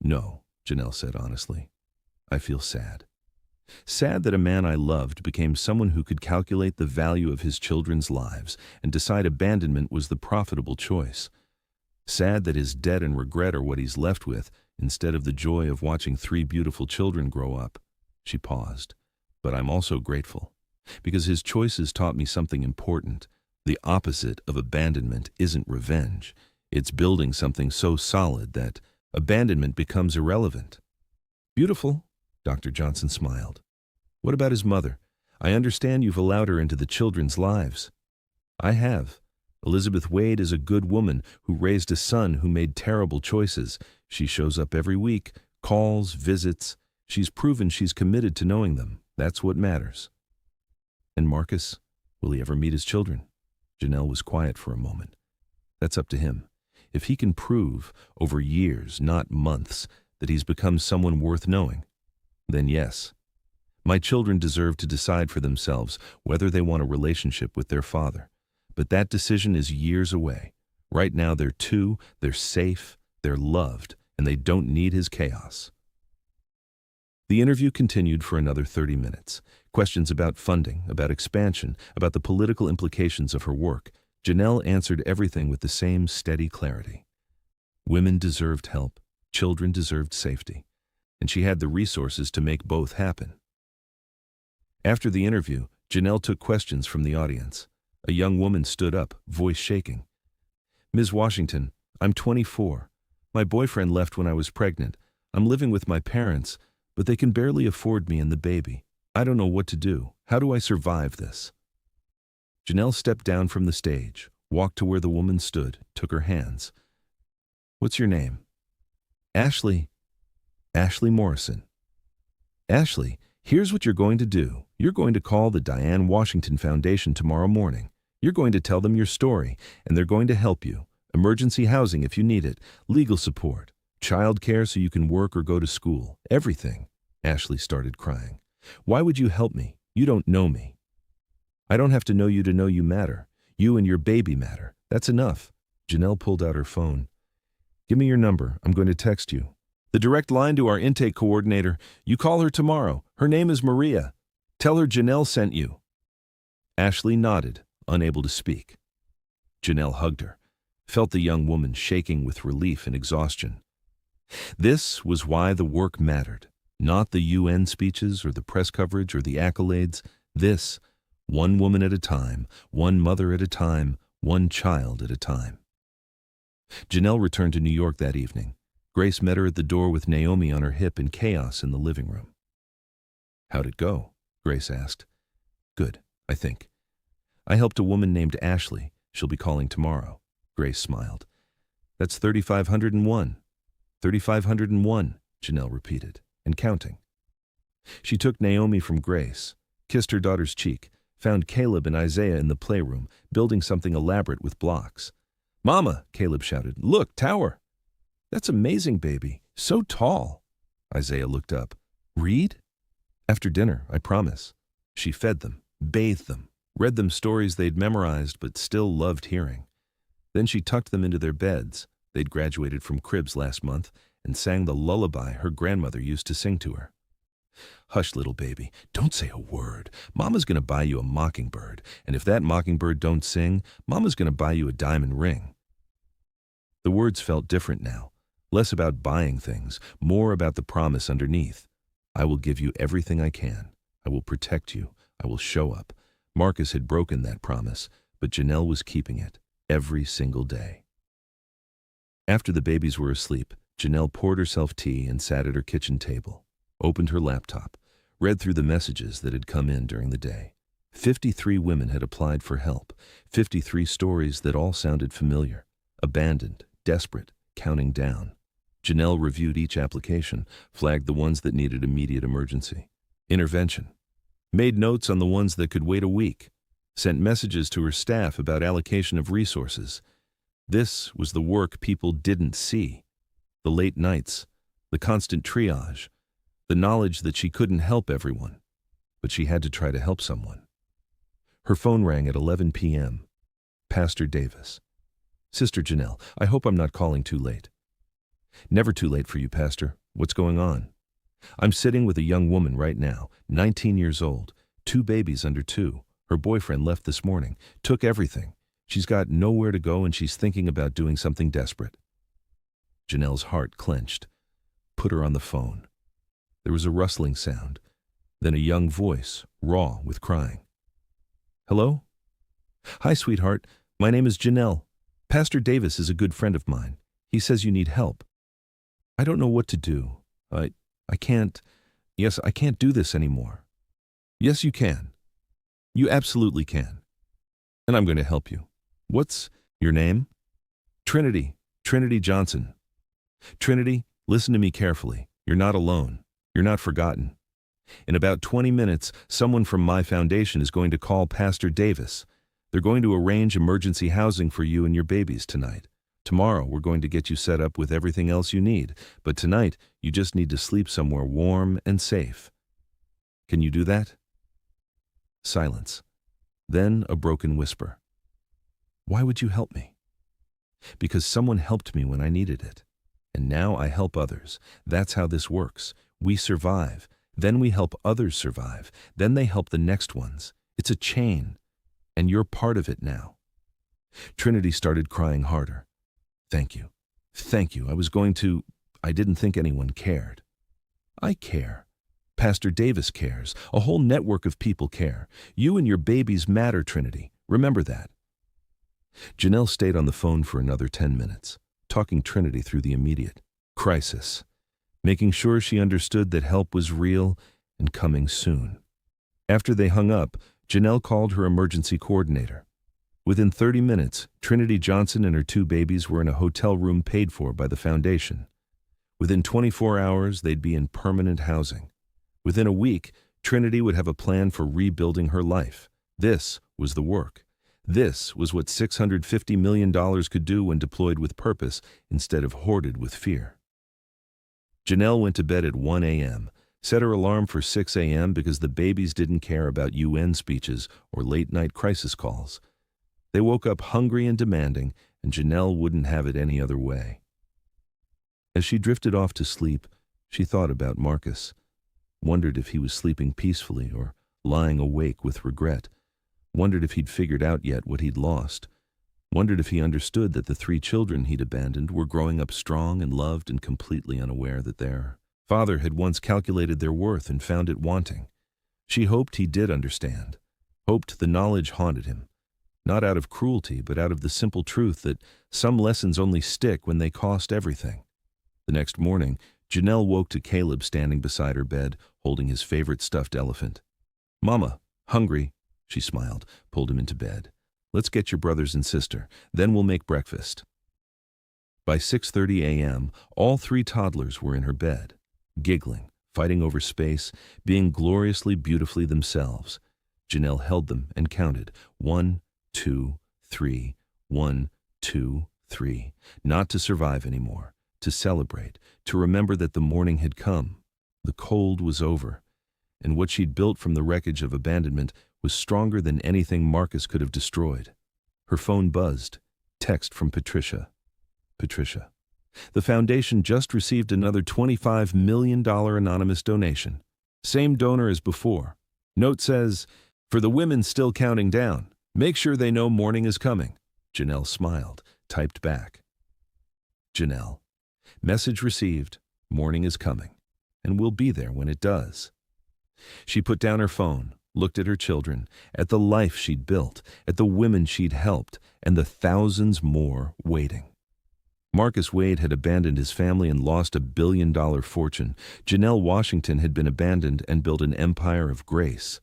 No, Janelle said honestly. I feel sad. Sad that a man I loved became someone who could calculate the value of his children's lives and decide abandonment was the profitable choice. Sad that his debt and regret are what he's left with instead of the joy of watching 3 beautiful children grow up. She paused. But I'm also grateful, because his choices taught me something important. The opposite of abandonment isn't revenge. It's building something so solid that abandonment becomes irrelevant. Beautiful, Dr. Johnson smiled. What about his mother? I understand you've allowed her into the children's lives. I have. Elizabeth Wade is a good woman who raised a son who made terrible choices. She shows up every week, calls, visits. She's proven she's committed to knowing them. That's what matters. And Marcus, will he ever meet his children? Janelle was quiet for a moment. That's up to him. If he can prove, over years, not months, that he's become someone worth knowing, then yes. My children deserve to decide for themselves whether they want a relationship with their father. But that decision is years away. Right now they're 2, they're safe, they're loved, and they don't need his chaos. The interview continued for another 30 minutes. Questions about funding, about expansion, about the political implications of her work. Janelle answered everything with the same steady clarity. Women deserved help, children deserved safety, and she had the resources to make both happen. After the interview, Janelle took questions from the audience. A young woman stood up, voice shaking. Ms. Washington, I'm 24. My boyfriend left when I was pregnant. I'm living with my parents, but they can barely afford me and the baby. I don't know what to do. How do I survive this? Janelle stepped down from the stage, walked to where the woman stood, took her hands. What's your name? Ashley. Ashley Morrison. Ashley, here's what you're going to do. You're going to call the Janelle Washington Foundation tomorrow morning. You're going to tell them your story, and they're going to help you. Emergency housing if you need it, legal support, child care so you can work or go to school, everything. Ashley started crying. Why would you help me? You don't know me. I don't have to know you matter. You and your baby matter. That's enough. Janelle pulled out her phone. Give me your number. I'm going to text you. The direct line to our intake coordinator. You call her tomorrow. Her name is Maria. Tell her Janelle sent you. Ashley nodded, unable to speak. Janelle hugged her, felt the young woman shaking with relief and exhaustion. This was why the work mattered. Not the UN speeches or the press coverage or the accolades. This, one woman at a time, one mother at a time, one child at a time. Janelle returned to New York that evening. Grace met her at the door with Naomi on her hip and chaos in the living room. "How'd it go?" Grace asked. "Good, I think. I helped a woman named Ashley. She'll be calling tomorrow." Grace smiled. "That's 3,501. 3,501, Janelle repeated, and counting. She took Naomi from Grace, kissed her daughter's cheek, found Caleb and Isaiah in the playroom, building something elaborate with blocks. "Mama," Caleb shouted, "look, tower." "That's amazing, baby. So tall." Isaiah looked up. "Read?" "After dinner, I promise." She fed them, bathed them, read them stories they'd memorized but still loved hearing. Then she tucked them into their beds. They'd graduated from cribs last month and sang the lullaby her grandmother used to sing to her. "Hush, little baby. Don't say a word. Mama's going to buy you a mockingbird, and if that mockingbird don't sing, Mama's going to buy you a diamond ring." The words felt different now, less about buying things, more about the promise underneath. "I will give you everything I can. I will protect you. I will show up." Marcus had broken that promise, but Janelle was keeping it every single day. After the babies were asleep, Janelle poured herself tea and sat at her kitchen table, opened her laptop, read through the messages that had come in during the day. 53 women had applied for help, 53 stories that all sounded familiar, abandoned, desperate, counting down. Janelle reviewed each application, flagged the ones that needed immediate emergency intervention, made notes on the ones that could wait a week, sent messages to her staff about allocation of resources. This was the work people didn't see. The late nights, the constant triage, the knowledge that she couldn't help everyone, but she had to try to help someone. Her phone rang at 11 p.m. Pastor Davis. "Sister Janelle, I hope I'm not calling too late." "Never too late for you, Pastor. What's going on?" "I'm sitting with a young woman right now, 19 years old, 2 babies under 2. Her boyfriend left this morning, took everything. She's got nowhere to go and she's thinking about doing something desperate." Janelle's heart clenched. Put her on the phone. There was a rustling sound, then a young voice, raw with crying. "Hello?" "Hi, sweetheart. My name is Janelle. Pastor Davis is a good friend of mine. He says you need help." "I don't know what to do. I can't do this anymore." "Yes, you can. You absolutely can. And I'm going to help you. What's your name?" "Trinity. Trinity Johnson." "Trinity, listen to me carefully. You're not alone. You're not forgotten. In about 20 minutes, someone from my foundation is going to call Pastor Davis. They're going to arrange emergency housing for you and your babies tonight. Tomorrow, we're going to get you set up with everything else you need, but tonight, you just need to sleep somewhere warm and safe. Can you do that?" Silence. Then a broken whisper. "Why would you help me?" "Because someone helped me when I needed it. And now I help others. That's how this works. We survive. Then we help others survive. Then they help the next ones. It's a chain. And you're part of it now." Trinity started crying harder. "Thank you. Thank you. I didn't think anyone cared." "I care. Pastor Davis cares. A whole network of people care. You and your babies matter, Trinity. Remember that." Janelle stayed on the phone for another 10 minutes, talking Trinity through the immediate crisis, making sure she understood that help was real and coming soon. After they hung up, Janelle called her emergency coordinator. Within 30 minutes, Trinity Johnson and her 2 babies were in a hotel room paid for by the foundation. Within 24 hours, they'd be in permanent housing. Within a week, Trinity would have a plan for rebuilding her life. This was the work. This was what $650 million could do when deployed with purpose instead of hoarded with fear. Janelle went to bed at 1 a.m., set her alarm for 6 a.m. because the babies didn't care about UN speeches or late-night crisis calls. They woke up hungry and demanding, and Janelle wouldn't have it any other way. As she drifted off to sleep, she thought about Marcus, wondered if he was sleeping peacefully or lying awake with regret, wondered if he'd figured out yet what he'd lost, wondered if he understood that the 3 children he'd abandoned were growing up strong and loved and completely unaware that their father had once calculated their worth and found it wanting. She hoped he did understand, hoped the knowledge haunted him. Not out of cruelty, but out of the simple truth that some lessons only stick when they cost everything. The next morning, Janelle woke to Caleb standing beside her bed, holding his favorite stuffed elephant. "Mama, hungry," she smiled, pulled him into bed. "Let's get your brothers and sister, then we'll make breakfast." By 6:30 a.m., all three toddlers were in her bed, giggling, fighting over space, being gloriously beautifully themselves. Janelle held them and counted 1, 2, 3, 1, 2, 3. Not to survive anymore, to celebrate, to remember that the morning had come. The cold was over, and what she'd built from the wreckage of abandonment was stronger than anything Marcus could have destroyed. Her phone buzzed. Text from Patricia. "Patricia, the foundation just received another $25 million anonymous donation. Same donor as before. Note says, 'For the women still counting down, make sure they know morning is coming.'" Janelle smiled, typed back. "Janelle, message received, morning is coming, and we'll be there when it does." She put down her phone, looked at her children, at the life she'd built, at the women she'd helped, and the thousands more waiting. Marcus Wade had abandoned his family and lost a billion-dollar fortune. Janelle Washington had been abandoned and built an empire of grace.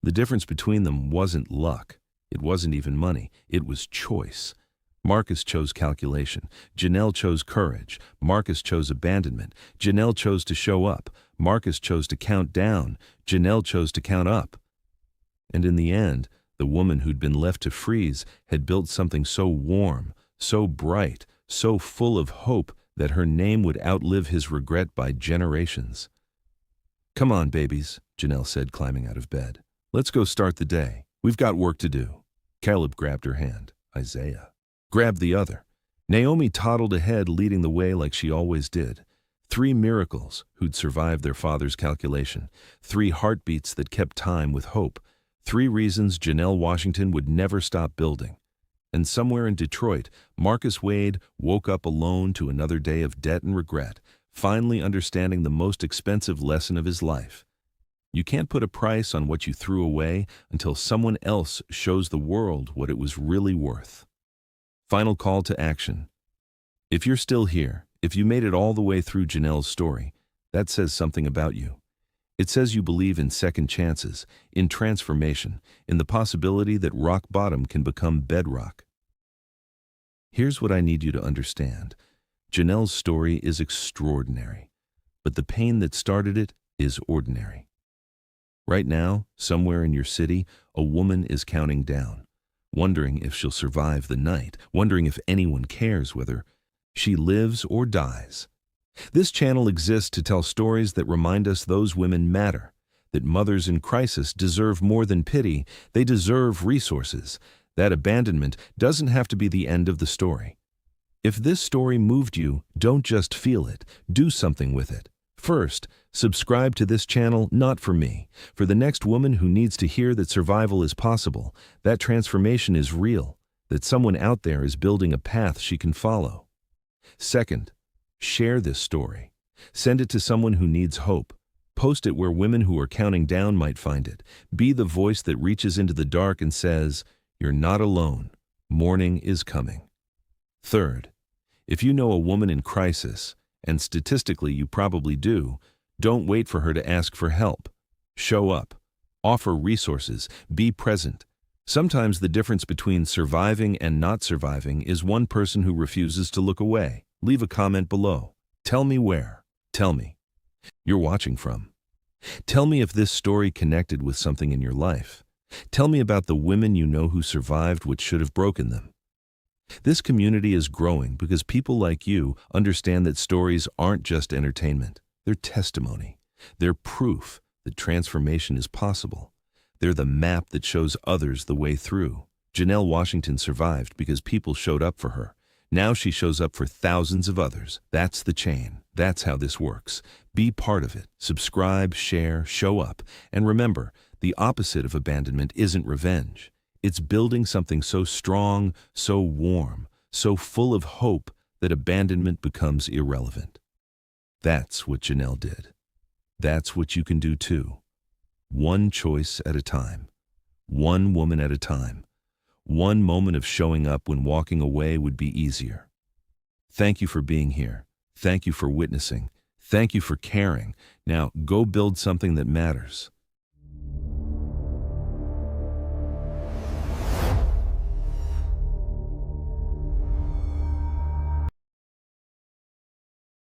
The difference between them wasn't luck. It wasn't even money. It was choice. Marcus chose calculation. Janelle chose courage. Marcus chose abandonment. Janelle chose to show up. Marcus chose to count down. Janelle chose to count up. And in the end, the woman who'd been left to freeze had built something so warm, so bright, so full of hope that her name would outlive his regret by generations. "Come on, babies," Janelle said, climbing out of bed. "Let's go start the day. We've got work to do." Caleb grabbed her hand. Isaiah grabbed the other. Naomi toddled ahead, leading the way like she always did. 3 miracles who'd survived their father's calculation. 3 heartbeats that kept time with hope. 3 reasons Janelle Washington would never stop building. And somewhere in Detroit, Marcus Wade woke up alone to another day of debt and regret, finally understanding the most expensive lesson of his life. You can't put a price on what you threw away until someone else shows the world what it was really worth. Final call to action. If you're still here, if you made it all the way through Janelle's story, that says something about you. It says you believe in second chances, in transformation, in the possibility that rock bottom can become bedrock. Here's what I need you to understand. Janelle's story is extraordinary, but the pain that started it is ordinary. Right now, somewhere in your city, a woman is counting down, wondering if she'll survive the night, wondering if anyone cares whether she lives or dies. This channel exists to tell stories that remind us those women matter, that mothers in crisis deserve more than pity, they deserve resources, that abandonment doesn't have to be the end of the story. If this story moved you, don't just feel it, do something with it. First, subscribe to this channel, not for me, for the next woman who needs to hear that survival is possible, that transformation is real, that someone out there is building a path she can follow. Second, share this story. Send it to someone who needs hope. Post it where women who are counting down might find it. Be the voice that reaches into the dark and says, "You're not alone. Morning is coming." Third, if you know a woman in crisis, and statistically you probably do, don't wait for her to ask for help. Show up. Offer resources. Be present. Sometimes the difference between surviving and not surviving is one person who refuses to look away. Leave a comment below. Tell me where. Tell me you're watching from. Tell me if this story connected with something in your life. Tell me about the women you know who survived what should have broken them. This community is growing because people like you understand that stories aren't just entertainment. They're testimony. They're proof that transformation is possible. They're the map that shows others the way through. Janelle Washington survived because people showed up for her. Now she shows up for thousands of others. That's the chain. That's how this works. Be part of it. Subscribe, share, show up. And remember, the opposite of abandonment isn't revenge. It's building something so strong, so warm, so full of hope that abandonment becomes irrelevant. That's what Janelle did. That's what you can do too. One choice at a time. One woman at a time. One moment of showing up when walking away would be easier. Thank you for being here. Thank you for witnessing. Thank you for caring. Now go build something that matters.